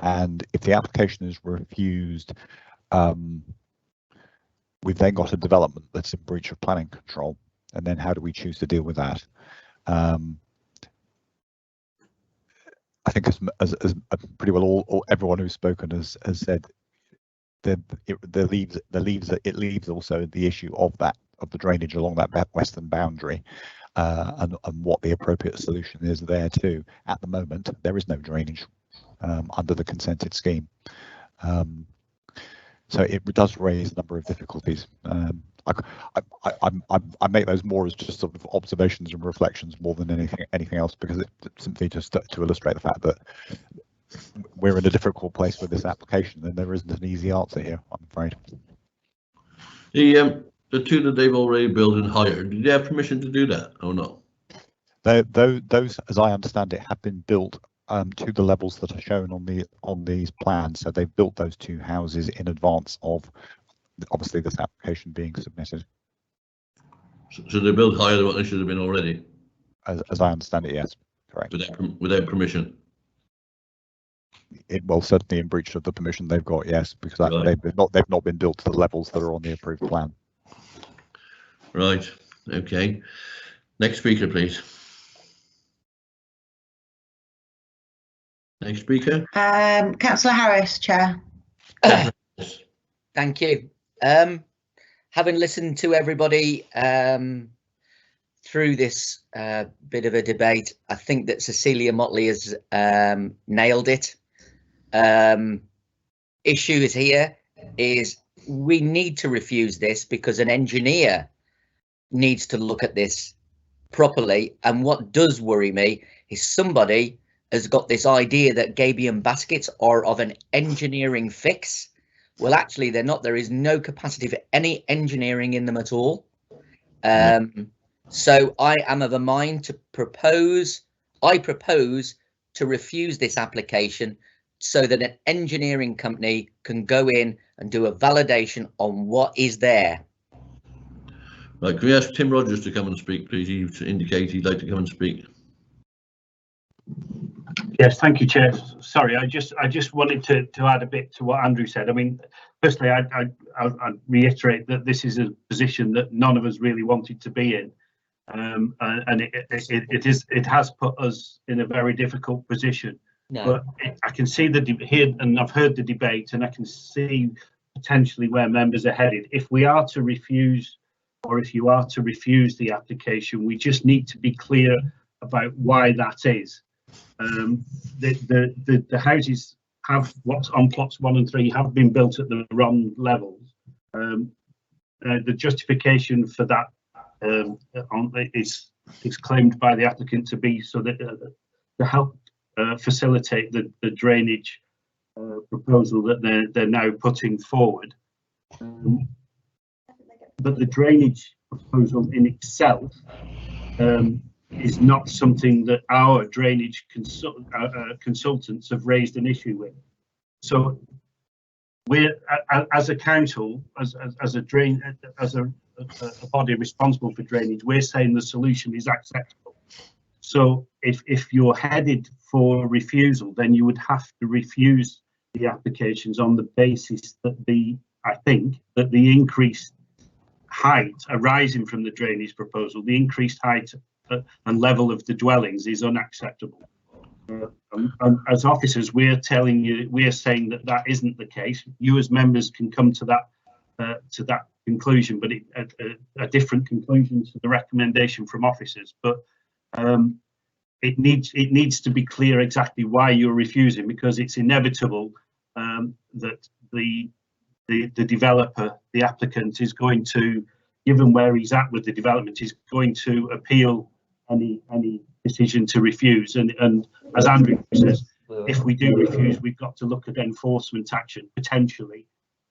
and if the application is refused, we've then got a development that's in breach of planning control, and then how do we choose to deal with that? I think as pretty well everyone who's spoken has said, it leaves also the issue of the drainage along that western boundary, and what the appropriate solution is there too. At the moment, there is no drainage under the consented scheme. So it does raise a number of difficulties. I make those more as just sort of observations and reflections more than anything else, because it simply just to illustrate the fact that we're in a difficult place with this application, and there isn't an easy answer here, I'm afraid. The two that they've already built and hired, did they have permission to do that or not? Those, as I understand it, have been built to the levels that are shown on these plans. So they've built those two houses in advance of obviously this application being submitted. So they built higher than what they should have been already? As I understand it, yes, correct. Without permission? Well, certainly in breach of the permission they've got, yes, because Right. they've not been built to the levels that are on the approved plan. Right, okay. Next speaker, please. Next speaker. Councillor Harris, Chair. Thank you. Having listened to everybody through this bit of a debate, I think that Cecilia Motley has nailed it. Issue is here is we need to refuse this because an engineer needs to look at this properly. And what does worry me is somebody has got this idea that gabion baskets are of an engineering fix. Well, actually, they're not. There is no capacity for any engineering in them at all. So I am of a mind to propose to refuse this application so that an engineering company can go in and do a validation on what is there. Right, can we ask Tim Rogers to come and speak, please? He indicated he'd like to come and speak. Yes, thank you, Chair. Sorry, I just wanted to add a bit to what Andrew said. I mean, firstly, I'd reiterate that this is a position that none of us really wanted to be in, and it has put us in a very difficult position. No. But I can see here, and I've heard the debate, and I can see potentially where members are headed. If we are to refuse, or if you are to refuse the application, we just need to be clear about why that is. The houses have what's on plots 1 and 3 have been built at the wrong levels. The justification for that is claimed by the applicant to be so that to help facilitate the drainage proposal that they're now putting forward. But the drainage proposal in itself is not something that our drainage consultants have raised an issue with. So we're, as a council, as a body responsible for drainage, we're saying the solution is acceptable. So if you're headed for refusal, then you would have to refuse the applications on the basis that I think that the increased height arising from the drainage proposal, the increased height and level of the dwellings is unacceptable. As officers, we're saying that isn't the case. You as members can come to that conclusion, but a different conclusion to the recommendation from officers. But it needs to be clear exactly why you're refusing, because it's inevitable that the developer, the applicant, is going to, given where he's at with the development, is going to appeal any decision to refuse. And as Andrew says, if we do refuse, we've got to look at enforcement action potentially.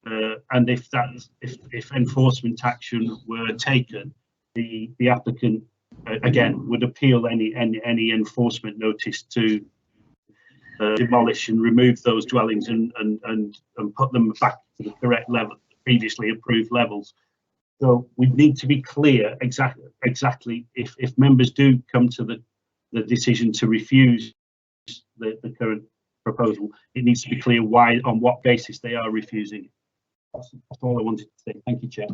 And if enforcement action were taken, the applicant again would appeal any enforcement notice to demolish and remove those dwellings and put them back to the correct level, previously approved levels. So we need to be clear exactly if members do come to the decision to refuse the current proposal, it needs to be clear why, on what basis they are refusing. That's all I wanted to say. Thank you, Chair.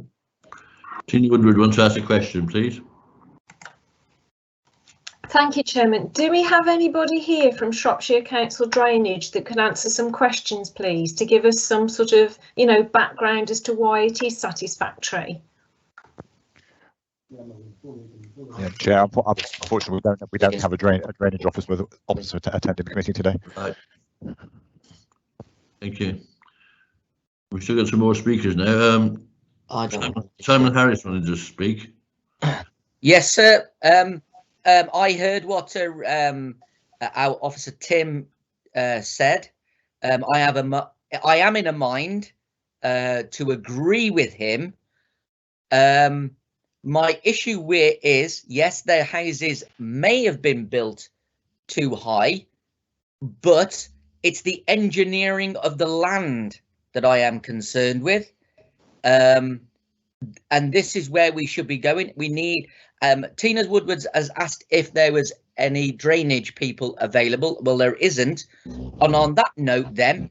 Tina Woodward wants to ask a question, please. Thank you, Chairman. Do we have anybody here from Shropshire Council Drainage that could answer some questions, please, to give us some sort of, background as to why it is satisfactory? Yeah, Chair. Unfortunately, we don't have a drainage officer attending the committee today. Right. Thank you. We've still got some more speakers now. I don't Simon Harris wanted to speak. Yes, sir. I heard what our officer Tim said. I am in a mind to agree with him. My issue with is, yes, their houses may have been built too high, but it's the engineering of the land that I am concerned with. And this is where we should be going. We need, Tina Woodwards has asked if there was any drainage people available. Well, there isn't. And on that note, then,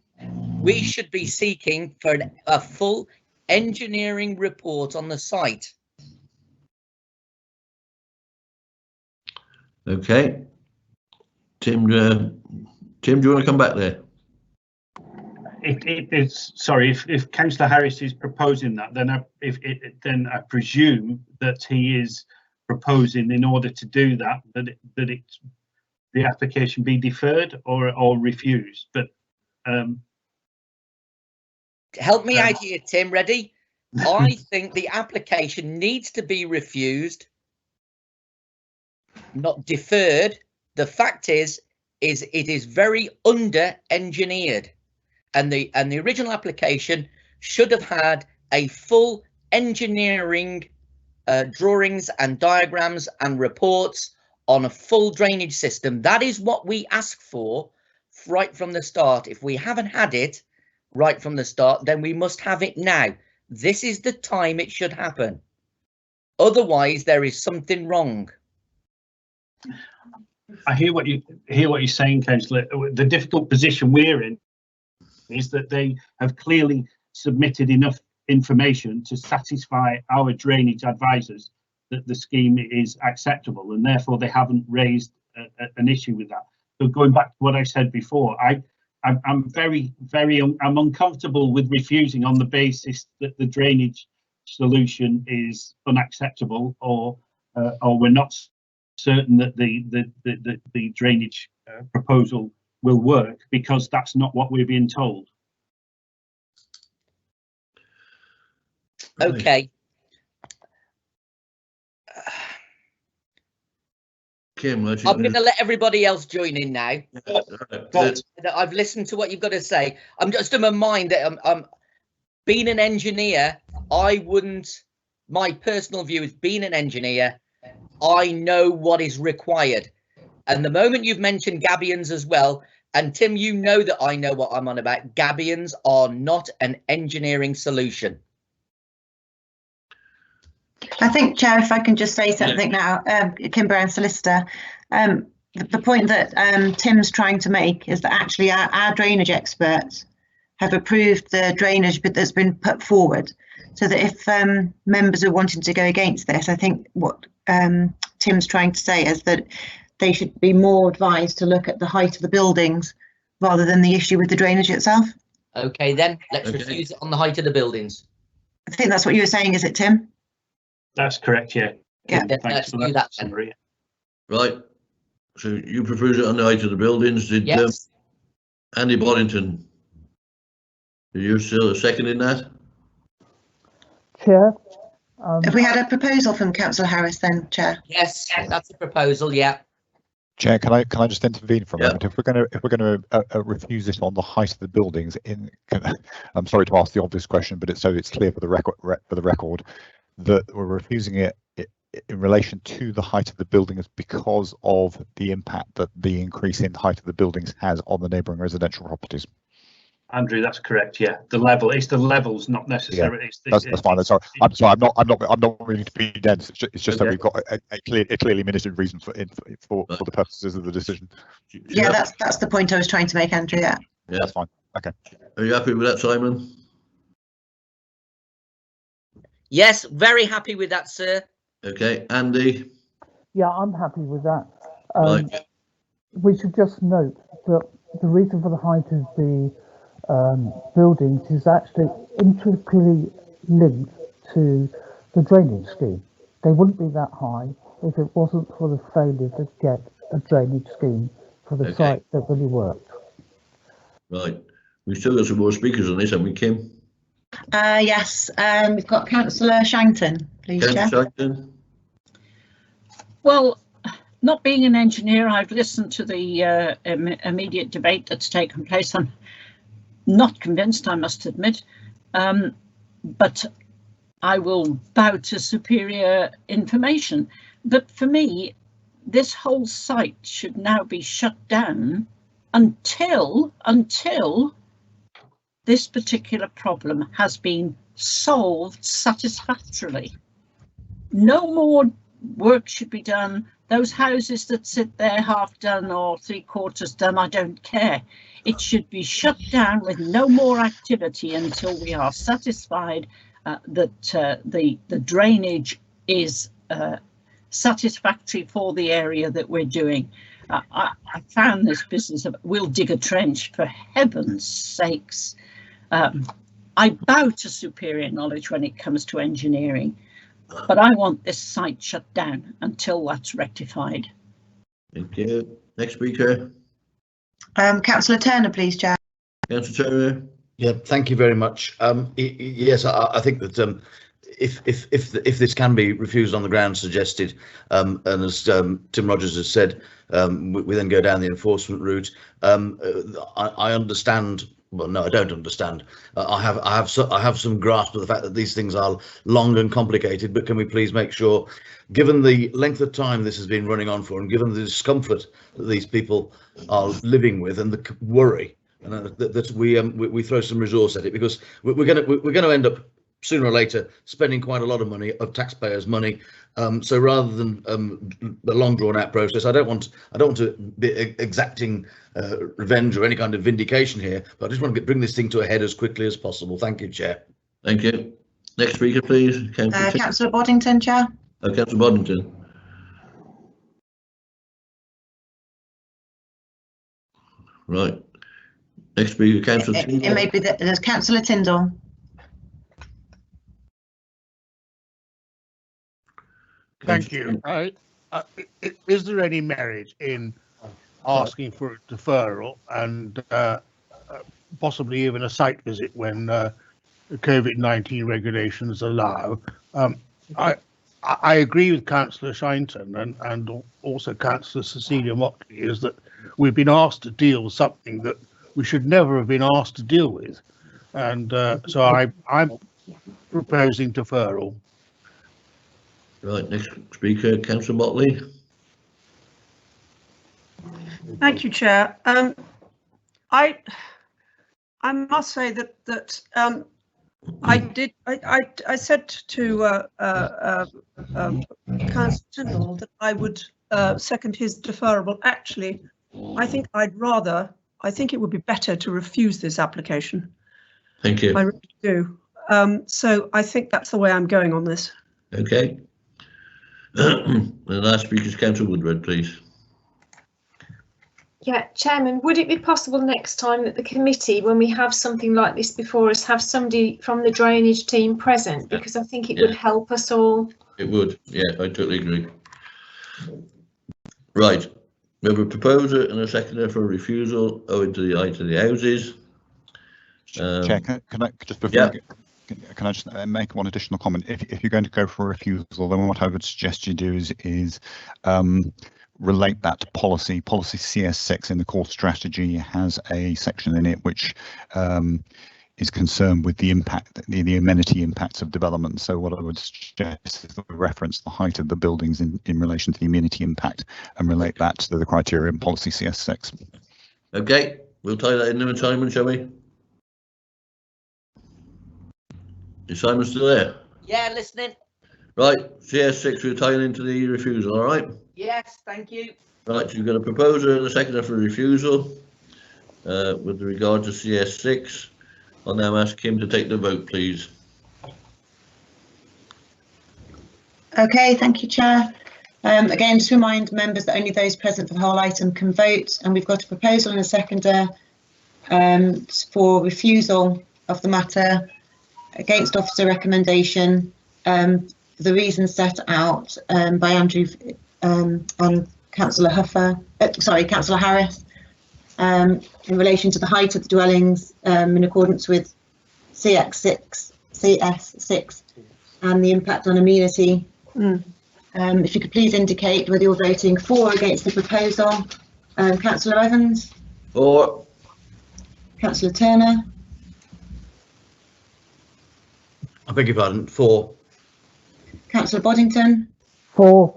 we should be seeking for a full engineering report on the site. Okay. Tim, do you want to come back there? If Councillor Harris is proposing that, then I presume that he is proposing, in order to do that, the application be deferred or refused. But help me out here, Tim. Ready? I think the application needs to be refused, not deferred. The fact is it is very under-engineered, and the original application should have had a full engineering drawings and diagrams and reports on a full drainage system. That is what we asked for right from the start. If we haven't had it right from the start, then we must have it now. This is the time it should happen. Otherwise, there is something wrong. I hear what you're saying, Councillor. The difficult position we're in is that they have clearly submitted enough information to satisfy our drainage advisors that the scheme is acceptable, and therefore they haven't raised an issue with that. So going back to what I said before, I'm I'm uncomfortable with refusing on the basis that the drainage solution is unacceptable, or we're not certain that the drainage proposal will work, because that's not what we're being told. Okay. Kim, I'm going to let everybody else join in now. I've listened to what you've got to say. I'm just in my mind that I'm being an engineer. I wouldn't. My personal view is, being an engineer, I know what is required. And the moment you've mentioned gabions as well, and Tim, you know that I know what I'm on about. Gabions are not an engineering solution. I think, Chair, if I can just say something now, Kim Brown, solicitor, the point that Tim's trying to make is that actually our drainage experts have approved the drainage bit that's been put forward, so that if members are wanting to go against this, I think what Tim's trying to say is that they should be more advised to look at the height of the buildings rather than the issue with the drainage itself. Okay, then let's refuse it on the height of the buildings. I think that's what you were saying, is it, Tim? That's correct, yeah. Yeah. Thanks for that, Maria. Right. So you propose it on the height of the buildings. Did yes. Andy Boddington, are you still seconding that? Chair? Have we had a proposal from Councillor Harris then, Chair? Yes, that's a proposal, yeah. Chair, can I just intervene for a moment? If we're going to refuse it on the height of the buildings, I'm sorry to ask the obvious question, but it's clear for the record that we're refusing it in relation to the height of the buildings because of the impact that the increase in height of the buildings has on the neighbouring residential properties. Andrew, that's correct. Yeah, the levels, not necessarily. Yeah, that's fine. Sorry, I'm not really to be dense. It's just that we've got a clearly minuted reason for the purposes of the decision. Yeah, that's the point I was trying to make, Andrew. Yeah, that's fine. Okay. Are you happy with that, Simon? Yes, very happy with that, sir. Okay, Andy. Yeah, I'm happy with that. We should just note that the reason for the height of the buildings is actually intricately linked to the drainage scheme. They wouldn't be that high if it wasn't for the failure to get a drainage scheme for the site that really worked. Right. We've still got some more speakers on this, haven't we, Kim? Yes, we've got Councillor Shankton, please, Chair. Shankton. Well, not being an engineer, I've listened to the immediate debate that's taken place. I'm not convinced, I must admit, but I will bow to superior information. But for me, this whole site should now be shut down until this particular problem has been solved satisfactorily. No more work should be done. Those houses that sit there half done or 3/4 done, I don't care. It should be shut down with no more activity until we are satisfied that the drainage is satisfactory for the area that we're doing. I found this business of we'll dig a trench, for heaven's sakes. I bow to superior knowledge when it comes to engineering, but I want this site shut down until that's rectified. Thank you. Next speaker. Councillor Turner, please, Chair. Councillor Turner. Yeah, thank you very much. Yes, I think that if this can be refused on the grounds suggested, and as Tim Rogers has said, we then go down the enforcement route. I understand. Well, no, I don't understand. I have some grasp of the fact that these things are long and complicated. But can we please make sure, given the length of time this has been running on for, and given the discomfort that these people are living with, and the worry, that we throw some resource at it, because we're going to end up sooner or later spending quite a lot of money, of taxpayers' money. So rather than the long drawn out process, I don't want to be exacting revenge or any kind of vindication here, but I just want to bring this thing to a head as quickly as possible. Thank you, Chair. Thank you. Next speaker, please. Councillor Boddington, Chair. Councillor Boddington. Right. Next speaker, Councillor Tyndall. It may be that there's Councillor Tyndall. Thank you. Is there any merit in asking for a deferral and possibly even a site visit when COVID-19 regulations allow? I agree with Councillor Shankton and also Councillor Cecilia Motley, is that we've been asked to deal with something that we should never have been asked to deal with, and so I'm proposing deferral. Right, next speaker, Councillor Motley. Thank you, Chair. I must say that I said to Councillor Tyndall that I would second his deferral. Actually, I think it would be better to refuse this application. Thank you. I really do. So I think that's the way I'm going on this. Okay. The last speaker is Councillor Woodward, please. Yeah, Chairman, would it be possible next time that the committee, when we have something like this before us, have somebody from the drainage team present? Because I think it would help us all. It would, yeah, I totally agree. Right, we have a proposer and a seconder for refusal owing to the height of the houses. Chair, can I just before can I just make one additional comment? If you're going to go for a refusal, then what I would suggest you do is relate that to policy. Policy CS6 in the core strategy has a section in it which is concerned with the impact, the amenity impacts of development. So what I would suggest is that we reference the height of the buildings in relation to the amenity impact and relate that to the criteria in policy CS6. Okay, we'll tie that into Simon, shall we? Is Simon still there? Yeah, listening. Right, CS6, we're tying into the refusal, all right? Yes, thank you. Right, so you've got a proposer and a seconder for refusal with regard to CS6. I'll now ask him to take the vote, please. Okay, thank you, Chair. Again, just remind members that only those present for the whole item can vote, and we've got a proposal and a seconder for refusal of the matter against officer recommendation for the reasons set out by Andrew and Councillor Councillor Harris in relation to the height of the dwellings in accordance with CS6 and the impact on amenity. If you could please indicate whether you're voting for or against the proposal. Councillor Evans? For. Councillor Turner? I beg your pardon, for. Councillor Boddington? For.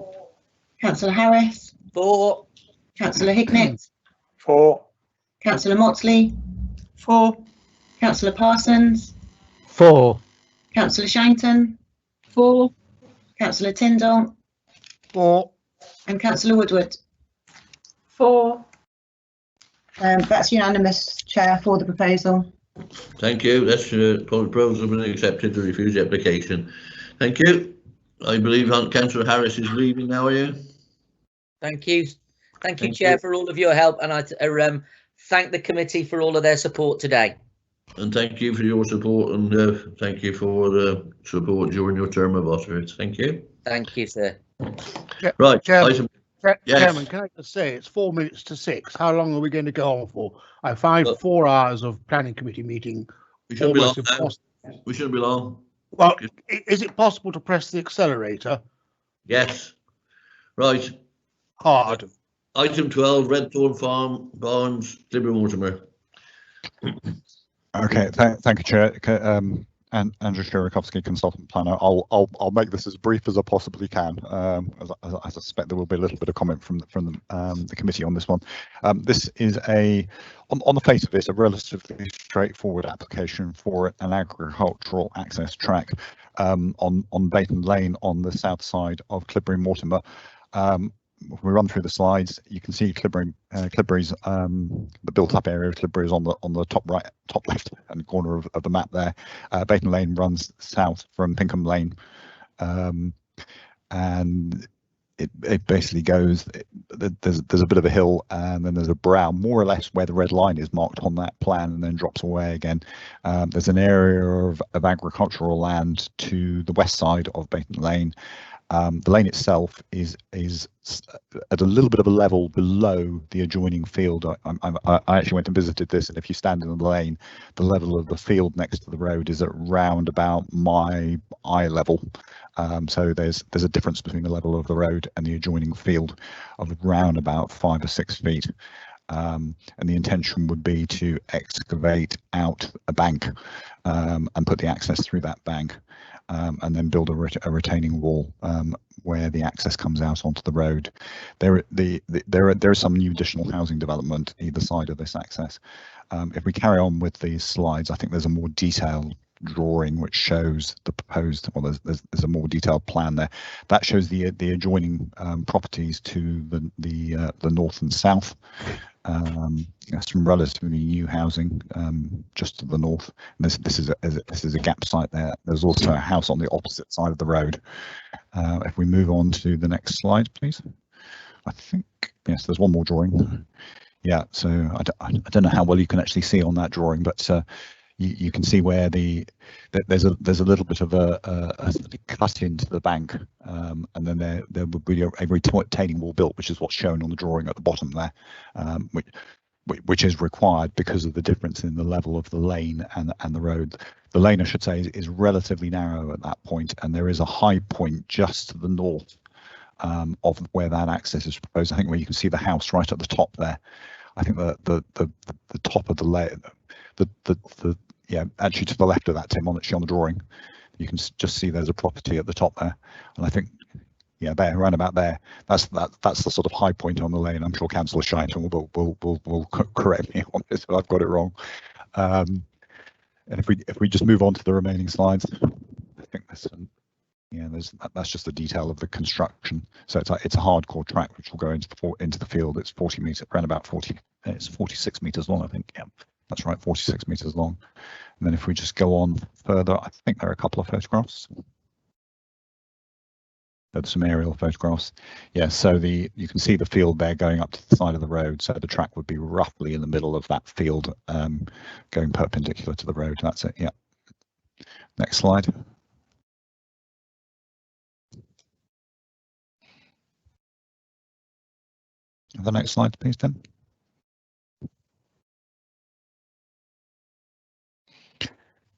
Councillor Harris? For. Councillor Hignett? For. Councillor Motley? For. Councillor Parsons? For. Councillor Shanton? For. Councillor Tyndall? For. And Councillor Woodward? For. That's unanimous, Chair, for the proposal. Thank you. That's proposal has been accepted to refuse the application. Thank you. I believe Councillor Harris is leaving now, are you? Thank you. Thank you, Thank Chair, you. for all of your help, and I thank the committee for all of their support today. And thank you for your support, and thank you for the support during your term of office. Thank you. Thank you, sir. Right. Chairman, Yes. Chairman, can I just say it's 4 minutes to 6. How long are we going to go on for? I find 4 hours of planning committee meeting We shouldn't be long. almost impossible. We shouldn't be long. Well, is it possible to press the accelerator? Yes. Right. Hard. Item 12, Redthorn Farm, Barnes, Clibber Mortimer. Okay, thank you, Chair. And Andrew Shirakowski, consultant planner. I'll make this as brief as I possibly can, as I suspect there will be a little bit of comment from the committee on this one. This is on the face of it, a relatively straightforward application for an agricultural access track on Baton Lane on the south side of Clibbery Mortimer. If we run through the slides, you can see Clibbery's the built-up area of Clibbery is on the top left hand corner of the map there. Baton Lane runs south from Pinkham Lane, and it basically goes. There's a bit of a hill, and then there's a brow, more or less where the red line is marked on that plan, and then drops away again. There's an area of agricultural land to the west side of Baton Lane. The lane itself is at a little bit of a level below the adjoining field. I actually went and visited this, and if you stand in the lane, the level of the field next to the road is at round about my eye level. So there's a difference between the level of the road and the adjoining field of round about 5 or 6 feet. And the intention would be to excavate out a bank and put the access through that bank. And then build a retaining wall where the access comes out onto the road. There is some new additional housing development either side of this access. If we carry on with these slides, I think there's a more detailed drawing which shows the proposed. Well, there's a more detailed plan there that shows the adjoining properties to the north and south. Some relatively new housing just to the north. And this is a gap site there. There's also a house on the opposite side of the road. If we move on to the next slide, please. I think yes, there's one more drawing. Yeah, so I don't know how well you can actually see on that drawing, but you can see where there's a little bit of a cut into the bank, and then there would be a retaining wall built, which is what's shown on the drawing at the bottom there, which is required because of the difference in the level of the lane and the road. The lane, I should say, is relatively narrow at that point, and there is a high point just to the north of where that access is proposed. I think where you can see the house right at the top there. I think the top of the layer, yeah, actually to the left of that, Tim, actually on the drawing, you can just see there's a property at the top there, and I think, yeah, there, around about there, that's the sort of high point on the lane. I'm sure Councillor Shyton will correct me on this if I've got it wrong. And if we just move on to the remaining slides, I think that's just the detail of the construction. So it's a hardcore track which will go into the field. It's 40 meters, around about 40. It's 46 meters long, I think. Yeah, that's right, 46 meters long. And then if we just go on further, I think there are a couple of photographs. There's some aerial photographs. Yeah, so you can see the field there going up to the side of the road. So the track would be roughly in the middle of that field, going perpendicular to the road. That's it. Yeah. Next slide. The next slide, please, Tim.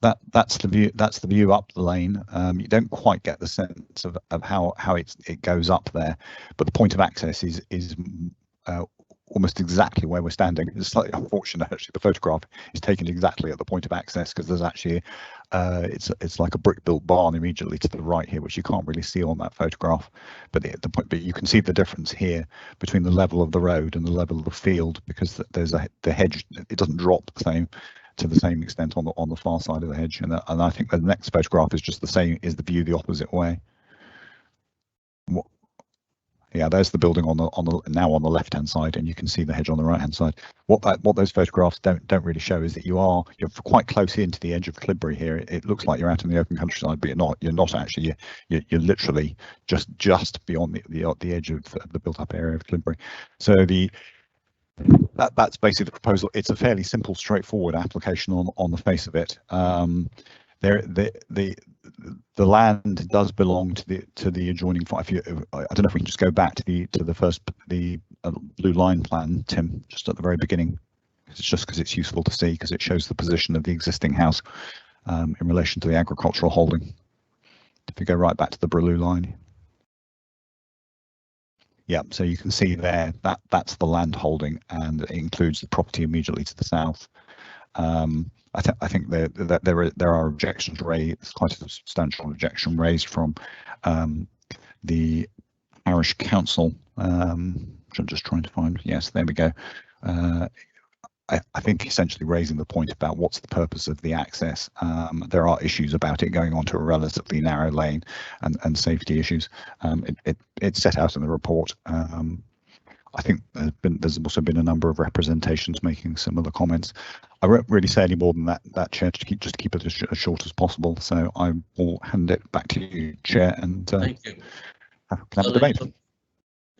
that's the view. That's the view up the lane. You don't quite get the sense of how it goes up there, but the point of access is almost exactly where we're standing. It's slightly unfortunate actually. The photograph is taken exactly at the point of access because there's actually it's like a brick-built barn immediately to the right here, which you can't really see on that photograph. But but you can see the difference here between the level of the road and the level of the field, because there's the hedge. It doesn't drop the same to the same extent on the far side of the hedge, and I think the next photograph is just the same, is the view the opposite way. Yeah, there's the building on the now on the left hand side, and you can see the hedge on the right hand side. What those photographs don't really show is that you're quite close into the edge of Clibbury here. It looks like you're out in the open countryside, but you're not actually. You're literally just beyond the edge of the built up area of Clibbury. So that's basically the proposal. It's a fairly simple, straightforward application on the face of it. The land does belong to the adjoining farm. I don't know if we can just go back to the blue line plan, Tim, just at the very beginning. It's just because it's useful to see, because it shows the position of the existing house in relation to the agricultural holding. If you go right back to the blue line. Yeah, so you can see there that's the land holding, and it includes the property immediately to the south. I think there are objections raised, quite a substantial objection raised from the parish council, which I'm just trying to find. Yes, there we go. I think essentially raising the point about what's the purpose of the access. There are issues about it going onto a relatively narrow lane and safety issues. It's set out in the report. I think there's also been a number of representations making similar comments. I won't really say any more than that, Chair, to keep it as short as possible. So I will hand it back to you, Chair, and thank you. Have a debate.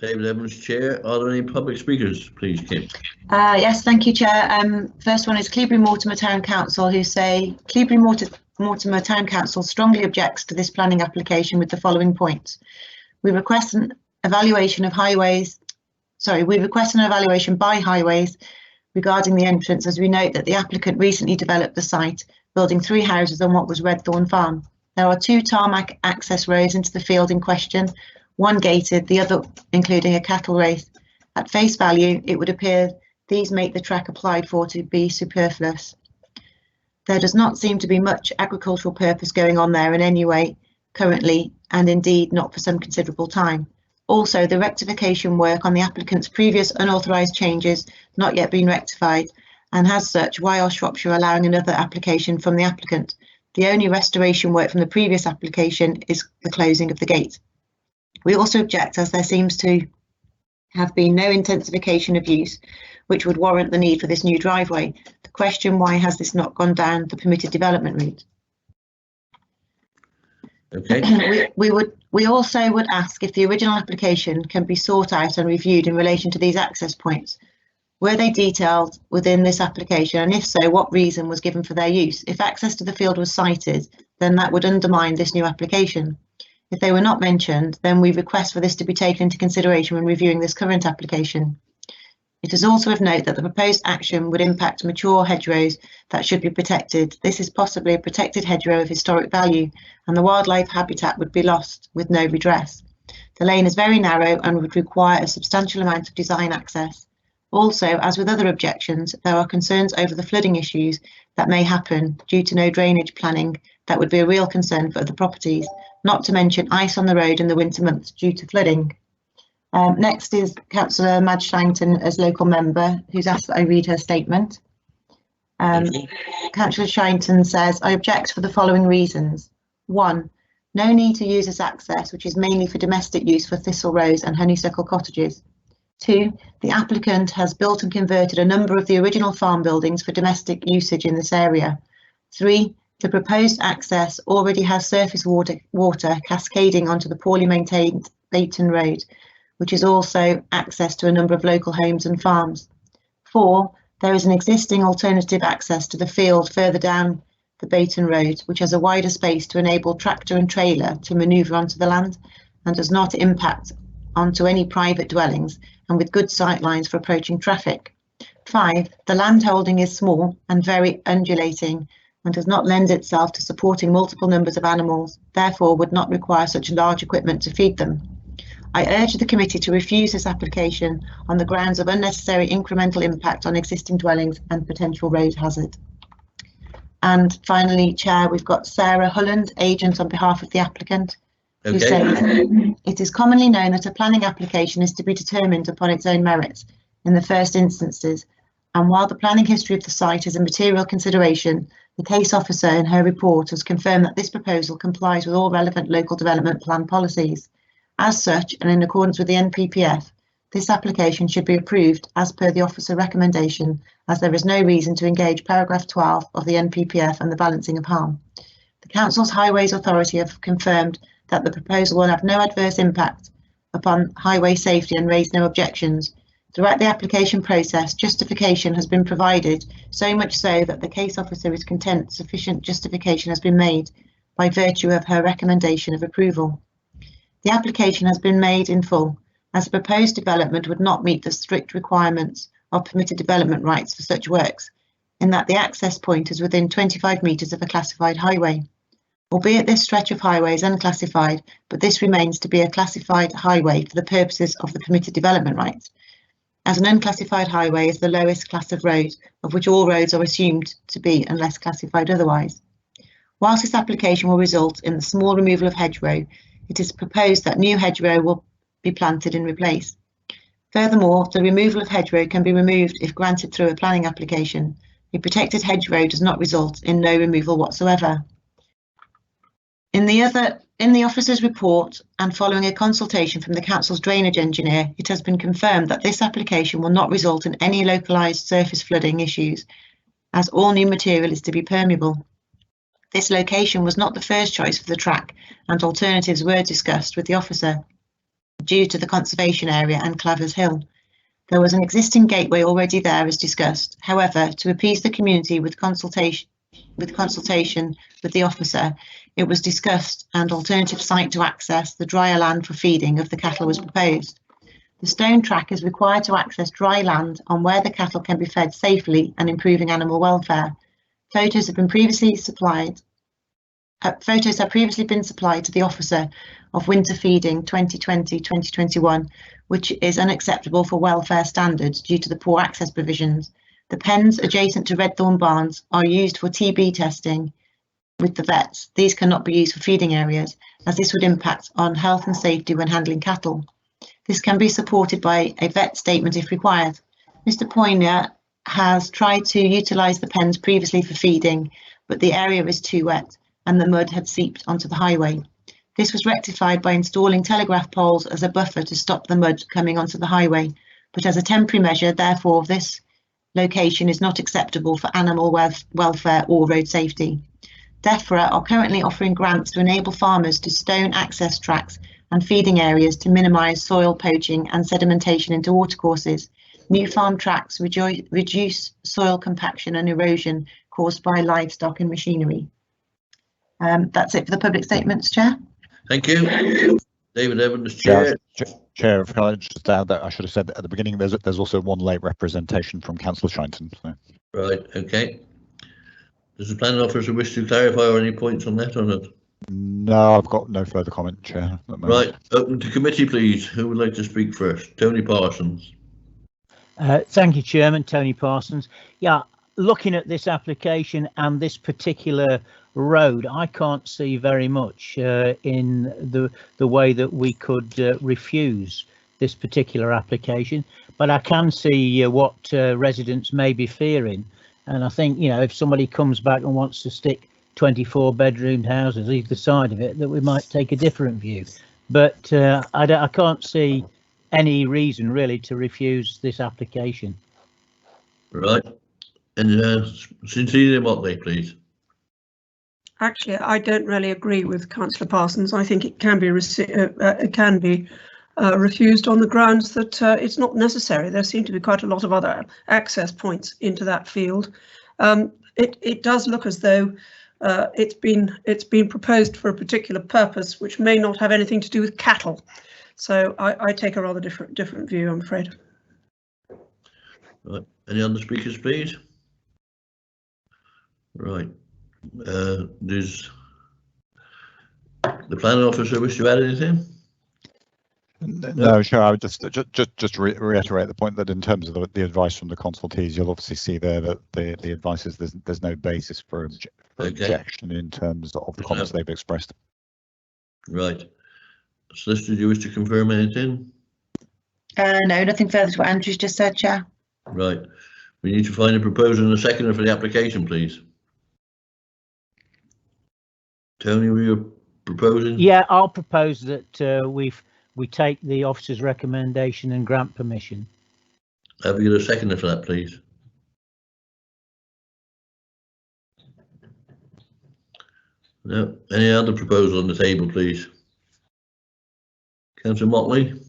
David Evans, Chair. Are there any public speakers, please, Kim? Yes, thank you, Chair. First one is Cleobury Mortimer Town Council, who say Cleobury Mortimer Town Council strongly objects to this planning application with the following points. We request an evaluation of highways. We request an evaluation by Highways regarding the entrance, as we note that the applicant recently developed the site, building 3 houses on what was Redthorn Farm. There are 2 tarmac access roads into the field in question, one gated, the other including a cattle race. At face value, it would appear these make the track applied for to be superfluous. There does not seem to be much agricultural purpose going on there in any way currently, and indeed not for some considerable time. Also, the rectification work on the applicant's previous unauthorised changes not yet been rectified, and as such, why are Shropshire allowing another application from the applicant? The only restoration work from the previous application is the closing of the gate. We also object as there seems to have been no intensification of use, which would warrant the need for this new driveway. The question, why has this not gone down the permitted development route? Okay. We also would ask if the original application can be sought out and reviewed in relation to these access points. Were they detailed within this application, and if so, what reason was given for their use? If access to the field was cited, then that would undermine this new application. If they were not mentioned, then we request for this to be taken into consideration when reviewing this current application. It is also of note that the proposed action would impact mature hedgerows that should be protected. This is possibly a protected hedgerow of historic value, and the wildlife habitat would be lost with no redress. The lane is very narrow and would require a substantial amount of design access. Also, as with other objections, there are concerns over the flooding issues that may happen due to no drainage planning that would be a real concern for other properties, not to mention ice on the road in the winter months due to flooding. Next is Councillor Madge Shillington as local member, who's asked that I read her statement. Councillor Shillington says, I object for the following reasons. 1. No need to use this access, which is mainly for domestic use for Thistle Rose and Honeysuckle cottages. 2. The applicant has built and converted a number of the original farm buildings for domestic usage in this area. 3. The proposed access already has surface water cascading onto the poorly maintained Bayton Road, which is also access to a number of local homes and farms. 4. There is an existing alternative access to the field further down the Bayton Road, which has a wider space to enable tractor and trailer to manoeuvre onto the land and does not impact onto any private dwellings, and with good sight lines for approaching traffic. 5. The land holding is small and very undulating, and does not lend itself to supporting multiple numbers of animals, therefore would not require such large equipment to feed them. I urge the committee to refuse this application on the grounds of unnecessary incremental impact on existing dwellings and potential road hazard. And finally, Chair, we've got Sarah Hulland, agent on behalf of the applicant, who says, it is commonly known that a planning application is to be determined upon its own merits in the first instances, and while the planning history of the site is a material consideration, the case officer in her report has confirmed that this proposal complies with all relevant local development plan policies. As such, and in accordance with the NPPF, this application should be approved as per the officer recommendation, as there is no reason to engage paragraph 12 of the NPPF and the balancing of harm. The Council's Highways Authority have confirmed that the proposal will have no adverse impact upon highway safety and raised no objections. Throughout the application process, justification has been provided, so much so that the case officer is content sufficient justification has been made by virtue of her recommendation of approval. The application has been made in full, as the proposed development would not meet the strict requirements of permitted development rights for such works, in that the access point is within 25 metres of a classified highway. Albeit this stretch of highway is unclassified, but this remains to be a classified highway for the purposes of the permitted development rights, as an unclassified highway is the lowest class of road, of which all roads are assumed to be unless classified otherwise. Whilst this application will result in the small removal of hedgerow, it is proposed that new hedgerow will be planted in replace. Furthermore, the removal of hedgerow can be removed if granted through a planning application. A protected hedgerow does not result in no removal whatsoever. In the officer's report and following a consultation from the Council's drainage engineer, it has been confirmed that this application will not result in any localised surface flooding issues, as all new material is to be permeable. This location was not the first choice for the track, and alternatives were discussed with the officer due to the conservation area and Clavers Hill. There was an existing gateway already there as discussed. However, to appease the community with consultation with the officer, it was discussed and alternative site to access the drier land for feeding of the cattle was proposed. The stone track is required to access dry land on where the cattle can be fed safely and improving animal welfare. Photos have previously been supplied to the officer of winter feeding 2020-2021, which is unacceptable for welfare standards due to the poor access provisions. The pens adjacent to Redthorn Barns are used for TB testing with the vets. These cannot be used for feeding areas, as this would impact on health and safety when handling cattle. This can be supported by a vet statement if required. Mr. Poyner has tried to utilise the pens previously for feeding, but the area is too wet and the mud had seeped onto the highway. This was rectified by installing telegraph poles as a buffer to stop the mud coming onto the highway, but as a temporary measure, therefore, this location is not acceptable for animal welfare or road safety. DEFRA are currently offering grants to enable farmers to stone access tracks and feeding areas to minimise soil poaching and sedimentation into watercourses. New farm tracks reduce soil compaction and erosion caused by livestock and machinery. That's it for the public statements, Chair. Thank you. David Evans, Chair. Chair, if I just add that, I should have said that at the beginning, there's also one late representation from Councillor Shinton. So. Right, okay. Does the planning officer wish to clarify or any points on that or not? No, I've got no further comment, Chair. Right, open to committee, please. Who would like to speak first? Tony Parsons. Thank you, Chairman. Tony Parsons. Yeah, looking at this application and this particular road, I can't see very much in the way that we could refuse this particular application, but I can see what residents may be fearing. And I think, you know, if somebody comes back and wants to stick 24 bedroom houses either side of it, that we might take a different view. But I can't see any reason really to refuse this application. Right. And Cecilia Motley, please. Actually, I don't really agree with Councillor Parsons. I think it can be refused on the grounds that it's not necessary. There seem to be quite a lot of other access points into that field. It does look as though it's been proposed for a particular purpose, which may not have anything to do with cattle. So I take a rather different view, I'm afraid. Right. Any other speakers, please? Right. Does the planning officer wish to add anything? No, sure. I would just reiterate the point that in terms of the advice from the consultees, you'll obviously see there that the advice is there's no basis for objection in terms of the comments they've expressed. Right. Solicitor, do you wish to confirm anything? No, nothing further to what Andrew's just said, Chair. Right. We need to find a proposer and a seconder for the application, please. Tony, were you proposing? Yeah, I'll propose that we take the officer's recommendation and grant permission. Have we got a seconder for that, please? No. Any other proposal on the table, please? Councillor Motley?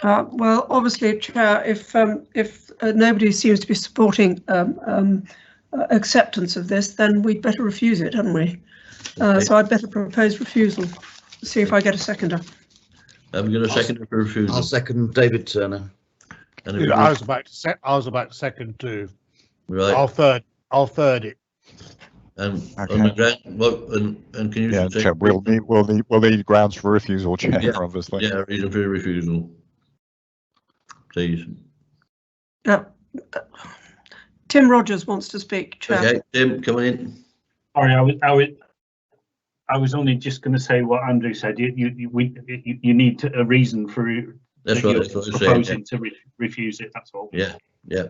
Well, obviously, Chair, if nobody seems to be supporting acceptance of this, then we'd better refuse it, hadn't we? So I'd better propose refusal. See if I get a seconder. Have we got a seconder for refusal? I'll second David Turner. And I was about to second too. Right. I'll third it. And okay. on the ground, well, and can you? Yeah, Chair, we'll need grounds for refusal, Chair. Yeah, obviously. Yeah, reason for refusal, please. Tim Rogers wants to speak, Chair. Okay, Tim, come in. Sorry, I was only just going to say what Andrew said. You need a reason for. That's what I was proposing to refuse it. That's all. Yeah, yeah.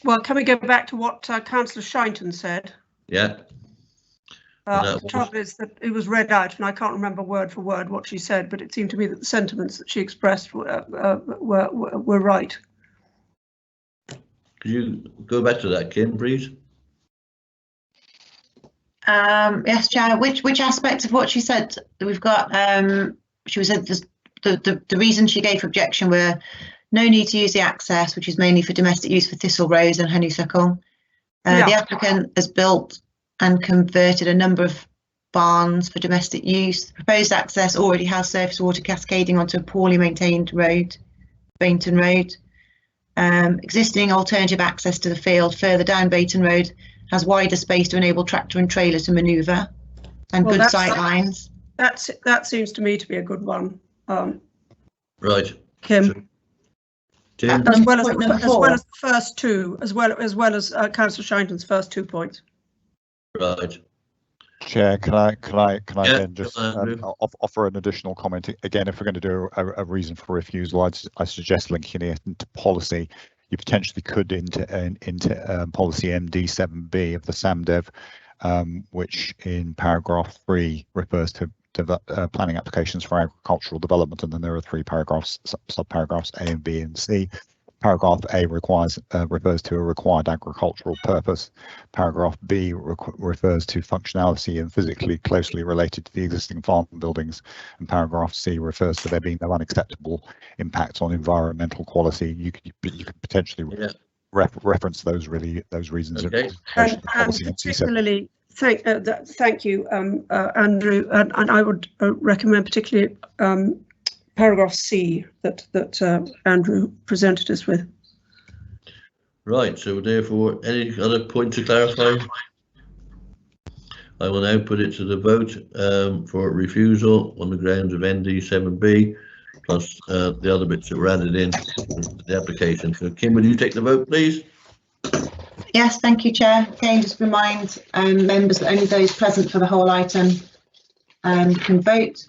Well, can we go back to what Councillor Shinton said? Yeah. The trouble is that it was read out, and I can't remember word for word what she said, but it seemed to me that the sentiments that she expressed were right. Could you go back to that, Kim, please? Yes, Chair. Which aspect of what she said? We've got. She said the reason she gave for objection were no need to use the access, which is mainly for domestic use for thistle rose and honeysuckle. The applicant has built and converted a number of barns for domestic use. The proposed access already has surface water cascading onto a poorly maintained road, Bainton Road. Existing alternative access to the field further down Bainton Road has wider space to enable tractor and trailer to manoeuvre, and good sight lines. That seems to me to be a good one. Right. Kim. Tim. As well as the first two, as well as Councillor Shinton's first 2 points. Right. Chair, can I then just offer an additional comment? Again, if we're going to do a reason for refusal, I suggest linking it into policy. You potentially could into policy MD7B of the SAMDEV, which in paragraph 3 refers to planning applications for agricultural development, and then there are 3 paragraphs, subparagraphs A and B and C. Paragraph A refers to a required agricultural purpose. Paragraph B refers to functionality and physically closely related to the existing farm buildings. And paragraph C refers to there being no unacceptable impact on environmental quality. You could potentially reference those reasons. Okay. And particularly, thank you, Andrew. And I would recommend particularly paragraph C that Andrew presented us with. Right, so therefore, any other point to clarify? I will now put it to the vote for refusal on the grounds of ND7B, plus the other bits that were added in the application. So Kim, will you take the vote, please? Yes, thank you, Chair. Again, just remind members that only those present for the whole item can vote.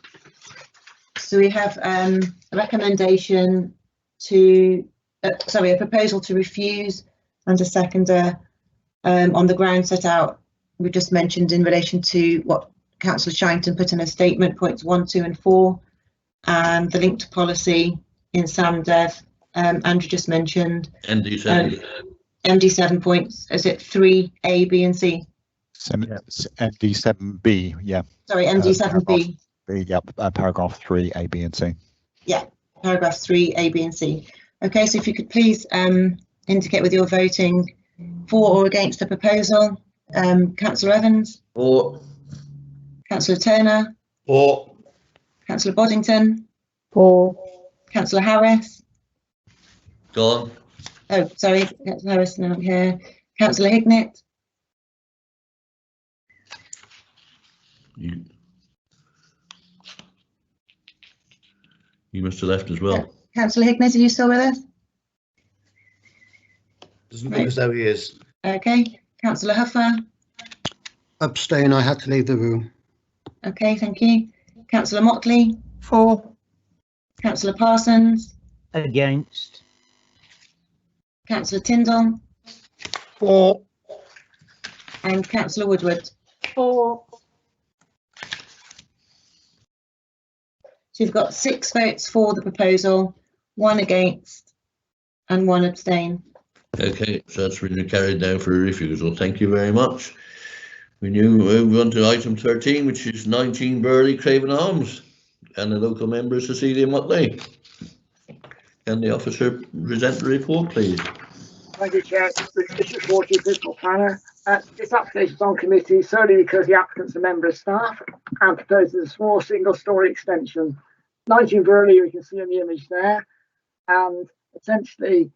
So we have a recommendation to, a proposal to refuse and a seconder on the ground set out. We just mentioned in relation to what Councillor Shinton put in a statement, points 1, 2 and 4, and the link to policy in SAMDEV. Andrew just mentioned MD7 points. Is it 3, A, B and C? MD7B, yeah. Sorry, MD7B. Paragraph 3, A, B and C. Yeah, paragraph 3, A, B and C. Okay, so if you could please indicate whether you're voting for or against the proposal. Councillor Evans? For. Councillor Turner? For. Councillor Boddington? For. Councillor Harris? Go on. Oh, sorry, Councillor Harris not here. Councillor Hignett, You must have left as well. Councillor Hignett, are you still with us? Doesn't look as though he is. Okay. Councillor Huffer. Abstain, I had to leave the room. Okay, thank you. Councillor Motley. For. Councillor Parsons. Against. Councillor Tyndall. For. And Councillor Woodward. For. So you've got 6 votes for the proposal, 1 against and 1 abstain. Okay, so that's been carried down for a refusal. Thank you very much. We now move on to item 13, which is 19 Burley Craven Arms, and the local member Cecilia Motley. Can the officer present the report, please? Thank you, Chair. This is Water Fiscal Planner. This application is on committee solely because the applicant's a member of staff and proposes a small single-storey extension. 19 Burley, you can see in the image there, and essentially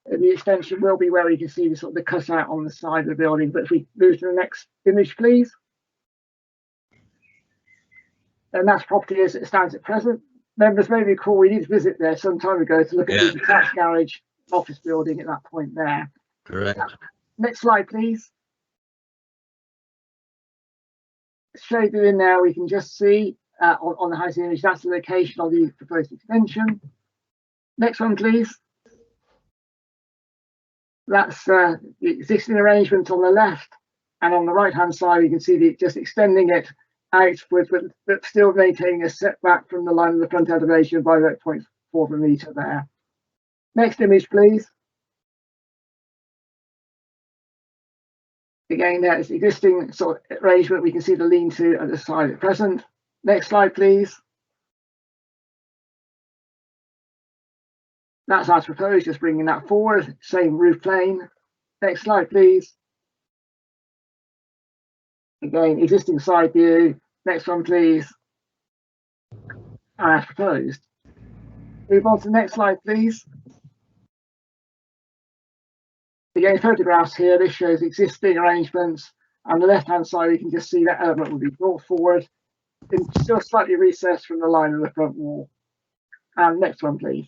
the extension will be where you can see the sort of the cutout on the side of the building. But if we move to the next image, please. And that's property as it stands at present. Members may recall we did visit there some time ago to look at the detached garage office building at that point there. Correct. Next slide, please. Shaded in there, we can just see on the housing image, that's the location of the proposed extension. Next one, please. That's the existing arrangement on the left, and on the right hand side you can see just extending it outwards, but still maintaining a setback from the line of the front elevation by about 0.4 of a metre there. Next image, please. Again, there's the existing sort of arrangement. We can see the lean-to at the side at present. Next slide, please. That's as proposed, just bringing that forward. Same roof plane. Next slide, please. Again, existing side view. Next one, please. As proposed. Move on to the next slide, please. Again, photographs here. This shows existing arrangements. On the left-hand side, you can just see that element will be brought forward and still slightly recessed from the line of the front wall. And next one, please.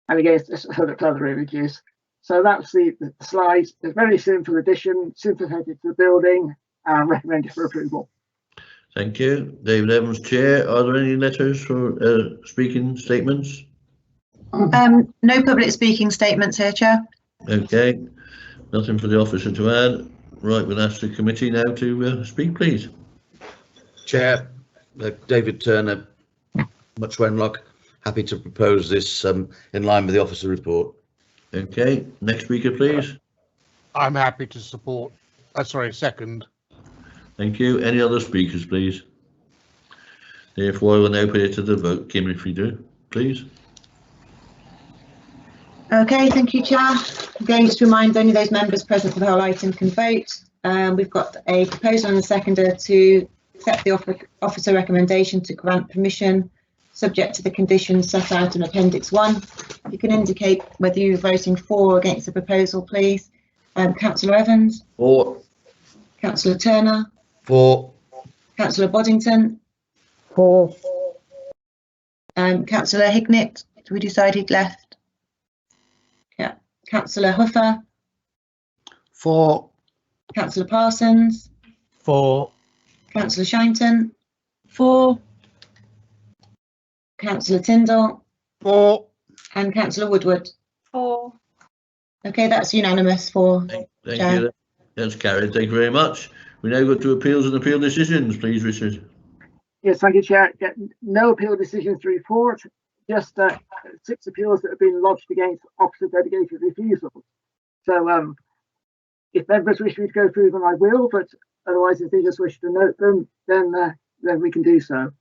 And again, it's just further images. So that's the slides. It's a very simple addition, sympathetic to the building, and recommended for approval. Thank you. David Evans, Chair. Are there any letters for speaking statements? No public speaking statements here, Chair. Okay. Nothing for the officer to add. Right, we'll ask the committee now to speak, please. Chair, David Turner, Much Wenlock, happy to propose this in line with the officer report. Okay, next speaker, please. I'm happy to support. Second. Thank you. Any other speakers, please? Therefore, I will now put it to the vote. Kim, if you do, please. Okay, thank you, Chair. Again, just to remind only those members present for the whole item can vote. We've got a proposal and a seconder to accept the officer recommendation to grant permission subject to the conditions set out in Appendix 1. You can indicate whether you're voting for or against the proposal, please. Councillor Evans? For. Councillor Turner? For. Councillor Boddington? For. Councillor Hignett? Did we decide he'd left? Yeah. Councillor Huffer? For. Councillor Parsons? For. Councillor Shinton? For. Councillor Tyndall? For. And Councillor Woodward? For. Okay, that's unanimous for. Thank you. That's carried. Thank you very much. We now go to appeals and appeal decisions, please, Richard. Yes, thank you, Chair. No appeal decisions to report, just 6 appeals that have been lodged against officer delegated refusals. So if members wish me to go through them, I will, but otherwise, if they just wish to note them, then we can do so.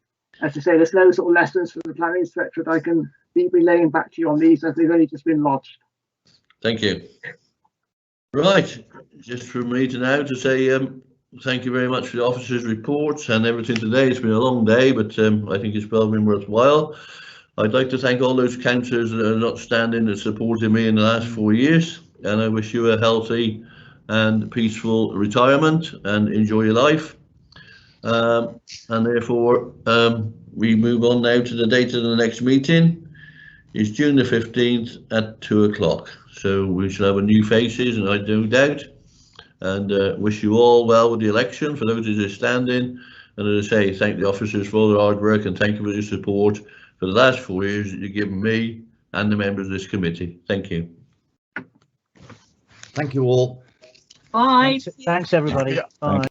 As I say, there's no sort of lessons from the planning inspectorate I can be relaying back to you on these, as they've only just been lodged. Thank you. Right, just for me to now to say thank you very much for the officers' reports and everything today. It's been a long day, but I think it's well been worthwhile. I'd like to thank all those councillors that are not standing that supported me in the last 4 years, and I wish you a healthy and peaceful retirement and enjoy your life. And therefore, we move on now to the date of the next meeting. It's June the 15th at 2 o'clock. So we shall have a new faces, and I do doubt. And wish you all well with the election for those who are standing. And as I say, thank the officers for all their hard work, and thank you for your support for the last 4 years that you've given me and the members of this committee. Thank you. Thank you all. Bye. Thanks everybody. Bye.